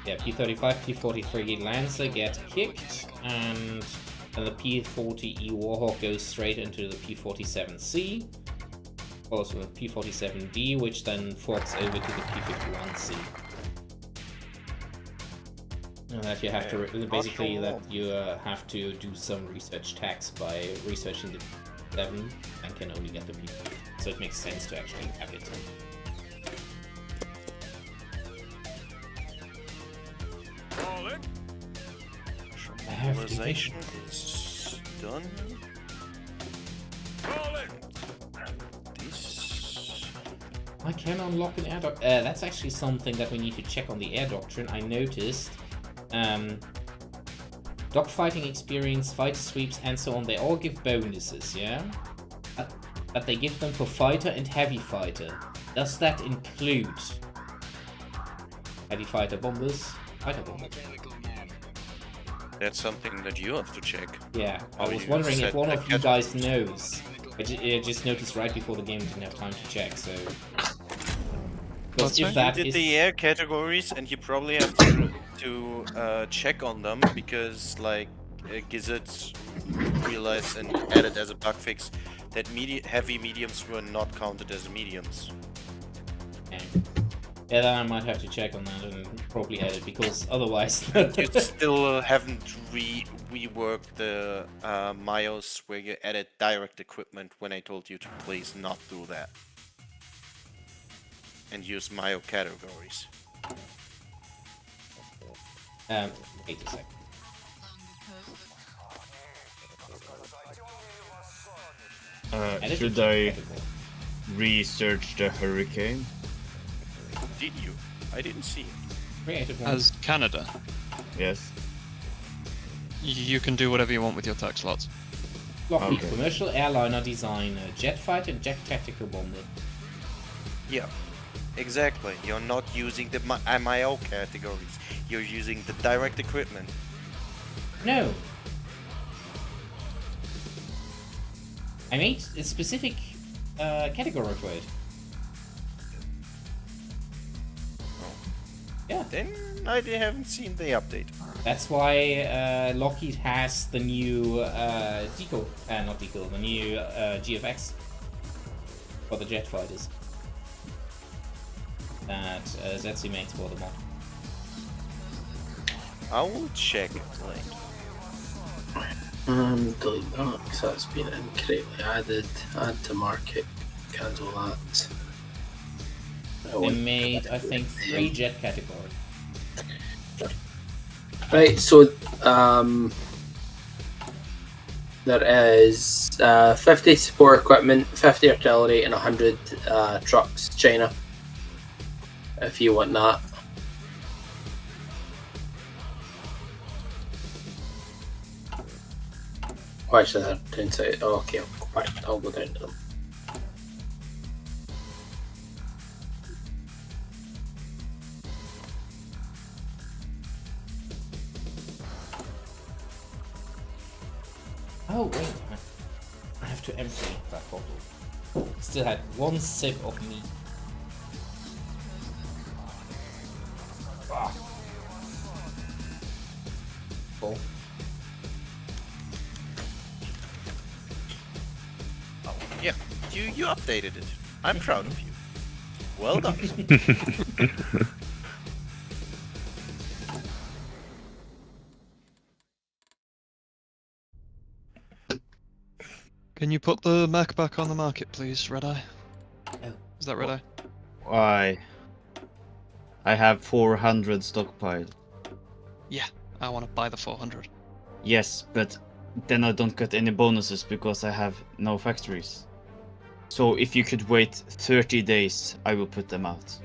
D: P-35, P-43 Lancer get kicked, and then the P-40E Warhawk goes straight into the P-47C, also the P-47D, which then forks over to the P-51C. And that you have to basically have to do some research tax by researching the 7 and can only get the P-40. So it makes sense to actually have it.
C: Mobilization is done.
D: I can unlock an air doctrine. That's actually something that we need to check on the air doctrine. I noticed dogfighting experience, fighter sweeps, and so on, they all give bonuses, yeah? But they give them for fighter and heavy fighter. Does that include heavy fighter bombers? Fighter bombers.
C: That's something that you have to check.
D: Yeah, I was wondering if one of you guys knows. I just noticed right before the game, didn't have time to check, so...
C: If that you did the air categories, and you probably have to check on them, because like Gizzard realized and added as a bug fix that heavy mediums were not counted as mediums.
D: Okay. Yeah, then I might have to check on that and probably add it, because otherwise...
C: You still haven't reworked the Mayos where you added direct equipment when I told you to please not do that. And use Mayo categories.
D: Wait a second.
B: Should I research the Hurricane?
C: Did you? I didn't see it.
A: As Canada?
B: Yes.
A: You can do whatever you want with your tech slots.
D: Lockheed commercial airliner designer, jet fighter, jet tactical bomber.
C: Yeah, exactly. You're not using the MIO categories. You're using the direct equipment.
D: No. I made a specific category for it. Yeah.
C: Then I haven't seen the update.
D: That's why Lockheed has the new the new GFX for the jet fighters that Zetsu makes for the mod.
C: I will check it later.
E: Delete that because that's been incorrectly added. Add to market, cancel that.
D: They made, I think, 3 jet categories.
E: Right, so there is 50 support equipment, 50 artillery, and 100 trucks. China, if you want that. Oh, actually, they're down south. Oh, okay, I'll go down to them.
D: Oh wait, I have to empty that bottle. Still had one sip of meat. Ah. Cool.
C: Oh, yeah, you updated it. I'm proud of you. Well done.
A: Can you put the mech back on the market, please, Red Eye?
D: Oh.
A: Is that Red Eye?
B: Why? I have 400 stockpiled.
A: Yeah, I want to buy the 400.
B: Yes, but then I don't get any bonuses because I have no factories. So if you could wait 30 days, I will put them out.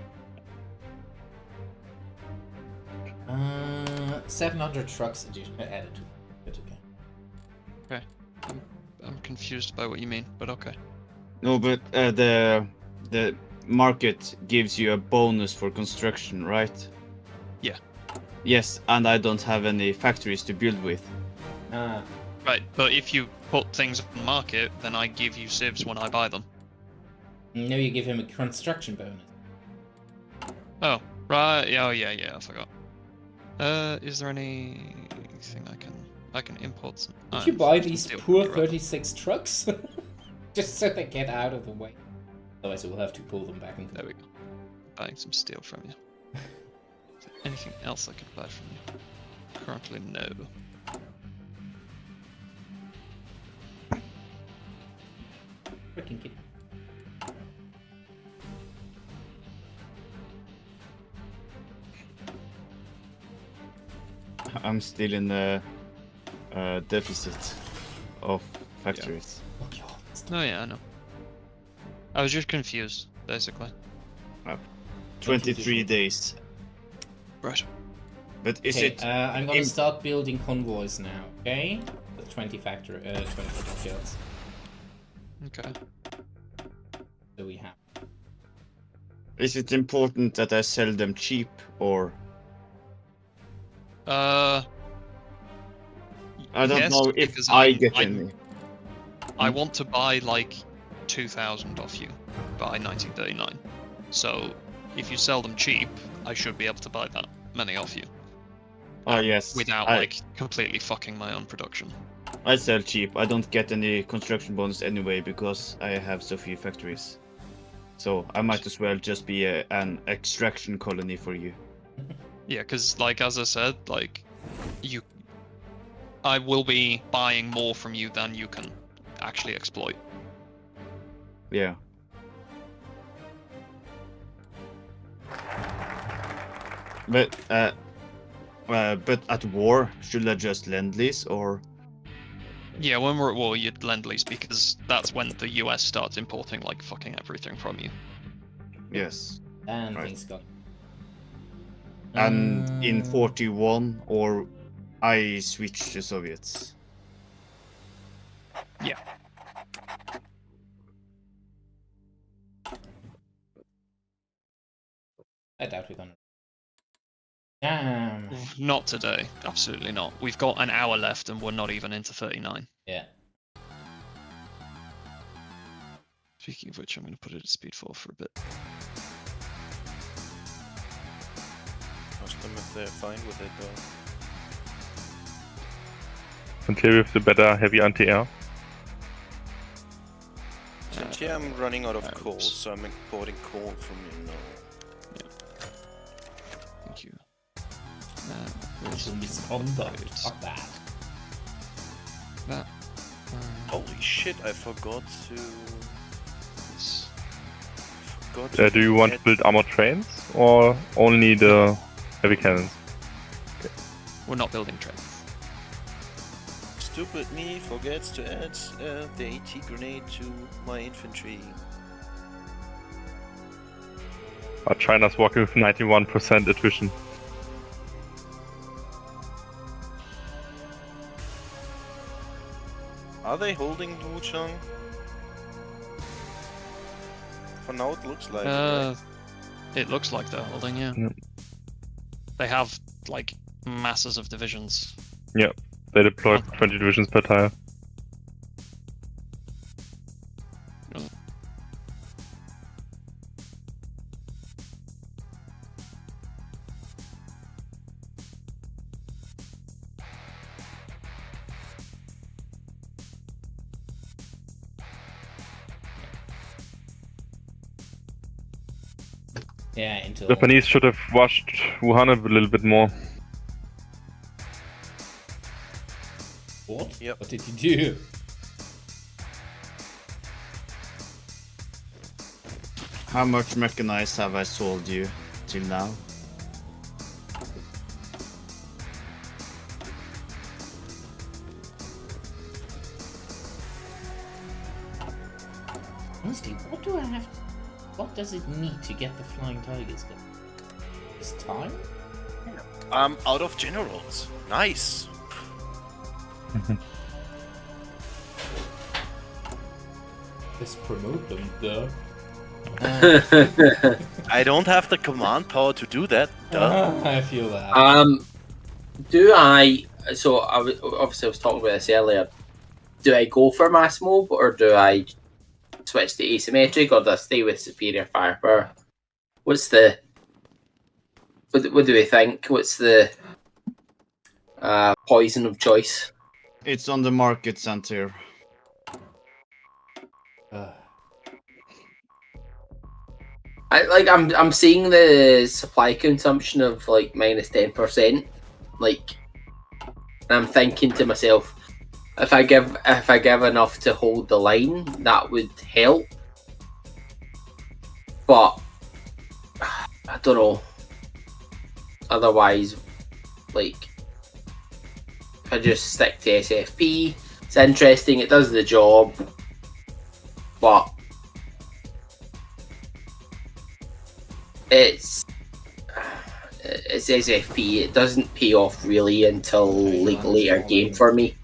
D: 700 trucks added to it again.
A: Okay. I'm confused by what you mean, but okay.
B: No, but the market gives you a bonus for construction, right?
A: Yeah.
B: Yes, and I don't have any factories to build with.
A: Right, but if you put things on the market, then I give you civs when I buy them.
D: No, you give him a construction bonus.
A: Oh, right. Oh, yeah, I forgot. Is there anything I can import some?
D: Did you buy these poor 36 trucks? Just so they get out of the way. Otherwise we'll have to pull them back in.
A: There we go. Buying some steel from you. Is there anything else I could buy from you? Currently, no.
D: Freaking kid.
B: I'm still in the deficit of factories.
A: No, yeah, I know. I was just confused, basically.
B: 23 days.
A: Right.
B: But is
D: okay,
B: it?
D: I'm gonna start building convoys now. Okay, with 20 fields.
A: Okay.
D: So we have.
B: Is it important that I sell them cheap or? I don't
A: yes,
B: know if
A: because
B: I get any.
A: I want to buy like 2,000 off you by 1939. So if you sell them cheap, I should be able to buy that many off you.
B: Oh yes.
A: Without like completely fucking my own production.
B: I sell cheap. I don't get any construction bonus anyway because I have so few factories. So I might as well just be an extraction colony for you.
A: Yeah, because like as I said, like I will be buying more from you than you can actually exploit.
B: Yeah. But at war, should I just lend lease or?
A: Yeah, when we're at war, you'd lend lease because that's when the US starts importing like fucking everything from you.
B: Yes.
D: And
B: right.
D: things got.
B: And in 41, or I switched to Soviets.
A: Yeah.
D: I doubt we're gonna. Damn.
A: Not today. Absolutely not. We've got an hour left and we're not even into 39.
D: Yeah.
A: Speaking of which, I'm going to put it at speed 4 for a bit.
C: Ask them if they're fine with it though.
I: Until we have the better heavy anti-air.
C: Yeah, I'm running out of coal, so I'm importing coal from you now.
A: Thank you.
D: Misconduct. Fuck that.
A: That.
C: Holy shit! I forgot to.
I: Do you want to build armored trains or only the heavy cannons?
A: Okay. We're not building trains.
C: Stupid me forgets to add the AT grenade to my infantry.
I: China's working with 91% attrition.
C: they holding Wuchang? For now, it looks like.
A: It looks like they're holding, yeah.
I: Yep.
A: They have like masses of divisions.
I: Yeah, they deployed 20 divisions per tire.
D: Yeah, into
I: Japanese should have rushed Wuhan a little bit more.
D: What?
C: Yep.
D: What did you do?
B: How much mechanized have I sold you till now?
D: Honestly, what do I have? What does it need to get the Flying Tigers going? Is time?
C: I'm out of generals. Nice.
D: Let's promote them, though.
C: I don't have the command power to do that. Duh.
D: I feel that.
E: Do I? So obviously I was talking about this earlier. Do I go for mass mob or do I switch to asymmetric or do I stay with superior firepower? What's the? What do we think? What's the poison of choice?
B: It's on the market center.
E: I'm seeing the supply consumption of like minus 10%, like, and I'm thinking to myself, if I give enough to hold the line, that would help. But I don't know. Otherwise, like, if I just stick to SFP, it's interesting. It does the job, but it's SFP. It doesn't pay off really until like later game for me.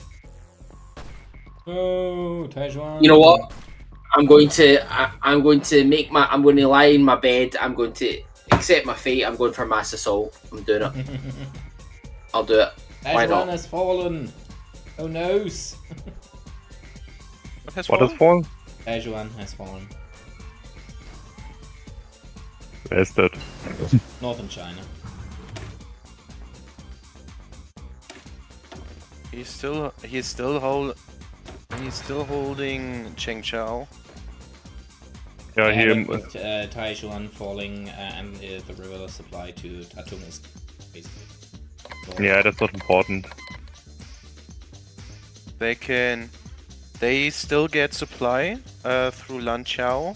D: Oh, Taijuan.
E: You know what? I'm going to lie in my bed. I'm going to accept my fate. I'm going for mass assault. I'm doing it. I'll do it. Why
D: Taijuan
E: not?
D: has fallen. Oh no.
C: What has
I: fallen?
D: Taijuan has fallen.
I: Where is that?
D: Northern China.
C: He's still holding Chengchao.
I: Yeah,
D: Ahead with Taijuan falling and the river supply to Tatung is basically.
I: Yeah, that's not important.
C: They still get supply through Lanqiao.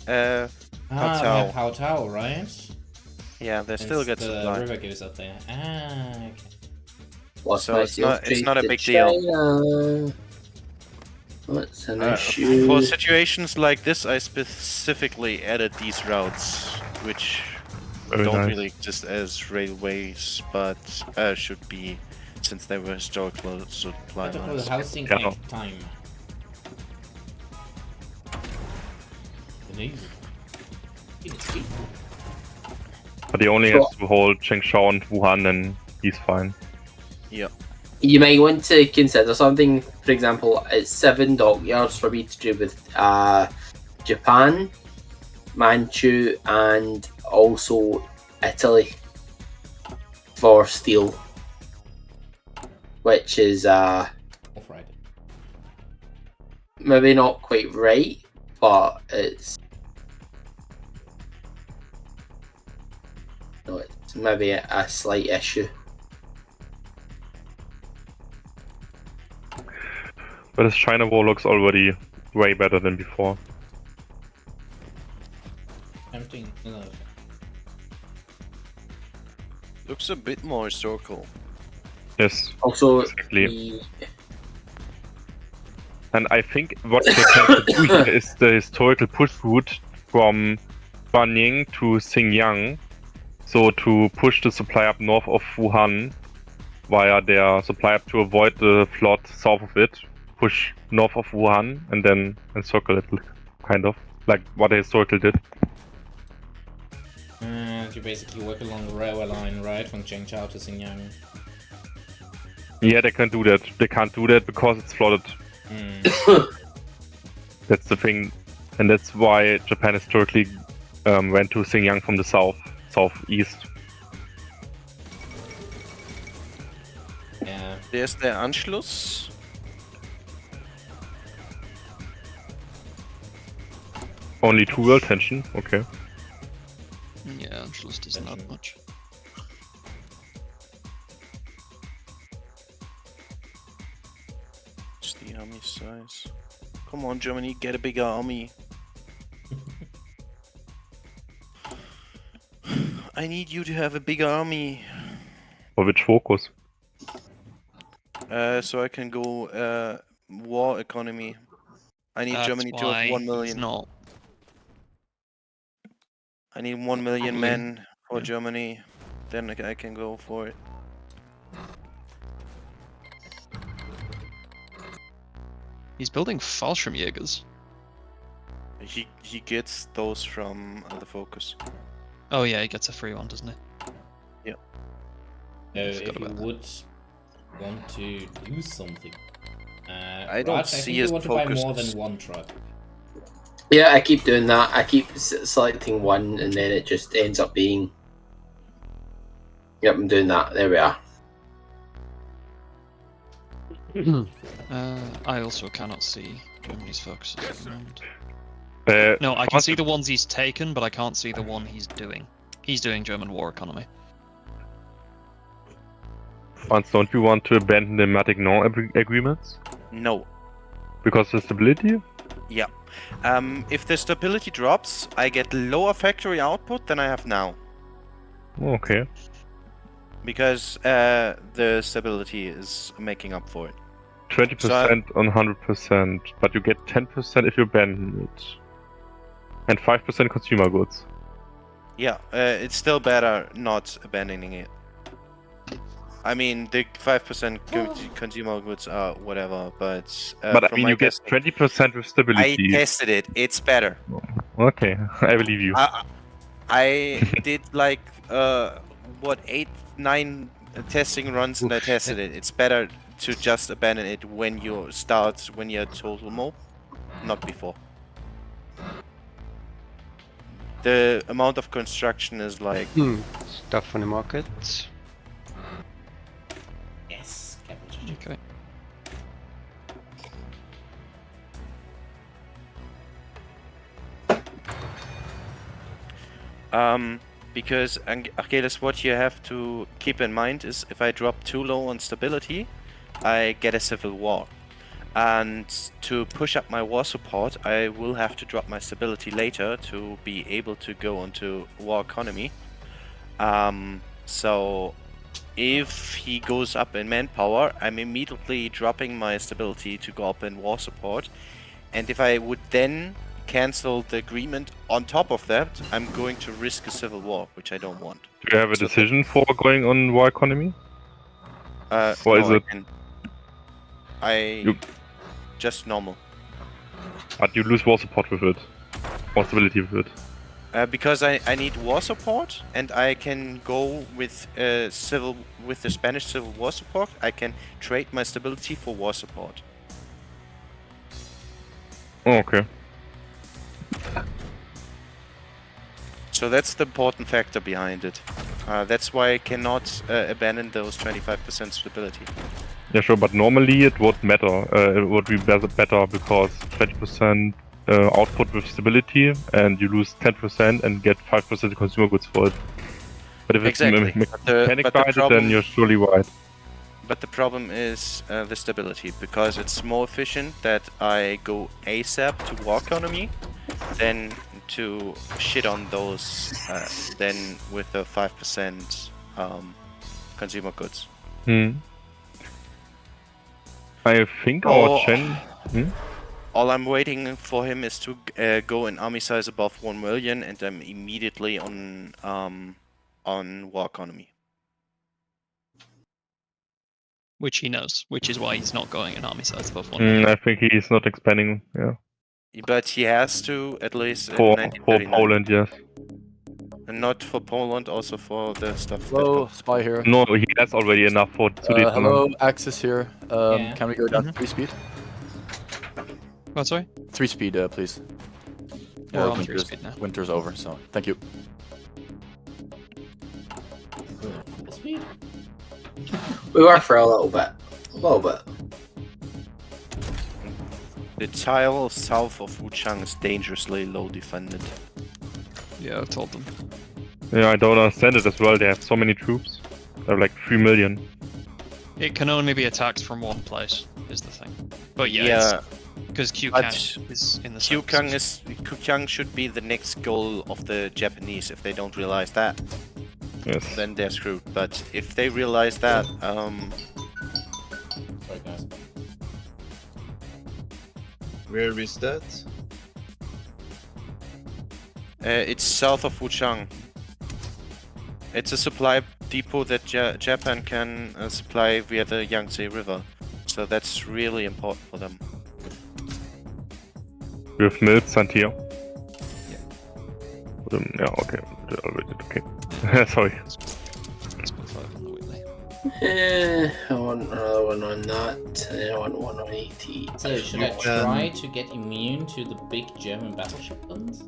D: We have Hao Tao, right?
C: Yeah, they still get
D: the
C: supply.
D: river goes up there. Okay.
C: So it's not a big deal.
E: What's an issue?
C: For situations like this, I specifically added these routes, which
I: Very
C: don't
I: nice.
C: really exist as railways, but should be, since they were historical supply
D: Protocol
C: lines.
D: housing
I: Yeah.
D: at time. Amazing. It's good.
I: But he only has to hold Chengshao and Wuhan and he's fine.
C: Yeah.
E: You might want to consider something. For example, it's 7 dockyards for me to do with Japan, Manchu, and also Italy for steel, which is
D: Off-right.
E: maybe not quite right, but it's maybe a slight issue.
I: But his China war looks already way better than before.
D: Tempting. No.
C: Looks a bit more historical.
I: Yes.
E: Also,
I: exactly. And I think what they plan to do here is the historical push route from Guanying to Xinjiang. So to push the supply up north of Wuhan via their supply up to avoid the flood south of it push north of Wuhan and then encircle it, kind of like what they historically did.
D: You basically work along the railway line, right, from Zhengzhou to Xinjiang.
I: Yeah, they can do that. They can't do that because it's flooded. That's the thing, and that's why Japan historically went to Xinjiang from the southeast.
D: Yeah.
C: There's der Anschluss.
I: Only 2 world tension, okay.
A: Yeah, Anschluss doesn't add much.
C: What's the army size? Come on, Germany, get a bigger army. I need you to have a bigger army.
I: For which focus?
C: So I can go war economy. I need
A: That's
C: Germany to
A: why
C: have 1
A: he's
C: million.
A: not.
C: I need 1 million
A: Probably.
C: men for Germany. Then I can go for it.
A: He's building Fallschirmjägers.
C: He gets those from the focus.
A: Oh yeah, he gets a free one, doesn't he?
C: Yeah.
D: If you would want to do something,
C: I don't
D: Raj,
C: see
D: I think
C: his
D: you want to buy
C: focus
D: more
C: as-
D: than one truck.
E: Yeah, I keep doing that. I keep selecting one, and then it just ends up being. Yep, I'm doing that. There we are.
A: I also cannot see Germany's focuses at the moment.
I: Uh,
A: No, I can see the ones he's taken, but I can't see the one he's doing. He's doing German war economy.
I: Franz, don't you want to abandon the Matignon agreements?
C: No.
I: Because of stability?
C: Yeah. If the stability drops, I get lower factory output than I have now.
I: Okay.
C: Because the stability is making up for it.
I: 20% on 100%, but you get 10% if you abandon it. And 5% consumer goods.
C: Yeah, it's still better not abandoning it. I mean, the 5% consumer goods are whatever, but
I: But I
C: from
I: mean,
C: my
I: you get
C: testing,
I: 20% with stability.
C: I tested it. It's better.
I: Okay, I believe you.
C: I did like 8, 9 testing runs, and I tested it. It's better to just abandon it when you're total mob, not before. The amount of construction is like
K: Stuff on the market.
D: Yes,
A: Okay.
C: Because Achilles, what you have to keep in mind is if I drop too low on stability, I get a civil war. And to push up my war support, I will have to drop my stability later to be able to go onto war economy. So if he goes up in manpower, I'm immediately dropping my stability to go up in war support. And if I would then cancel the agreement on top of that, I'm going to risk a civil war, which I don't want.
I: Do you have a decision for going on war economy? Or
C: No,
I: is it?
C: Just normal.
I: But you lose war support with it. Or stability with it.
C: Because I need war support, and I can go with the Spanish Civil War support. I can trade my stability for war support.
I: Oh, okay.
C: So that's the important factor behind it. That's why I cannot abandon those 25% stability.
I: Yeah, sure, but normally it would matter. It would be better because 20% output with stability, and you lose 10% and get 5% consumer goods for it. But if
C: Exactly.
I: it's mechanic guided, then
C: problem-
I: you're surely right.
C: But the problem is the stability, because it's more efficient that I go ASAP to war economy than to shit on those than with the 5% consumer goods.
I: I think our Chen...
C: All I'm waiting for him is to go in army size above 1 million, and I'm immediately on war economy.
A: which he knows, which is why he's not going in army size above 1.
I: I think he's not expanding. Yeah.
C: But he has to at least in
I: For
C: 1939.
I: Poland, yes.
C: And not for Poland, also for the stuff.
O: Hello, Spy here.
I: No, he has already enough for to lead.
O: Hello, Axis here.
D: Yeah.
O: Can we go down to 3 speed?
A: What, sorry?
O: 3 speed, please.
A: We're on 3 speed now.
O: Winter's over, so thank you.
D: Speed.
E: We were for a little bit. A little bit.
C: The tile south of Wuchang is dangerously low defended.
A: Yeah, I've told them.
I: Yeah, I don't understand it as well. They have so many troops. They're like 3 million.
A: It can only be attacked from one place, is the thing. But yeah, because Qkang is in the
C: Qkang should be the next goal of the Japanese. If they don't realize that,
I: yes,
C: then they're screwed. But if they realize that,
D: Sorry, guys.
B: Where is that?
C: It's south of Wuchang. It's a supply depot that Japan can supply via the Yangtze River. So that's really important for them.
I: We have mills sent here. Yeah, okay. Okay. Sorry.
E: I want another one on that. I want one on AT.
D: So should I try to get immune to the big German battleship guns?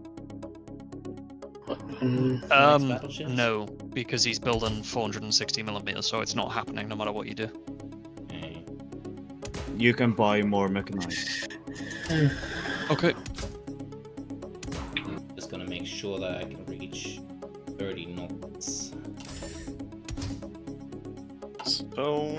A: No, because he's building 460mm, so it's not happening no matter what you do.
D: Okay.
B: You can buy more mechanized.
A: Okay.
D: Just gonna make sure that I can reach 30 knots.
C: So...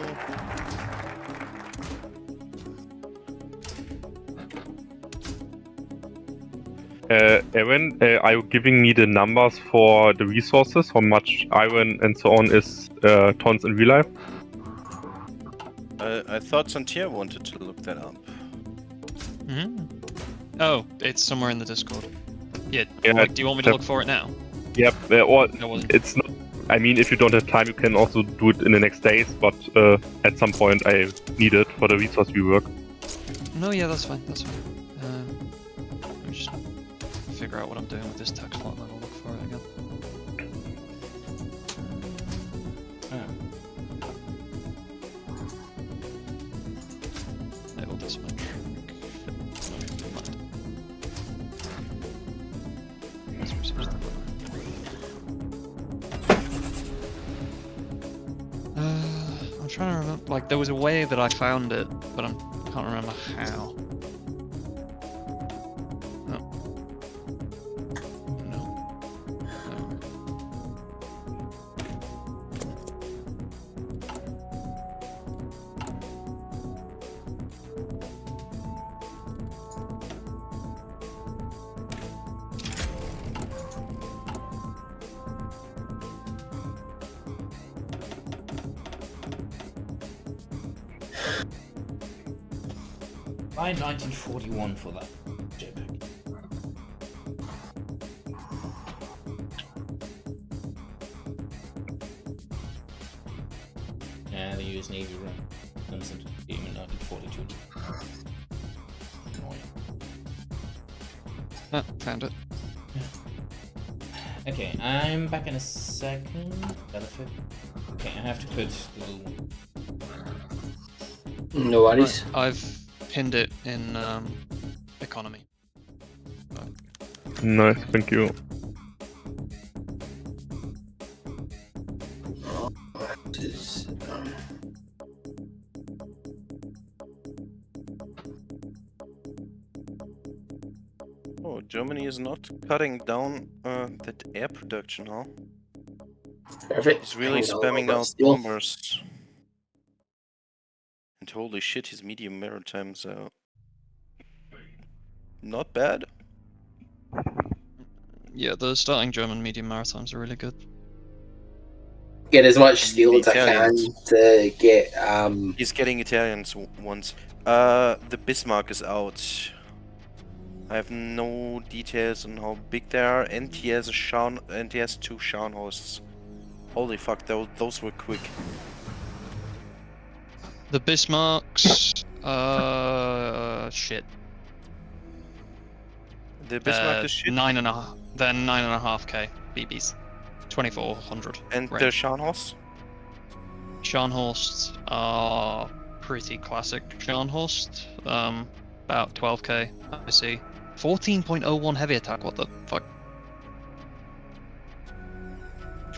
I: Aaron, are you giving me the numbers for the resources? How much iron and so on is tons in real life?
C: I thought Santier wanted to look that up.
A: Oh, it's somewhere in the Discord. Yeah.
I: Yeah,
A: Do you want me to look for it now?
I: Yep. Or it's not. I mean, if you don't have time, you can also do it in the next days. But at some point, I need it for the resource rework.
A: No, yeah, that's fine. That's fine. Let me just figure out what I'm doing with this text file, and then I'll look for it again. Enable this one. I'm trying to remember. Like, there was a way that I found it, but I can't remember how.
D: Buy 1941 for that JPEG. Yeah, the US Navy comes into the game in 1942.
A: Found it.
D: Okay, I'm back in a second. Okay, I have to put the...
E: No worries.
A: Right, I've pinned it in economy.
I: Nice, thank you.
C: Oh, Germany is not cutting down that air production, huh?
E: Perfect.
C: He's really spamming out
E: steel.
C: bombers. And holy shit, his medium maritimes are not bad.
A: Yeah, the starting German medium maritimes are really good.
E: Get as much steel as I can
C: Italians.
E: to get.
C: He's getting Italians once. The Bismarck is out. I have no details on how big they are. And he has a and he has 2 Scharnhorsts. Holy fuck, those were quick.
A: The Bismarcks. Shit.
C: The Bismarck is shit.
A: 9.5. They're 9.5k BBs. 2400.
C: And the
A: range.
C: Scharnhorst?
A: Scharnhorsts are pretty classic Scharnhorst. About 12k. I see. 14.01 heavy attack. What the fuck?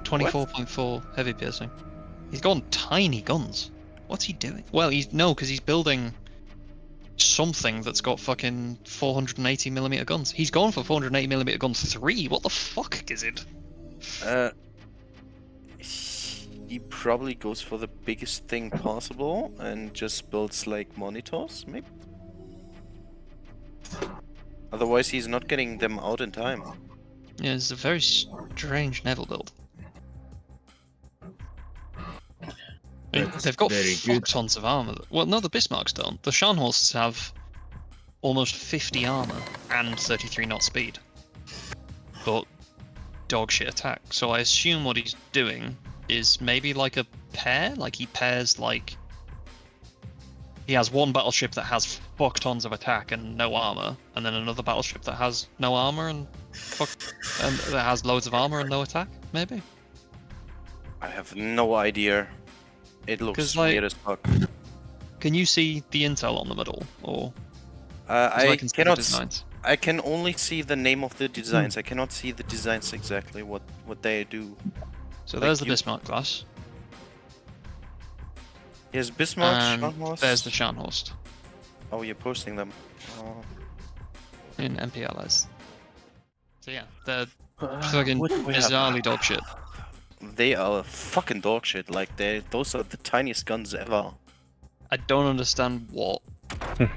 A: 24.4 heavy piercing. He's got tiny guns. What's he doing? Well, because he's building something that's got fucking 480mm guns. He's gone for 480mm gun 3. What the fuck is it?
C: He probably goes for the biggest thing possible and just builds like monitors, maybe? Otherwise he's not getting them out in time.
A: Yeah, it's a very strange Neville build. They've got fuck tons of armor. Well, no, the Bismarcks don't. The Scharnhorsts have almost 50 armor and 33 knot speed. But dog shit attack. So I assume what he's doing is maybe like a pair? Like he pairs like... He has one battleship that has fuck tons of attack and no armor, and then another battleship that has no armor and that has loads of armor and no attack, maybe?
C: I have no idea. It looks weird as fuck.
A: Can you see the intel on the middle, or?
C: I
A: can see the
C: cannot.
A: designs.
C: I can only see the name of the designs. I cannot see the designs exactly what they do.
A: So there's the Bismarck class.
C: Here's Bismarck,
A: And
C: Scharnhorst.
A: there's the Scharnhorst
C: Oh, you're posting them. Oh.
A: in MPLS. So yeah, they're fucking bizarrely dog shit.
C: They are fucking dog shit. Like those are the tiniest guns ever.
A: I don't understand what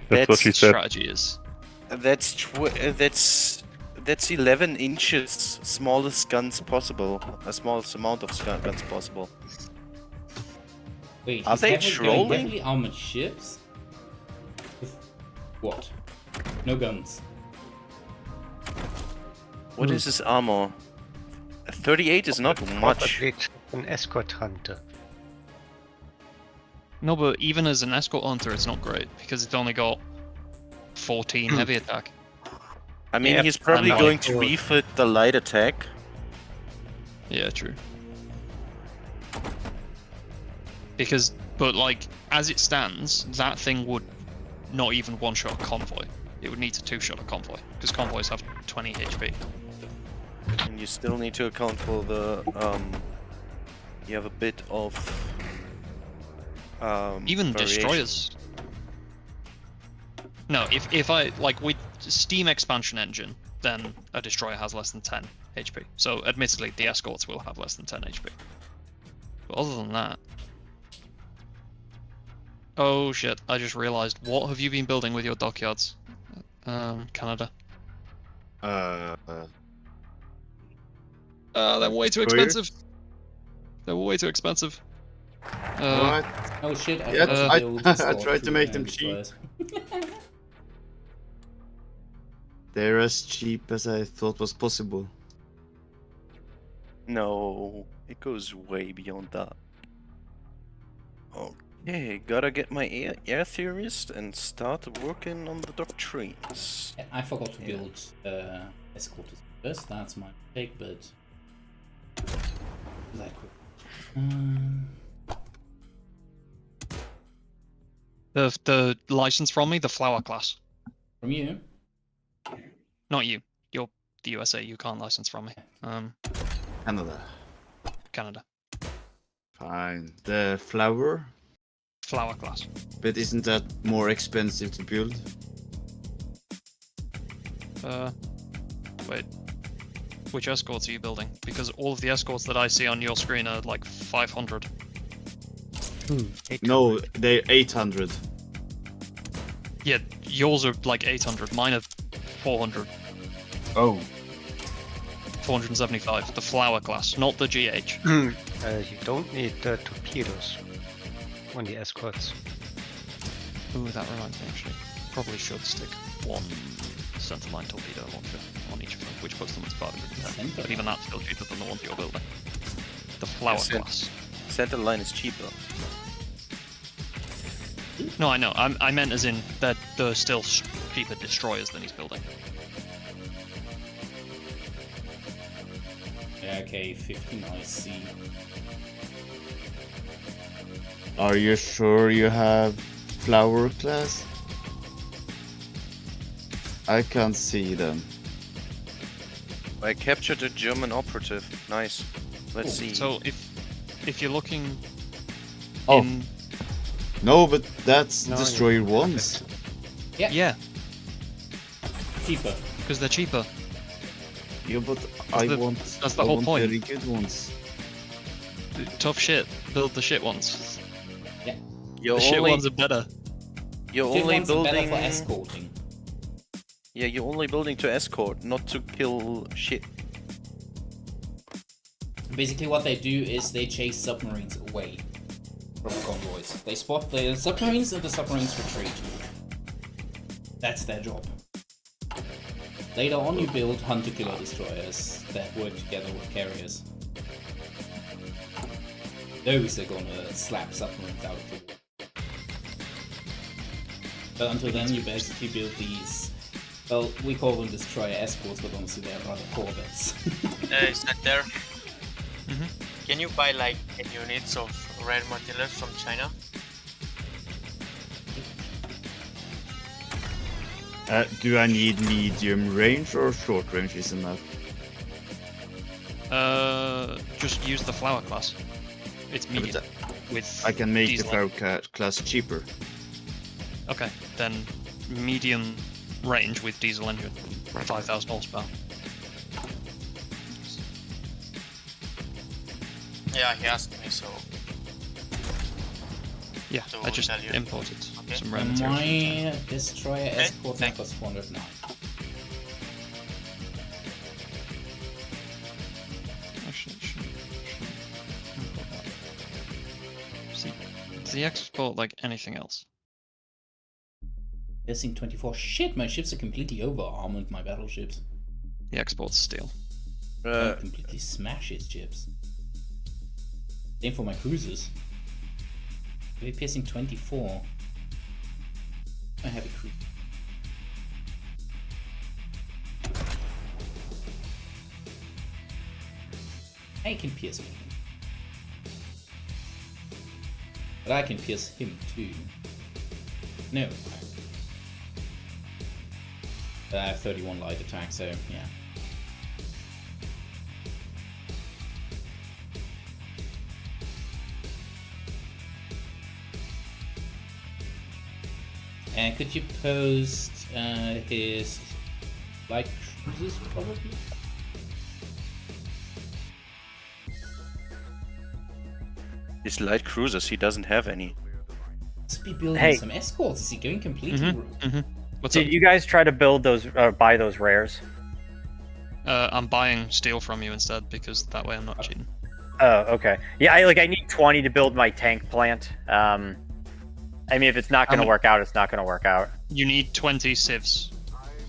I: That's what she said.
A: strategy is.
C: That's 11 inches smallest guns possible. A smallest amount of guns possible.
D: Wait,
C: Are
D: he's
C: they
D: going
C: trolling?
D: heavily armored ships? With what? No guns.
C: What is his armor? 38 is not much.
K: Probably an escort hunter.
A: No, but even as an escort hunter, it's not great because it's only got 14 heavy attack.
C: I mean,
A: Yep.
C: he's probably
A: And
C: going to refit the light attack.
A: Yeah, true. Because, but like, as it stands, that thing would not even one-shot a convoy. It would need to two-shot a convoy, because convoys have 20 HP.
C: And you still need to account for the, you have a bit of,
A: Even
C: variation.
A: destroyers. No, if I, like, with Steam expansion engine, then a destroyer has less than 10 HP. So, admittedly, the escorts will have less than 10 HP. But other than that... Oh shit, I just realized. What have you been building with your dockyards? Canada. They're way too expensive. They're way too expensive.
B: What?
D: Oh shit, I
B: Yes,
D: forgot to build
B: I
D: escort
B: tried to make them
D: destroyers.
B: cheap. They're as cheap as I thought was possible.
C: No, it goes way beyond that. Okay, gotta get my air theorist and start working on the doctrines.
D: Yeah, I forgot to build escort first, that's my mistake, but... That quick.
A: The license from me, the flower class.
D: From you?
A: Not you. You're the USA. You can't license from me.
B: Canada.
A: Canada.
B: Fine. The flower?
A: Flower class.
B: But isn't that more expensive to build?
A: Wait. Which escorts are you building? Because all of the escorts that I see on your screen are like 500.
B: No, they're 800.
A: Yeah, yours are like 800. Mine are 400.
B: Oh.
A: 475. The flower class, not the GH.
K: You don't need torpedoes on the escorts.
A: Ooh, that reminds me actually. Probably should stick one centerline torpedo launcher on each of them, which puts them at 510. But even that's still cheaper than the ones you're building. The flower class.
C: Center line is cheaper.
A: No, I know. I meant as in that there are still cheaper destroyers than he's building.
D: Yeah, okay, 15 I see.
B: Are you sure you have flower class? I can't see them.
C: I captured a German operative. Nice. Let's see.
A: So if you're looking
B: Oh.
A: in...
B: No, but that's
K: No,
B: destroyer ones.
A: Yeah,
D: Cheaper.
A: because they're cheaper.
B: Yeah, but
A: That's
B: I
A: the-
B: want.
A: that's the
B: I
A: whole
B: want
A: point.
B: very good ones.
A: Tough shit. Build the shit ones.
C: You're
A: The shit
C: only,
A: ones are better.
C: you're
D: Good
C: only
D: ones are better
C: building.
D: for escorting.
C: Yeah, you're only building to escort, not to kill shit.
D: Basically, what they do is they chase submarines away from convoys. They spot the submarines and the submarines retreat. That's their job. Later on, you build hunter-killer destroyers that work together with carriers. Those are gonna slap submarines out of the water. But until then, you basically build these. Well, we call them destroyer escorts, but honestly, they're rather corvettes.
H: Is that there?
A: Mhm.
H: Can you buy like units of rare materials from China?
B: Do I need medium range or short range is enough?
A: Just use the flower class. It's
B: Yeah, but
A: medium. With
B: I can make
A: diesel.
B: the flower class cheaper.
A: Okay, then medium range with diesel engine, 5,000 horsepower.
H: Yeah, he asked me, so
A: Yeah,
H: So
A: I just
H: tell you.
A: imported
H: Okay.
A: some rare materials. from China.
D: My destroyer
H: Okay,
D: escort
H: thank
D: was 409.
A: Actually, should import that. See, does he export like anything else?
D: Piercing 24. Shit, my ships are completely over armored, my battleships.
A: He exports steel.
D: I completely smash his ships. Same for my cruisers. We're piercing 24. I have a cruiser. I can pierce him. But I can pierce him too. No. But I have 31 light attack, so yeah. And could you post his light cruisers probably?
C: His light cruisers, he doesn't have any.
D: Must be building
F: Hey.
D: some escorts. Is he going completely?
A: What's
F: Did
A: up?
F: you guys try to build those, buy those rares?
A: I'm buying steel from you instead because that way I'm not cheating.
F: Oh, okay. Yeah, I need 20 to build my tank plant. I mean, if it's not going to work out, it's not going to work out.
A: You need 20 civs.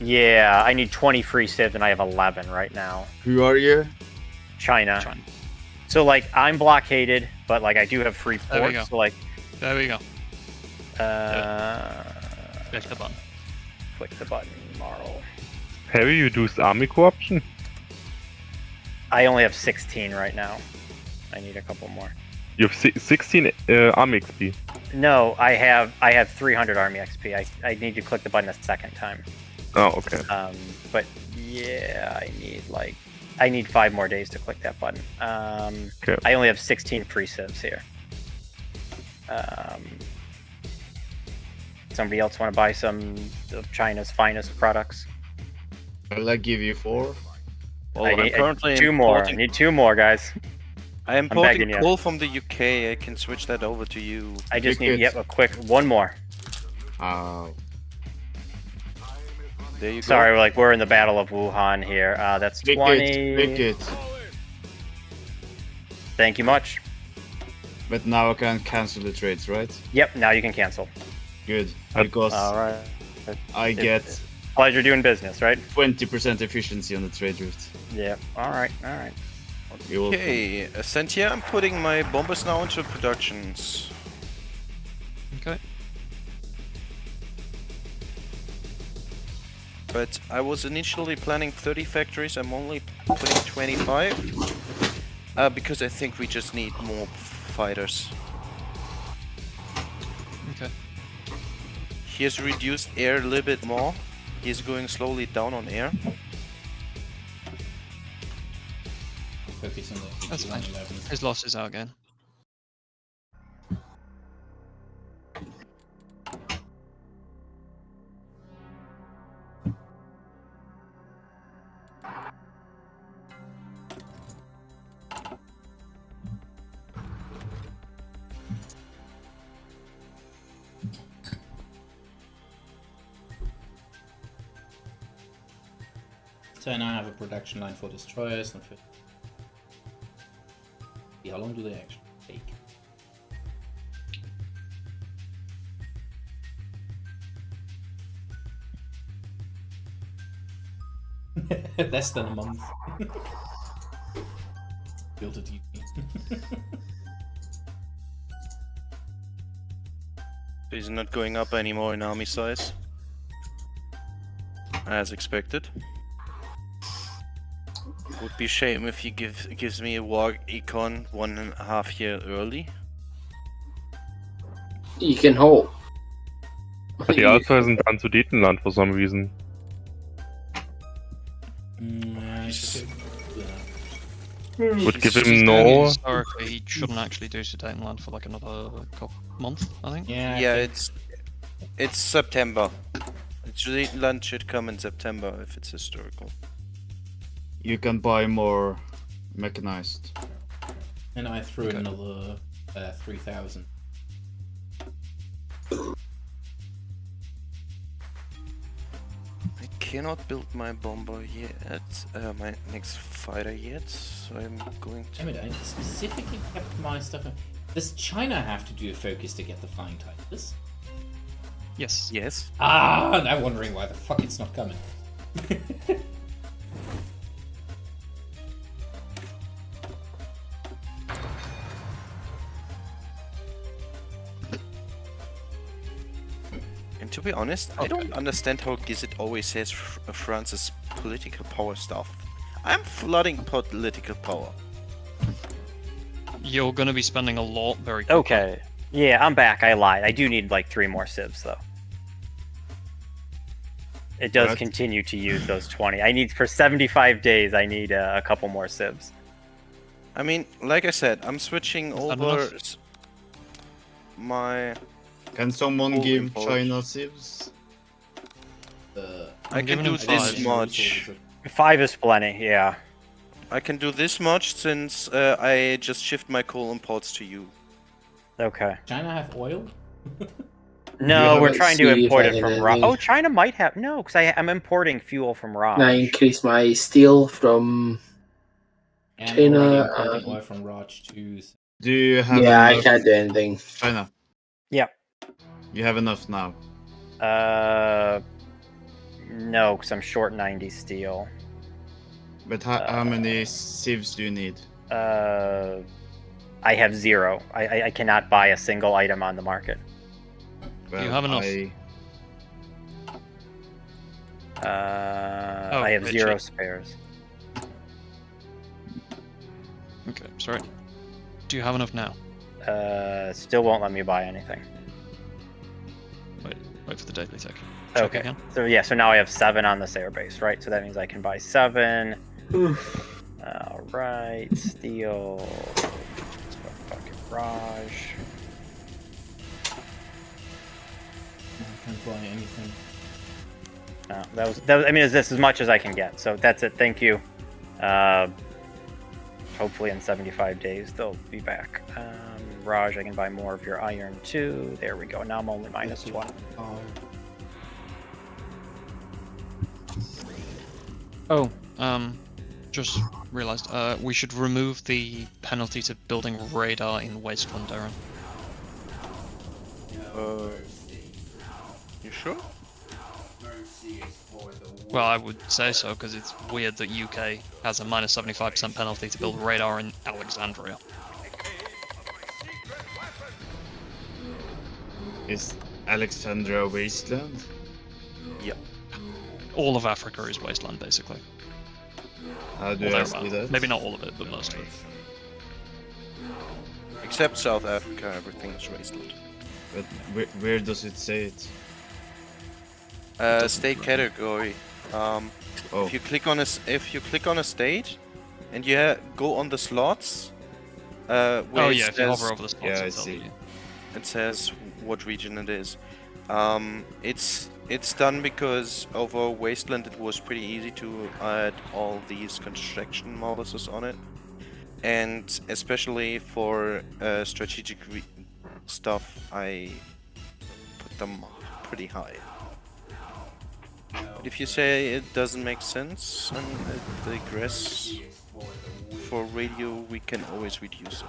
F: Yeah, I need 20 free civs, and I have 11 right now.
B: Who are you?
F: China.
A: China.
F: So, like, I'm blockaded, but, like, I do have free
A: There we
F: ports.
A: go.
F: So, like,
A: There we go.
F: uh,
A: Click the button.
F: click the button, Marl.
I: Have you reduced army corruption?
F: I only have 16 right now. I need a couple more.
I: You have 16 army XP.
F: No, I have 300 army XP. I need to click the button a second time.
I: Oh, okay.
F: But yeah, I need 5 more days to click that button.
I: Okay.
F: I only have 16 free civs here. Somebody else want to buy some of China's finest products?
B: Will I give you 4?
C: Well,
F: I
C: I'm
F: need
C: currently
F: 2 more. I
C: importing-
F: need 2 more, guys.
C: I am
F: begging
C: importing
F: you.
C: coal from the UK. I can switch that over to you.
F: I just need
B: Tickets.
F: a quick 1 more.
C: There you
F: Sorry,
C: go.
F: we're in the Battle of Wuhan here. That's
B: Pick
F: 20.
B: it, pick it.
F: Thank you much.
B: But now I can cancel the trades, right?
F: Yep, now you can cancel.
B: Good, because
F: All right.
B: I get
F: Pleasure doing business, right?
B: 20% efficiency on the trade route.
F: Yeah. All right. All right.
B: You're welcome.
C: Okay, Sentia, I'm putting my bombers now into productions.
A: Okay.
C: But I was initially planning 30 factories. I'm only putting 25. Because I think we just need more fighters.
A: Okay.
C: He has reduced air a little bit more. He's going slowly down on air.
D: Focus on the
A: That's fine.
D: 11.
A: His losses are again.
D: So now I have a production line for destroyers and for... How long do they actually take? Less than a month. Built a DP.
C: He's not going up anymore in army size. As expected. Would be a shame if he gives me a war econ 1.5 year early.
E: You can hope.
I: But he also hasn't done Sudetenland for some reason. Would give him no.
A: Historically, he shouldn't actually do Sudetenland for like another month, I think.
C: Yeah, it's September. Sudetenland should come in September if it's historical.
B: You can buy more mechanized.
D: And I threw in another 3,000.
C: I cannot build my bomber yet, my next fighter yet, so I'm going to...
D: Damn it, I specifically kept my stuff in. Does China have to do a focus to get the Flying Tigers?
A: Yes.
C: Yes.
D: Ah, I'm wondering why the fuck it's not coming.
C: And to be honest, I don't understand how Gizit always has France's political power stuff. I'm flooding political power.
A: You're gonna be spending a lot very quickly.
F: Okay. Yeah, I'm back. I lied. I do need like 3 more civs though. It does continue to use those 20. I need for 75 days. I need a couple more civs.
C: I mean, like I said, I'm switching over my.
B: Can someone give China civs?
C: I can do this much.
F: 5 is plenty. Yeah.
C: I can do this much since I just shift my coal imports to you.
F: Okay.
D: China have oil?
F: No, we're trying to import it from Raj. Oh, China might have. No, because I'm importing fuel from Raj.
E: I increase my steel from China.
D: Oil from Raj too.
B: Do you have
E: Yeah,
B: enough?
E: I can't do anything.
B: China.
F: Yeah.
B: You have enough now.
F: No, because I'm short 90 steel.
B: But how many civs do you need?
F: I have 0. I cannot buy a single item on the market.
B: Well,
A: you have enough.
F: I have 0 spares.
A: Okay, sorry. Do you have enough now?
F: Still won't let me buy anything.
A: Wait for the daily tick.
F: Okay.
A: Again.
F: So yeah, so now I have 7 on this airbase, right? So that means I can buy 7. All right, steel. Fucking Raj.
D: I can't buy anything.
F: No, that was. I mean, this is as much as I can get. So that's it. Thank you. Hopefully in 75 days they'll be back. Raj, I can buy more of your iron too. There we go. Now I'm only minus 1.
A: Oh, just realized, we should remove the penalty to building radar in Wasteland, Darren.
C: You sure?
A: Well, I would say so, because it's weird that UK has a minus 75% penalty to build radar in Alexandria.
B: Is Alexandria Wasteland?
C: Yep.
A: all of Africa is wasteland, basically.
B: How do
A: Or
B: I
A: thereabout.
B: see that?
A: Maybe not all of it, but most of it.
C: Except South Africa, everything is wasteland.
B: But where does it say it?
C: State category.
B: Oh.
C: If you click on a state, and you go on the slots, where
A: Oh
C: it
A: yeah, if you
C: says-
A: hover over the spots,
B: Yeah, I
A: it'll tell
B: see.
A: you.
C: it says what region it is. It's done because over Wasteland it was pretty easy to add all these construction modules on it, and especially for strategic stuff, I put them pretty high. But if you say it doesn't make sense and I digress, for radio we can always reduce it.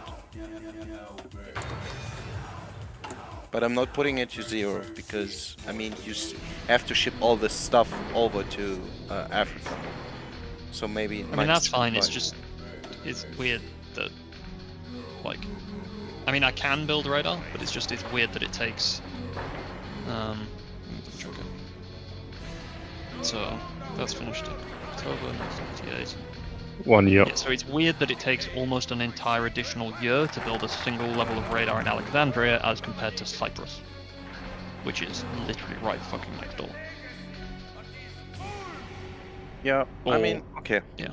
C: But I'm not putting it to 0 because, I mean, you have to ship all this stuff over to Africa. So maybe.
A: I mean, that's fine. It's weird that, like, I mean, I can build radar, but it's weird that it takes. Let me double check it. So that's finished in October 1998.
I: 1 year.
A: Yeah, so it's weird that it takes almost an entire additional year to build a single level of radar in Alexandria as compared to Cyprus, which is literally right fucking next door.
C: Yeah, I
A: Or-
C: mean, okay.
A: Yeah.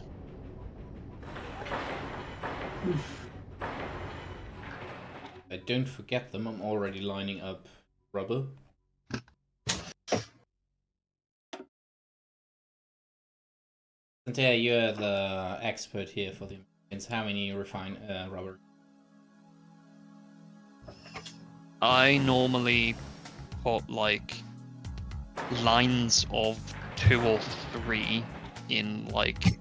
D: Don't forget them, I'm already lining up rubber. Cynthia, you're the expert here for the Americans. How many refined rubber?
A: I normally put like lines of 2 or 3 in like.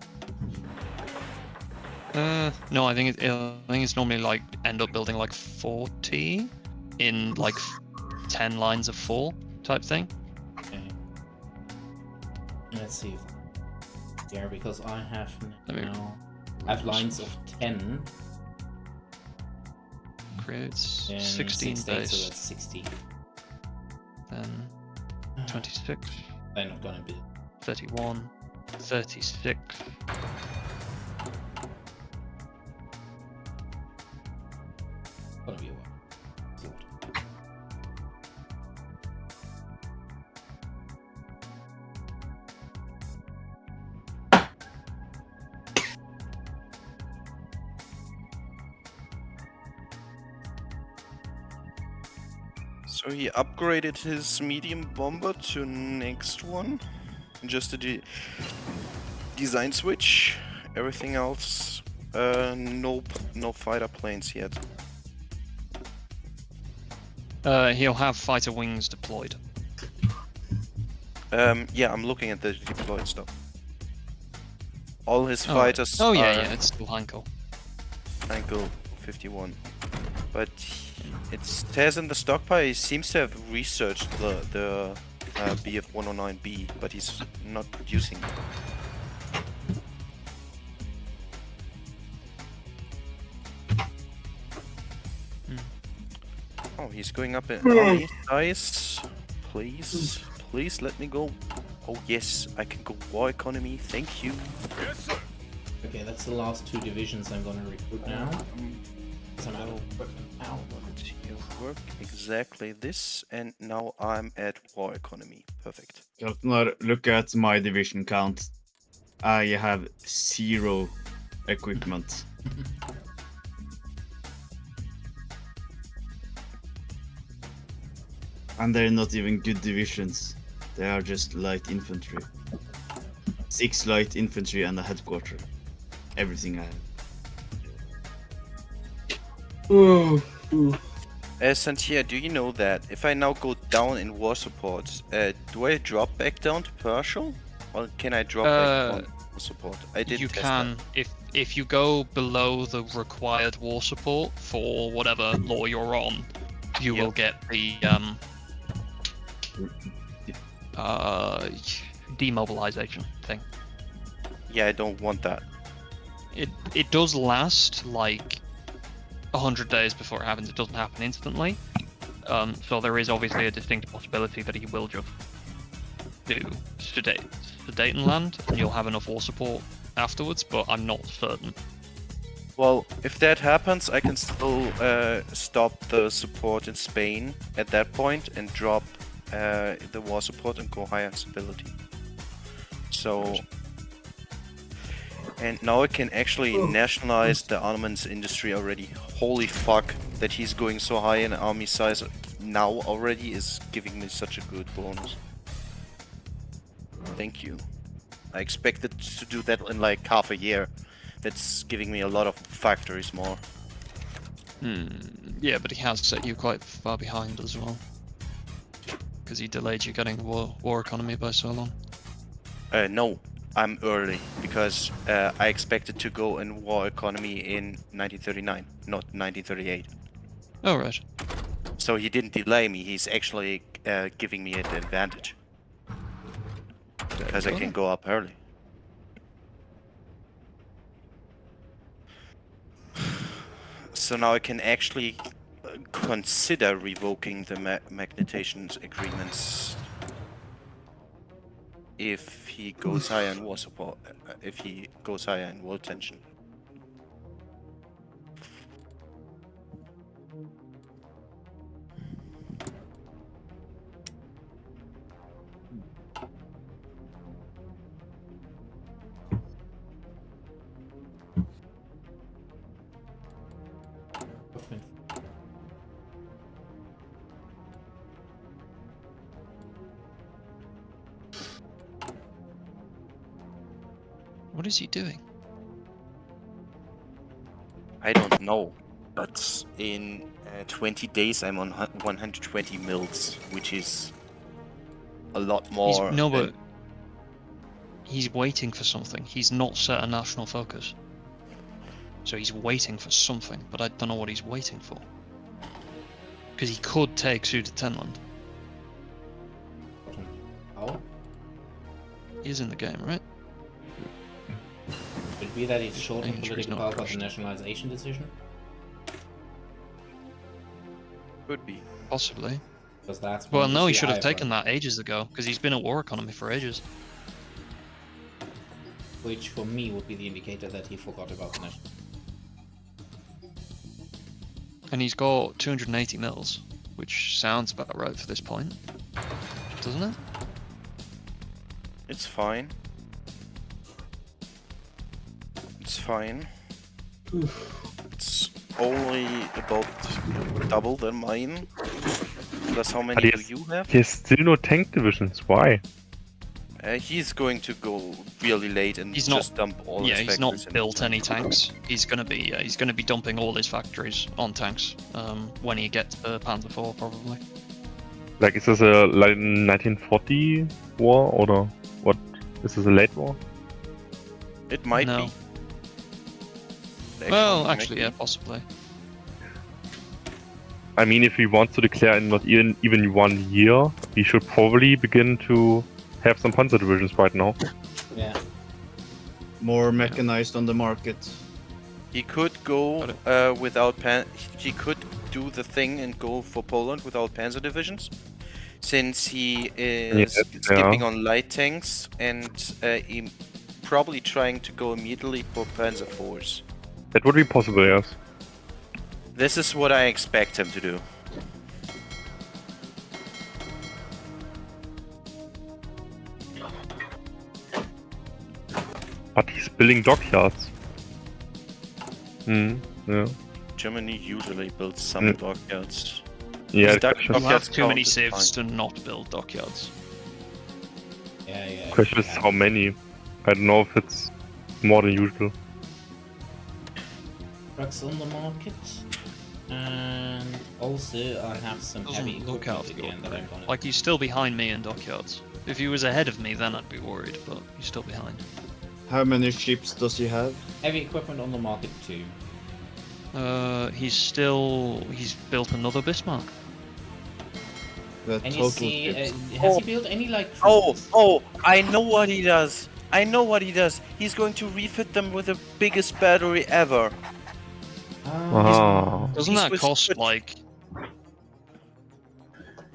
A: No, I think it's normally like end up building like 40 in like 10 lines of 4 type thing.
D: Okay. Let's see. Yeah, because I have now. I have lines of 10.
A: Creates
D: and
A: 16
D: 6 days,
A: base.
D: so that's 60.
A: Then 26.
D: They're not gonna be.
A: 31. 36.
D: Gonna be a while.
C: So he upgraded his medium bomber to next one. Just a design switch. Everything else, nope, no fighter planes yet.
A: He'll have fighter wings deployed.
C: Yeah, I'm looking at the deployed stuff. All his
A: Oh,
C: fighters.
A: Oh yeah,
C: are
A: yeah, it's still Hanko.
C: Angle 51. But it says in the stockpile he seems to have researched the BF-109B, but he's not producing it. Oh, he's going up in army size. Please, please let me go. Oh yes, I can go war economy. Thank you.
D: Okay, that's the last 2 divisions I'm gonna recruit now. Because I'm out of equipment now.
C: You work exactly this, and now I'm at war economy. Perfect.
B: Kaltnar, look at my division count. I have 0 equipment. And they're not even good divisions. They are just light infantry. 6 light infantry and a headquarter. Everything I have.
C: Santia, do you know that if I now go down in war support, do I drop back down to partial? Or can I drop back on war support? I did
A: You
C: test
A: can, if you go below the required war support for whatever law you're on, you will get the demobilization thing.
C: Yeah, I don't want that.
A: It does last like 100 days before it happens. It doesn't happen instantly. So there is obviously a distinct possibility that he will just do sedate the Datenland, and you'll have enough war support afterwards, but I'm not certain.
C: Well, if that happens, I can still stop the support in Spain at that point and drop the war support and go higher in stability. So, and now I can actually nationalize the armaments industry already. Holy fuck, that he's going so high in army size now already is giving me such a good bonus. Thank you. I expected to do that in like half a year. That's giving me a lot of factories more.
A: Yeah, but he has set you quite far behind as well. Because he delayed you getting war economy by so long.
C: No, I'm early because I expected to go in war economy in 1939, not 1938.
A: Oh, right.
C: So he didn't delay me, he's actually giving me an advantage. Because I can go up early. So now I can actually consider revoking the magnetization agreements if he goes higher in war support, if he goes higher in war tension.
A: What is he doing?
C: I don't know, but in 20 days I'm on 120 mils, which is a lot more.
A: But he's waiting for something. He's not set a national focus. So he's waiting for something, but I don't know what he's waiting for. Because he could take Sudetenland.
D: Oh?
A: He is in the game, right?
D: Could it be that he's short on
A: Making sure he's
D: political
A: not
D: power about the
A: crushed.
D: nationalization decision?
C: Could be.
A: Possibly.
D: Because that's
A: Well,
D: when
A: no,
D: you
A: he
D: see
A: should have
D: Ivor,
A: taken that ages ago, because he's been at war economy for ages.
D: which for me would be the indicator that he forgot about the nation.
A: And he's got 280 mils, which sounds about right for this point, doesn't it?
C: It's fine. It's fine. It's only about double than mine. Plus, how many do you have?
I: He has still no tank divisions. Why?
C: He's going to go really late and
A: He's
C: just dump all his
A: Yeah, he's
C: factories
A: not
C: in.
A: built any tanks. He's gonna be dumping all his factories on tanks when he gets the Panzer IV probably.
I: Like, is this a like 1940 war or what? Is this a late war?
C: It might
A: No.
C: be.
A: Well, actually, yeah, possibly.
I: I mean, if he wants to declare in not even 1 year, we should probably begin to have some panzer divisions right now.
D: Yeah.
B: More mechanized on the market.
C: He could go without he could do the thing and go for Poland without panzer divisions, since he is
I: Yes,
C: skipping
I: yeah.
C: on light tanks and probably trying to go immediately for panzer IVs.
I: That would be possible, yes.
C: This is what I expect him to do.
I: But he's building dockyards. Yeah.
C: Germany usually builds some
I: Mm.
C: dockyards.
I: Yeah,
C: His
I: the question
A: You
I: is,
A: have too many
C: count is
A: civs
C: fine.
A: to not build dockyards.
D: Yeah.
I: question is how many. I don't know if it's more than usual.
D: Trucks on the market. And also I have some heavy
A: Doesn't look out
D: equipment again that I'm gonna...
A: Like he's still behind me in dockyards. If he was ahead of me, then I'd be worried, but he's still behind.
B: How many ships does he have?
D: Heavy equipment on the market too.
A: He's built another Bismarck.
B: The
D: And
B: total
D: you see,
B: ships.
D: has he built any like...
C: Oh, I know what he does. I know what he does. He's going to refit them with the biggest battery ever.
I: Ah.
A: Doesn't
C: He's
A: that
C: with-
A: cost like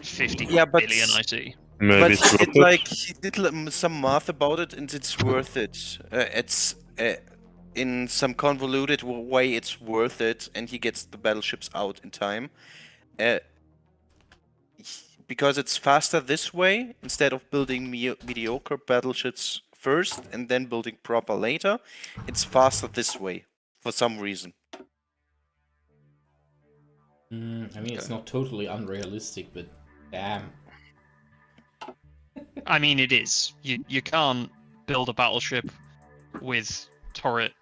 A: 50
C: Yeah, but
A: billion? I see.
I: Maybe
C: But
I: it's
C: he
I: worth
C: did
I: it.
C: he did some math about it, and it's worth it. It's in some convoluted way, it's worth it, and he gets the battleships out in time. Because it's faster this way, instead of building mediocre battleships first and then building proper later, it's faster this way for some reason.
D: I mean, it's not totally unrealistic, but damn.
A: I mean, it is. You can't build a battleship with turret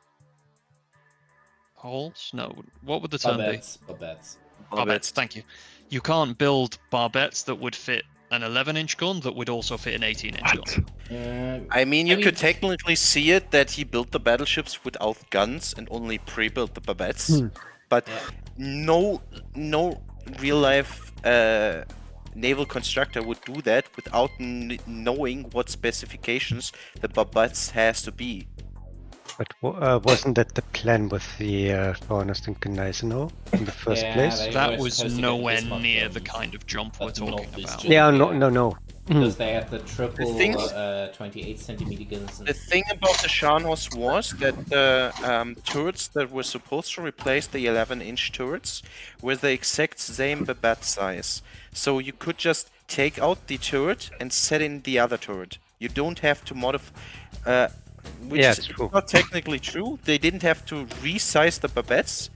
A: holes. No, what would the term
D: Barbettes.
A: Barbettes. Thank you. You can't build barbettes that would fit an 11-inch gun that would also fit an 18-inch gun.
C: I mean, you could technically see it that he built the battleships without guns and only pre-built the barbettes, but no real life naval constructor would do that without knowing what specifications the barbettes has to be.
K: But wasn't that the plan with the Fornest and Gneisenau in the first place?
A: That was nowhere near the kind of jump we're talking about.
K: Yeah, no.
D: Because they had the triple 28 centimeter guns.
C: The thing about the Scharnhorst was that the turrets that were supposed to replace the 11-inch turrets were the exact same babette size. So you could just take out the turret and set in the other turret. You don't have to modify... which
K: Yeah,
C: is
K: it's true.
C: not technically true. They didn't have to resize the babettes.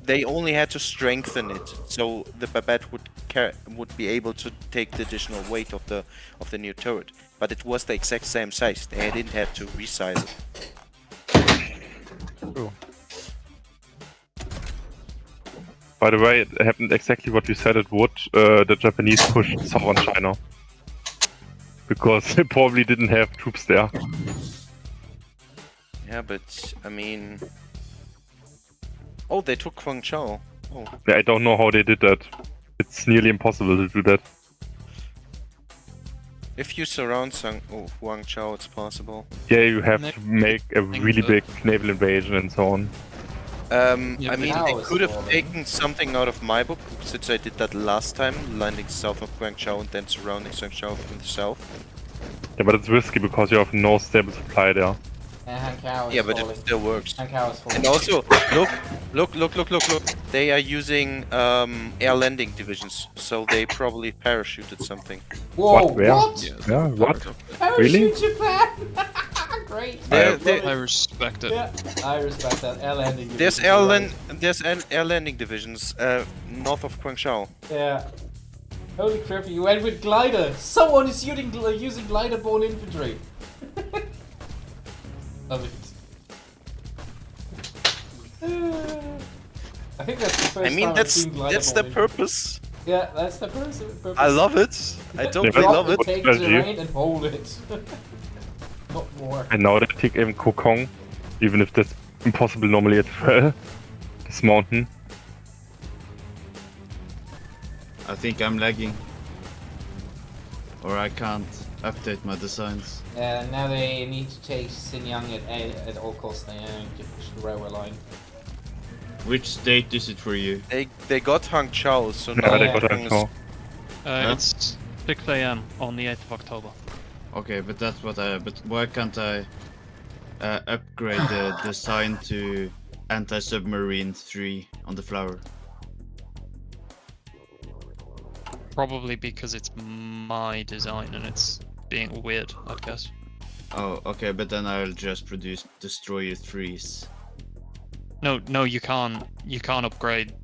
C: They only had to strengthen it, so the babette would be able to take the additional weight of the new turret. But it was the exact same size. They didn't have to resize it.
K: True.
I: By the way, it happened exactly what you said it would. The Japanese pushed southern China. Because they probably didn't have troops there.
C: Yeah, but I mean... Oh, they took Guangzhou. Oh.
I: Yeah, I don't know how they did that. It's nearly impossible to do that.
C: If you surround Guangzhou, it's possible.
I: Yeah, you have to make a really big naval invasion and so on.
C: I mean, they could have taken something out of my book, since I did that last time, landing south of Guangzhou and then surrounding Guangzhou from the south.
I: Yeah, but it's risky because you have no stable supply there.
C: Yeah, but it still works.
D: And
C: also, look. They are using air landing divisions, so they probably parachuted something.
D: Whoa,
I: What? Where?
D: what?
I: Yeah, what?
D: Parachute
I: Really?
D: Japan! Great.
A: I respect it.
D: Yeah, I respect that. Air landing.
C: There's
D: divisions,
C: air landing divisions north of Guangzhou.
D: Yeah. Holy crap, you went with glider! Someone is using glider-borne infantry! Love it. I think that's the first time I've seen
C: that's the purpose.
D: Yeah, that's the purpose.
C: I love it. I totally love it.
D: Take terrain and hold it. Not more.
I: And now they take even Kokong, even if that's impossible normally as well. This mountain.
B: I think I'm lagging. Or I can't update my designs.
D: Now they need to take Xinjiang at all costs. They need to push the railway line.
B: Which date is it for you?
C: They got Hangzhou, so
I: Yeah,
C: now
I: they got Hangzhou.
A: It's 6 AM on the 8th of October.
B: Okay, but that's what I... But why can't I upgrade the design to Anti-Submarine 3 on the Flower?
A: Probably because it's my design and it's being weird, I'd guess.
B: Oh, okay, but then I'll just produce Destroyer 3s.
A: No, you can't. You can't upgrade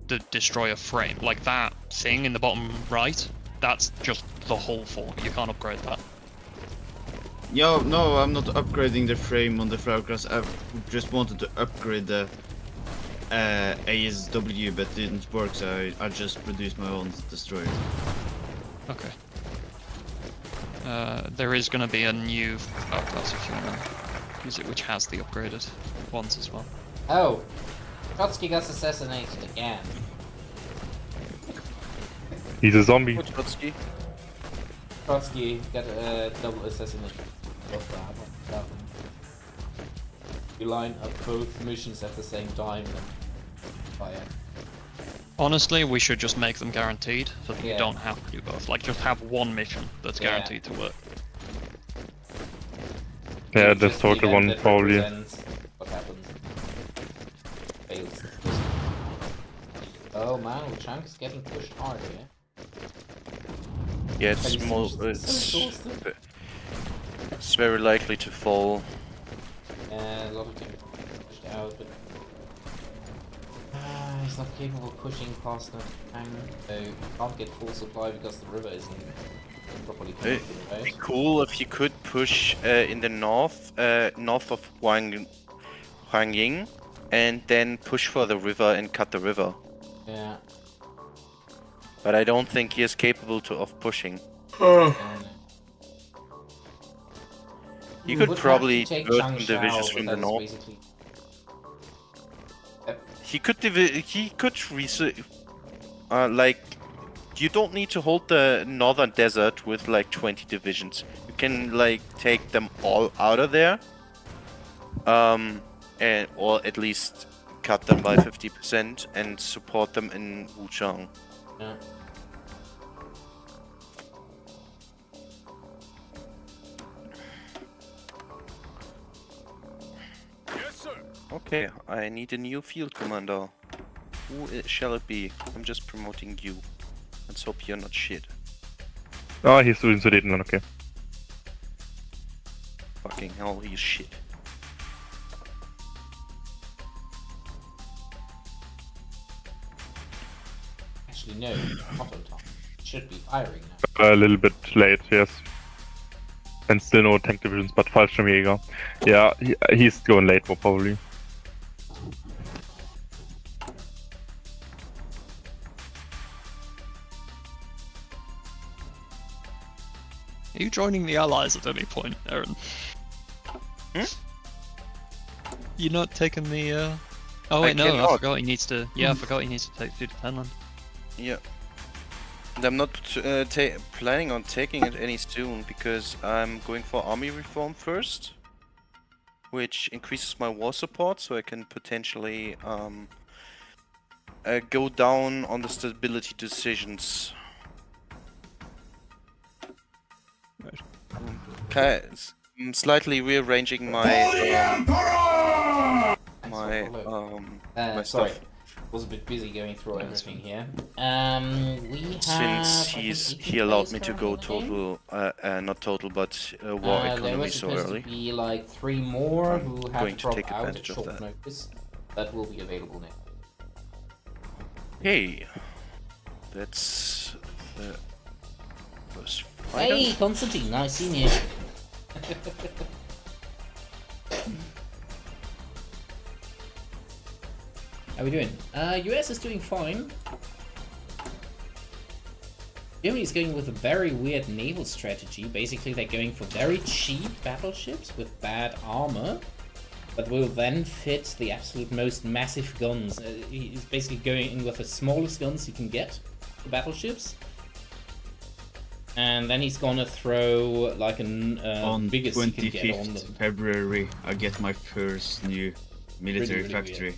A: the destroyer frame. Like that thing in the bottom right, that's just the whole form. You can't upgrade that.
B: Yo, no, I'm not upgrading the frame on the Flower class. I just wanted to upgrade the ASW, but it didn't work, so I just produced my own destroyer.
A: Okay. There is going to be a new Flower class if you want to use it, which has the upgraded ones as well.
D: Oh, Trotsky got assassinated again.
I: He's a zombie.
C: What's Trotsky?
D: Trotsky got a double assassination. You line up both missions at the same time and fire.
A: Honestly, we should just make them guaranteed, so that you
D: Yeah.
A: don't have to do both. Like, just have one mission that's
D: Yeah.
A: guaranteed to work.
I: Yeah,
D: Just
I: that's
D: the
I: total
D: event
I: one
D: that
I: probably.
D: represents what happens. Fails. Oh man, Chunk is getting pushed hard here.
C: Yeah,
D: But
C: it's
D: he's
C: more.
D: so exhausted.
C: It's very likely to fall.
D: A lot of things pushed out, but he's not capable of pushing past the tank, so he can't get full supply because the river isn't properly
C: It'd
D: connected,
C: be
D: right?
C: cool if you could push in the north, north of Huangying, and then push for the river and cut the river.
D: Yeah.
C: But I don't think he is capable of pushing. He
D: We
C: could
D: would have
C: probably
D: to take
C: divert
D: Changshao,
C: some divisions
D: but
C: from the
D: that is
C: north.
D: basically-
C: He could like, you don't need to hold the northern desert with like 20 divisions. You can like take them all out of there, and or at least cut them by 50% and support them in Wuchang.
D: Yeah.
C: Okay, I need a new field commander. Shall it be? I'm just promoting you. Let's hope you're not shit.
I: Ah, he's doing Sudetenland, okay.
C: Fucking hell, he's shit.
D: Actually, no, not on top. Should be firing now.
I: A little bit late, yes. And still no tank divisions, but Fallschirmjäger. Yeah, he's going late, probably.
A: Are you joining the Allies at any point, Aaron? You're not taking the. Oh wait, no, I
C: cannot.
A: forgot he needs to. Yeah, I forgot he needs to take Sudetenland.
C: Yeah. And I'm not planning on taking it any soon because I'm going for army reform first, which increases my war support, so I can potentially go down on the stability decisions.
A: Right.
C: Okay, I'm slightly rearranging my my
D: sorry.
C: stuff.
D: Was a bit busy going through everything here. We have.
C: Since he allowed me to go total, not total, but war
D: there
C: economy
D: was
C: so
D: supposed
C: early.
D: to be like 3 more
C: I'm
D: who
C: going
D: have
C: to
D: dropped
C: take
D: out at
C: advantage of
D: short
C: that.
D: notice. That will be available now.
C: Hey, that's the first fighter.
D: Hey, Constantine, nice seeing you. How we doing? US is doing fine. Germany is going with a very weird naval strategy. Basically, they're going for very cheap battleships with bad armor, but will then fit the absolute most massive guns. He's basically going in with the smallest guns you can get for battleships. And then he's gonna throw like
B: on
D: biggest he can get on
B: 25th
D: them.
B: February, I get my first new military
D: Really
B: factory.
D: weird.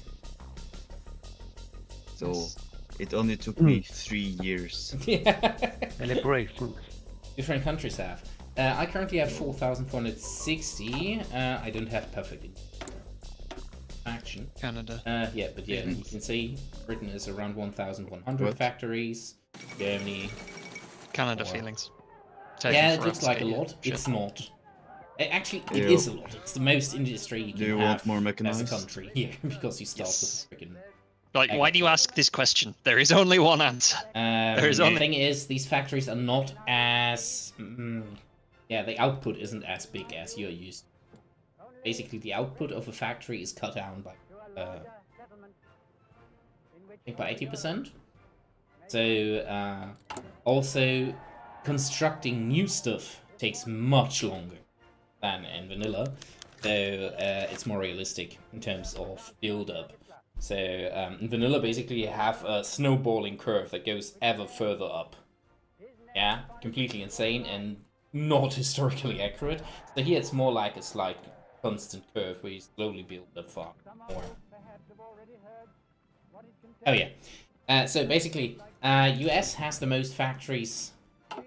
B: So it only took me 3 years.
K: Celebration.
D: Different countries have. I currently have 4,460. I don't have perfect action.
A: Canada.
D: Yeah, but yeah, you can see Britain is around 1,100
B: What?
D: factories. Germany.
A: Canada
D: more.
A: feelings.
D: Yeah, it looks like a lot. It's not. Actually, it
B: Yeah.
D: is a lot. It's the most industry you can
B: Do you
D: have
B: want more
D: as a
B: mechanized?
D: country. Yeah, because you start
A: Yes.
D: with freaking.
A: Like, why do you ask this question? There is only one answer. There is
D: The
A: only.
D: thing is, these factories are not as... yeah, the output isn't as big as you're used to. Basically, the output of a factory is cut down by, I think by 80%. So, also, constructing new stuff takes much longer than in vanilla. So, it's more realistic in terms of build-up. So in vanilla, basically, you have a snowballing curve that goes ever further up. Yeah, completely insane and not historically accurate. So here it's more like a slight constant curve where you slowly build up far more. Oh yeah. So basically, US has the most factories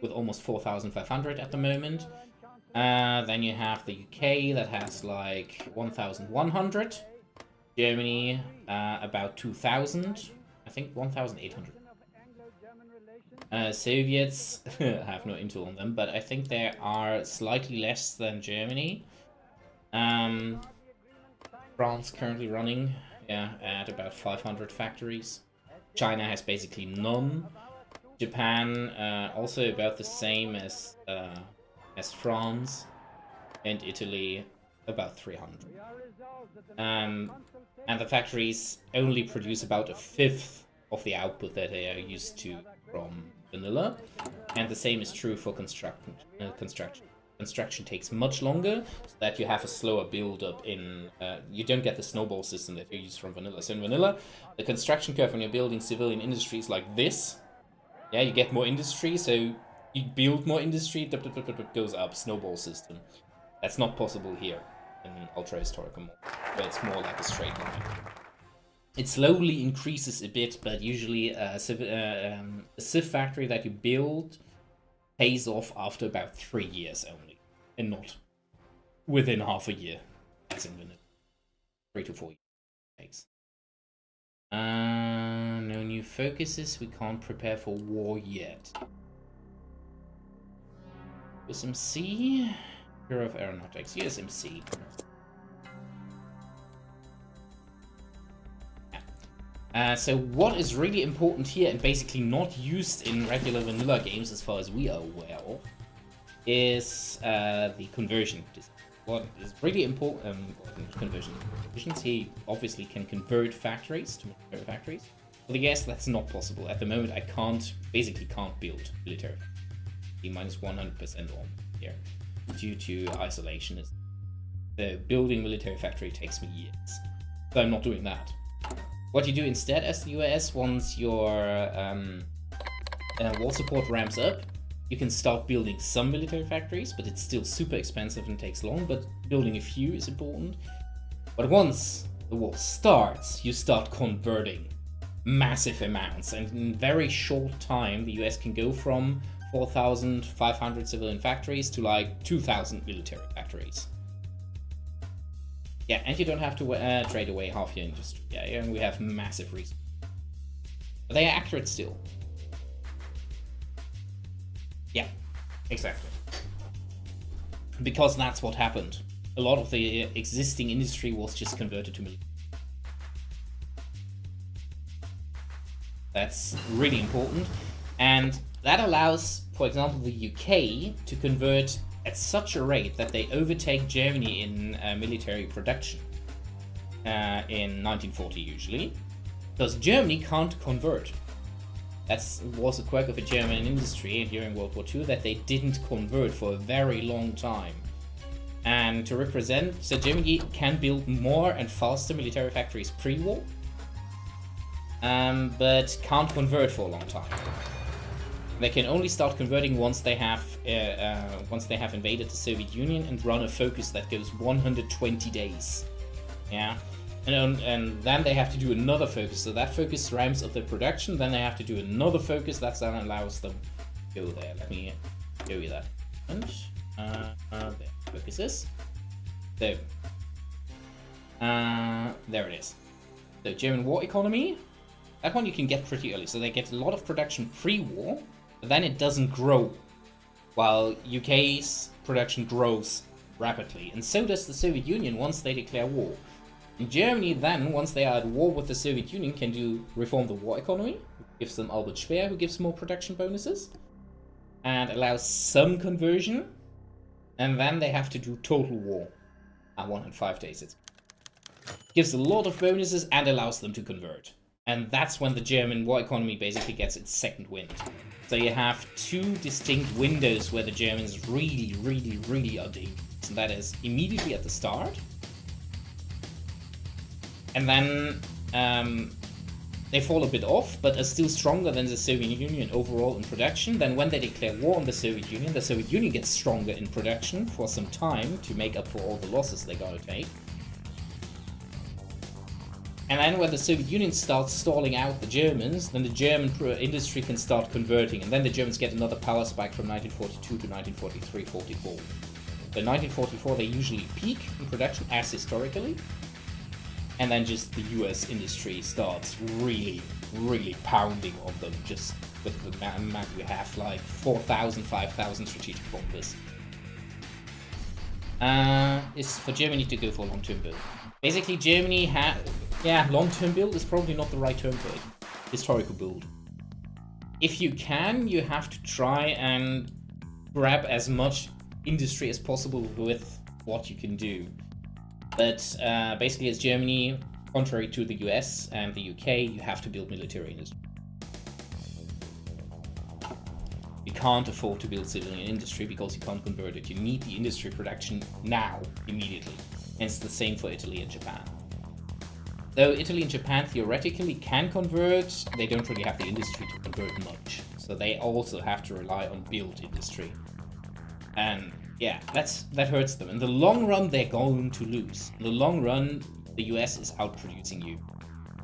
D: with almost 4,500 at the moment. Then you have the UK that has like 1,100. Germany, about 2,000. I think 1,800. Soviets have no intel on them, but I think they are slightly less than Germany. France currently running, at about 500 factories. China has basically none. Japan, also about the same as France, and Italy about 300. And the factories only produce about 1/5 of the output that they are used to from vanilla, and the same is true for construction. Construction takes much longer, so that you have a slower build-up in... you don't get the snowball system that you use from vanilla. So in vanilla, the construction curve when you're building civilian industry is like this. Yeah, you get more industry, so you build more industry, it goes up, snowball system. That's not possible here in ultra-historical mode, where it's more like a straight line. It slowly increases a bit, but usually a civ factory that you build pays off after about 3 years only, and not within half a year, as in vanilla. 3 to 4 years it takes. No new focuses, we can't prepare for war yet. USMC, Bureau of Aeronautics, USMC. So what is really important here, and basically not used in regular vanilla games as far as we are aware of, is the conversion. What is really important, conversions here obviously can convert factories to military factories. For the US, that's not possible. At the moment, I basically can't build military. The minus 100% on here due to isolationism. So building military factory takes me years. So I'm not doing that. What you do instead as the US, once your war support ramps up, you can start building some military factories, but it's still super expensive and takes long, but building a few is important. But once the war starts, you start converting massive amounts, and in very short time, the US can go from 4,500 civilian factories to like 2,000 military factories. Yeah, and you don't have to trade away half your industry. Yeah, and we have massive resources. But they are accurate still. Yeah, exactly. Because that's what happened. A lot of the existing industry was just converted to military. That's really important. And that allows, for example, the UK to convert at such a rate that they overtake Germany in military production in 1940 usually, because Germany can't convert. That was a quirk of a German industry during World War II, that they didn't convert for a very long time. And to represent, so Germany can build more and faster military factories pre-war, but can't convert for a long time. They can only start converting once they have invaded the Soviet Union and run a focus that goes 120 days. Yeah, and then they have to do another focus. So that focus ramps up their production. Then they have to do another focus that then allows them to go there. Let me show you that. And there, focuses. So there it is. So German war economy. That one you can get pretty early. So they get a lot of production pre-war. But then it doesn't grow, while UK's production grows rapidly, and so does the Soviet Union once they declare war. In Germany, then, once they are at war with the Soviet Union, can reform the war economy, gives them Albert Speer, who gives more production bonuses, and allows some conversion, and then they have to do total war at 105 days. It gives a lot of bonuses and allows them to convert. And that's when the German war economy basically gets its second wind. So you have two distinct windows where the Germans really, really, really are dangerous. And that is immediately at the start. And then they fall a bit off, but are still stronger than the Soviet Union overall in production. Then when they declare war on the Soviet Union gets stronger in production for some time to make up for all the losses they gotta take. And then when the Soviet Union starts stalling out the Germans, then the German industry can start converting, and then the Germans get another power spike from 1942 to 1943-44. So 1944 they usually peak in production as historically, and then just the US industry starts really pounding on them, just with the amount we have, like 4,000, 5,000 strategic bombers. Is for Germany to go for long-term build. Basically, Germany long-term build is probably not the right term for it. Historical build. If you can, you have to try and grab as much industry as possible with what you can do. But basically, as Germany, contrary to the US and the UK, you have to build military industry. You can't afford to build civilian industry because you can't convert it. You need the industry production now, immediately. And it's the same for Italy and Japan. Though Italy and Japan theoretically can convert, they don't really have the industry to convert much. So they also have to rely on built industry. And yeah, that hurts them. In the long run, they're going to lose. In the long run, the US is outproducing you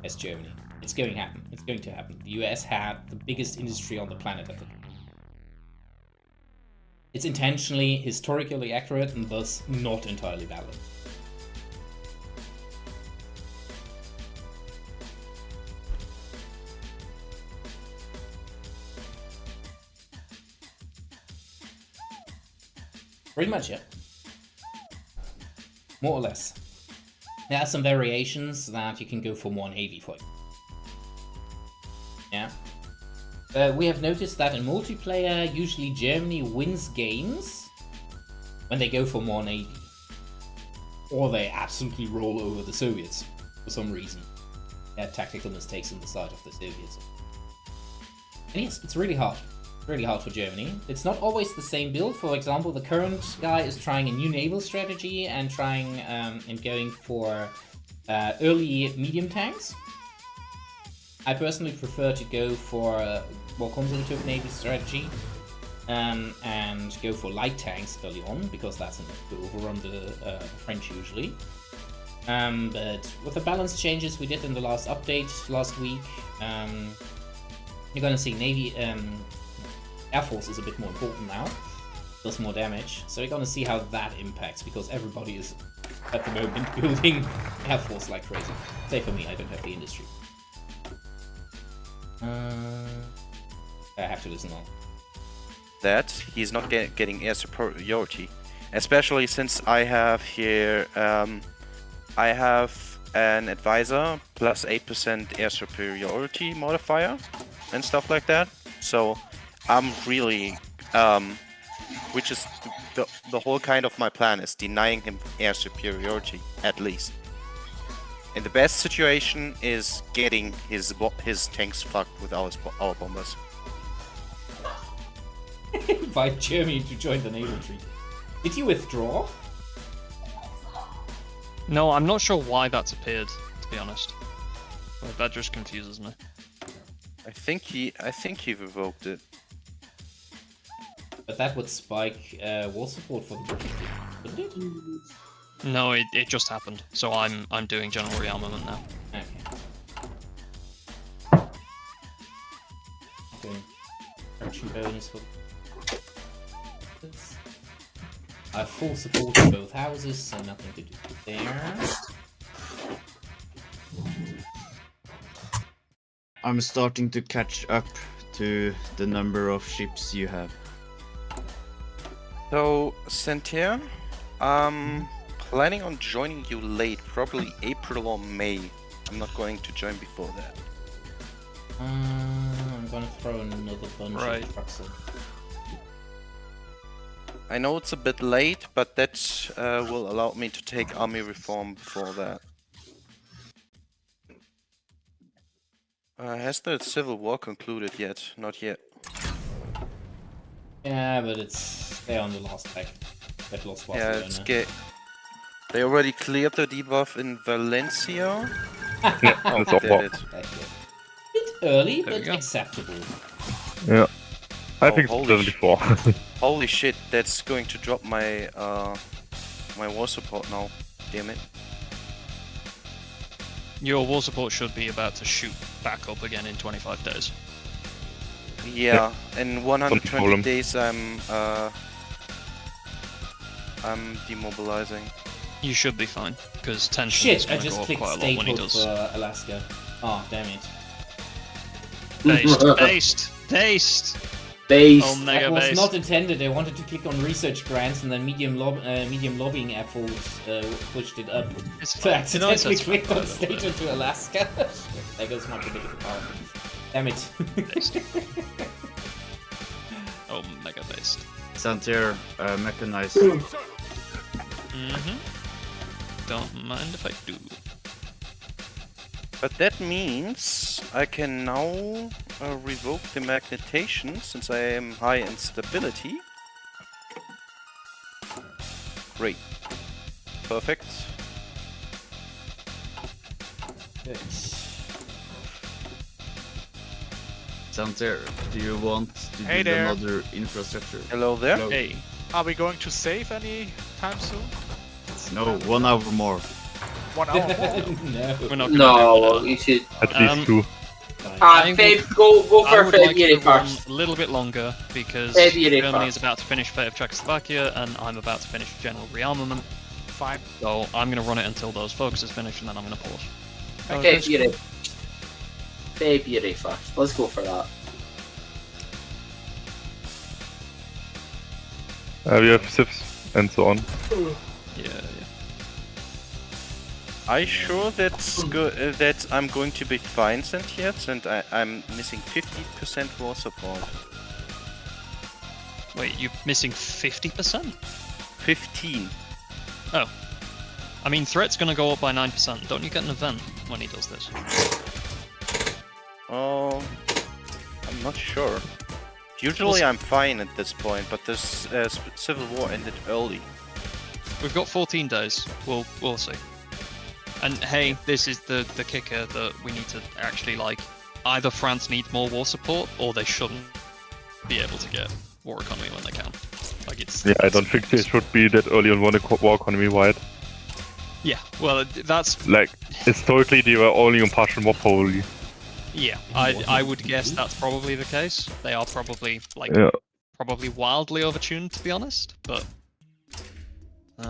D: as Germany. It's going to happen. It's going to happen. The US had the biggest industry on the planet at the time. It's intentionally historically accurate and thus not entirely valid. Pretty much, yeah. More or less. There are some variations that you can go for more Navy for. Yeah. We have noticed that in multiplayer, usually Germany wins games when they go for more Navy. Or they absolutely roll over the Soviets for some reason. They had tactical mistakes on the side of the Soviets. And yes, it's really hard. Really hard for Germany. It's not always the same build. For example, the current guy is trying a new naval strategy and trying and going for early medium tanks. I personally prefer to go for a more conservative navy strategy and go for light tanks early on, because that's enough to overrun the French usually. But with the balance changes we did in the last update last week, you're gonna see Navy, Air Force is a bit more important now, does more damage, so we're gonna see how that impacts, because everybody is at the moment building Air Force like crazy. Say for me, I don't have the industry. I have to listen on.
C: That he's not getting air superiority, especially since I have here, I have an advisor plus 8% air superiority modifier and stuff like that. So I'm really, which is the whole kind of my plan is denying him air superiority at least. And the best situation is getting his tanks fucked with our bombers.
D: Invite Germany to join the naval treaty. Did you withdraw?
A: No, I'm not sure why that's appeared, to be honest. But that just confuses me.
C: I think he revoked it.
D: But that would spike war support for the British, wouldn't it?
A: No, it just happened. So I'm doing general rearmament now.
D: Okay. Production bonus for this. I have full support in both houses, so nothing to do there.
B: I'm starting to catch up to the number of ships you have.
C: So, Sentia, planning on joining you late, probably April or May. I'm not going to join before that.
D: I'm gonna throw another bunch of trucks in.
C: I know it's a bit late, but that will allow me to take army reform before that. Has the Civil War concluded yet? Not yet.
D: Yeah, but they're on the last pack. That lost Barcelona.
C: Yeah, it's good. They already cleared the debuff in Valencia.
I: Yeah, that's all.
C: Did it.
D: Bit early, but acceptable.
I: Yeah, I think it's
C: holy
I: done before.
C: Holy shit, that's going to drop my my war support now. Damn it.
A: Your war support should be about to shoot back up again in 25 days.
C: Yeah, in 120
I: problem.
C: days I'm demobilizing.
A: You should be fine, because tension is
D: Shit, I
A: going to
D: just
A: go up
D: clicked
A: quite a lot when he
D: staple
A: does.
D: for Alaska. Oh, damn it.
A: Based!
E: Based.
A: Omega
D: That was
A: based.
D: not intended. I wanted to click on research grants and then medium lobbying efforts pushed it up.
A: It's
D: So I
A: fine.
D: accidentally
A: It's
D: clicked
A: fine,
D: on
A: by the
D: state
A: way.
D: into Alaska. There goes my political power. Damn it.
A: Omega based.
B: Santier, mechanized.
A: Mm-hmm. Don't mind if I do.
C: But that means I can now revoke the magnetation since I am high in stability. Great. Perfect.
B: Santier, do you want to
N: Hey
B: build
N: there.
B: another infrastructure?
C: Hello there.
B: Hello.
A: Hey.
N: Are we going to save any time soon?
B: No, 1 hour more.
N: 1 hour more?
D: No.
A: We're not gonna
E: No,
A: do
E: you should.
I: At least 2.
E: Feb, go
A: I
E: for
A: would like
E: February
A: to run
E: first.
A: a little bit longer because
E: February
A: Germany
E: 1st.
A: is about to finish Fate of Czechoslovakia and I'm about to finish General Rearmament.
N: Fine.
A: So I'm going to run it until those focuses finish and then I'm going to pause.
E: February. February 1st. Let's go for that.
I: We have SIFs and so on.
A: Yeah.
C: Are you sure that's that I'm going to be fine, Sentiets, and I'm missing 50% war support?
A: Wait, you're missing 50%?
C: 15.
A: Oh. I mean, threat's going to go up by 9%. Don't you get an event when he does this?
C: Oh, I'm not sure. Usually I'm fine at this point, but this civil war ended early.
A: We've got 14 days. We'll see. And hey, this is the kicker that we need to actually like. Either France needs more war support, or they shouldn't be able to get war economy when they can. Like it's.
I: Yeah, I don't think they should be that early on war economy wide.
A: Yeah. Well, that's.
I: Like, historically they were only on partial war probably.
A: Yeah. I would guess that's probably the case. They are probably like probably wildly overtuned, to be honest. But.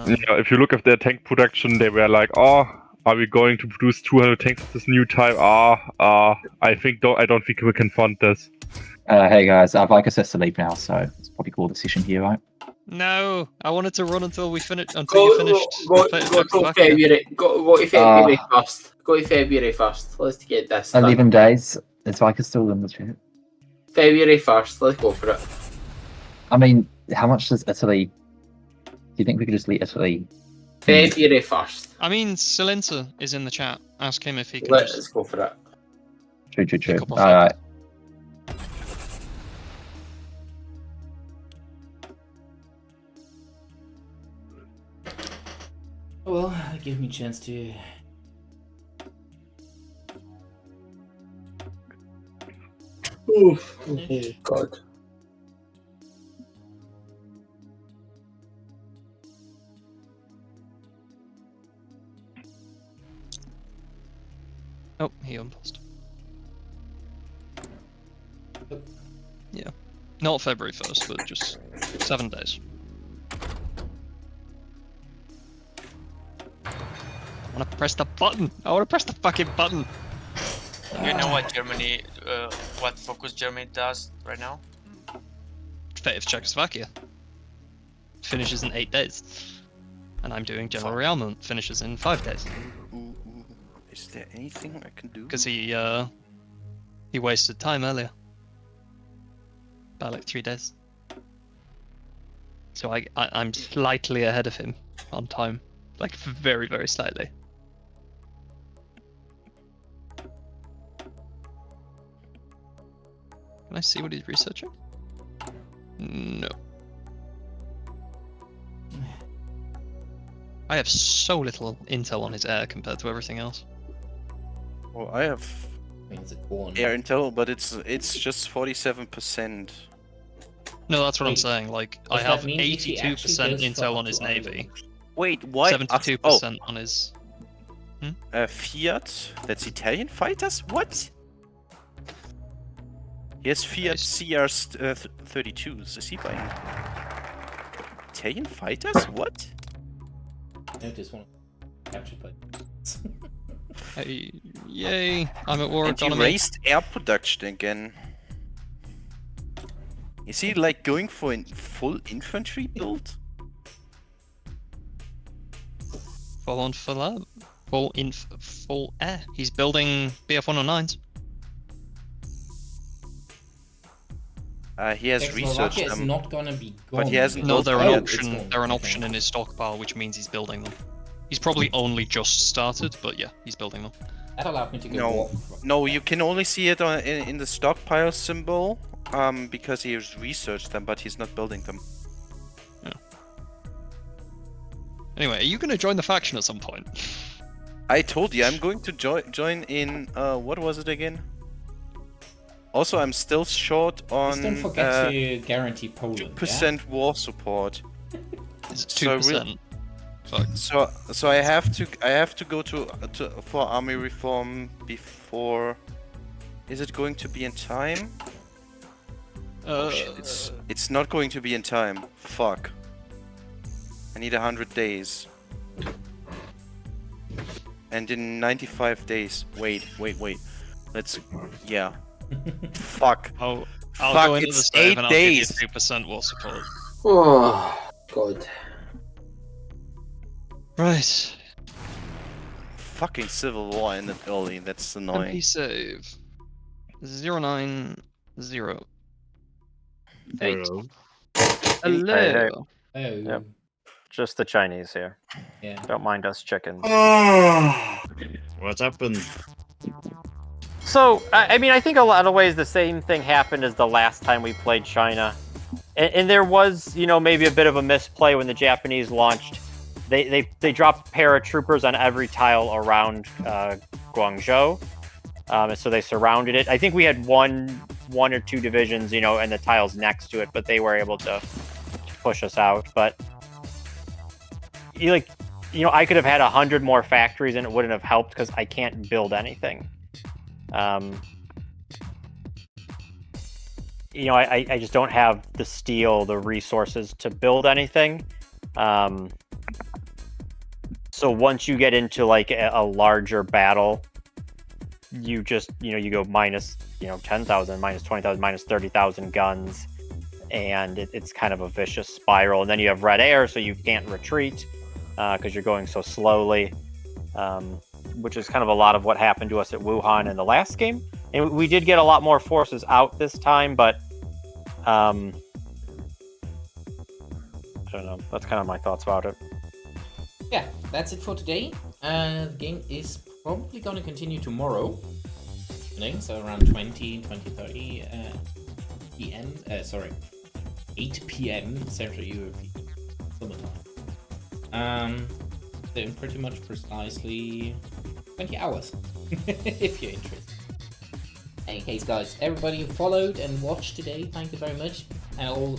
I: Yeah, if you look at their tank production, they were like, oh, are we going to produce 200 tanks at this new time? I don't think we can fund this.
J: Hey guys, Vicus has to leave now, so it's probably a cool decision here, right?
A: No, I wanted to run until we finished. Until you finished.
E: Go to February. Go to February 1st. Go to February 1st. Let's get this.
J: 11 days. Is Vicus still in the chat?
E: February 1st. Let's go for it.
J: I mean, how much does Italy? Do you think we could just leave Italy?
E: February 1st.
A: I mean, Silenza is in the chat. Ask him if he can.
E: Let's go for it.
J: True.
A: Couple
J: Alright.
D: Well, that gave me a chance to.
E: Oh God.
A: Oh, he unpaused. Yeah. Not February 1st, but just 7 days. I wanna press the button! I wanna press the fucking button!
H: You know what Germany, what focus Germany does right now?
A: Fate of Czechoslovakia. Finishes in 8 days. And I'm doing General Rearmament, finishes in 5 days.
C: Is there anything I can do?
A: Because he wasted time earlier. By like 3 days. So I'm slightly ahead of him on time. Like very, very slightly. Can I see what he's researching? No. I have so little intel on his air compared to everything else.
C: Well, I have air intel, but it's just 47%.
A: No, that's what I'm saying. Like, I
D: does
A: have
D: that mean if he actually
A: 82%
D: goes
A: intel
D: for
A: on his
D: up to
A: navy.
C: Wait, why?
A: 72% on his
C: Fiat. That's Italian fighters? What? He has Fiat CR32s. Is he buying Italian fighters? What?
D: Notice one captured by.
A: Hey, yay! I'm at war
C: And he
A: economy.
C: raised air production again. Is he like going for a full infantry build?
A: Full on full air. He's building BF-109s.
C: He has researched
D: Czechoslovakia is
C: them,
D: not gonna be gone.
C: but he hasn't.
A: No,
C: built
A: they're
C: them
A: an
C: yet.
A: option. They're an option in his stockpile, which means he's building them. He's probably only just started, but yeah, he's building them.
D: That allowed me to go.
C: No, no, you can only see it in the stockpile symbol, because he has researched them, but he's not building them.
A: Yeah. Anyway, are you going to join the faction at some point?
C: I told you I'm going to join in. What was it again? Also, I'm still short on.
D: Just don't forget to guarantee Poland.
C: 2% war support.
A: Is it
C: So
A: 2%?
C: So I have to go for army reform before. Is it going to be in time? Oh, shit, it's not going to be in time. Fuck. I need 100 days. And in 95 days. Wait. Let's. Yeah. Fuck.
A: I'll
C: Fuck,
A: go into
C: it's
A: the save
C: 8
A: and I'll
C: days.
A: give you 2% war support.
E: Oh, God.
A: Right.
C: Fucking civil war ended early. That's annoying.
A: MP save 090. 8. Hello.
F: Hey.
D: Oh.
F: Yep. Just the Chinese here.
D: Yeah.
F: Don't mind us chickens.
B: What happened?
F: So, I mean, I think a lot of ways the same thing happened as the last time we played China. And there was, maybe a bit of a misplay when the Japanese launched. They dropped paratroopers on every tile around Guangzhou. And so they surrounded it. I think we had one or two divisions, and the tiles next to it, but they were able to push us out. But I could have had 100 more factories and it wouldn't have helped because I can't build anything. I just don't have the steel, the resources to build anything. So once you get into like a larger battle, you just, you go minus, 10,000, minus 20,000, minus 30,000 guns. And it's kind of a vicious spiral. And then you have red air, so you can't retreat because you're going so slowly. Which is kind of a lot of what happened to us at Wuhan in the last game. And we did get a lot more forces out this time, but I don't know. That's kind of my thoughts about it.
D: Yeah, that's it for today. The game is probably going to continue tomorrow. So around 20:30 p.m. 8 p.m. Central European summertime. So in pretty much precisely 20 hours, if you're interested. In any case, guys, everybody who followed and watched today, thank you very much. And all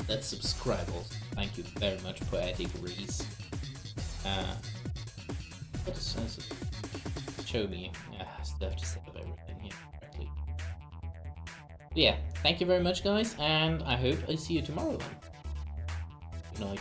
D: that subscribe also, thank you very much, Poetic Reese. What does show me? I still have to set up everything here correctly. But yeah, thank you very much, guys, and I hope I see you tomorrow then. Good night.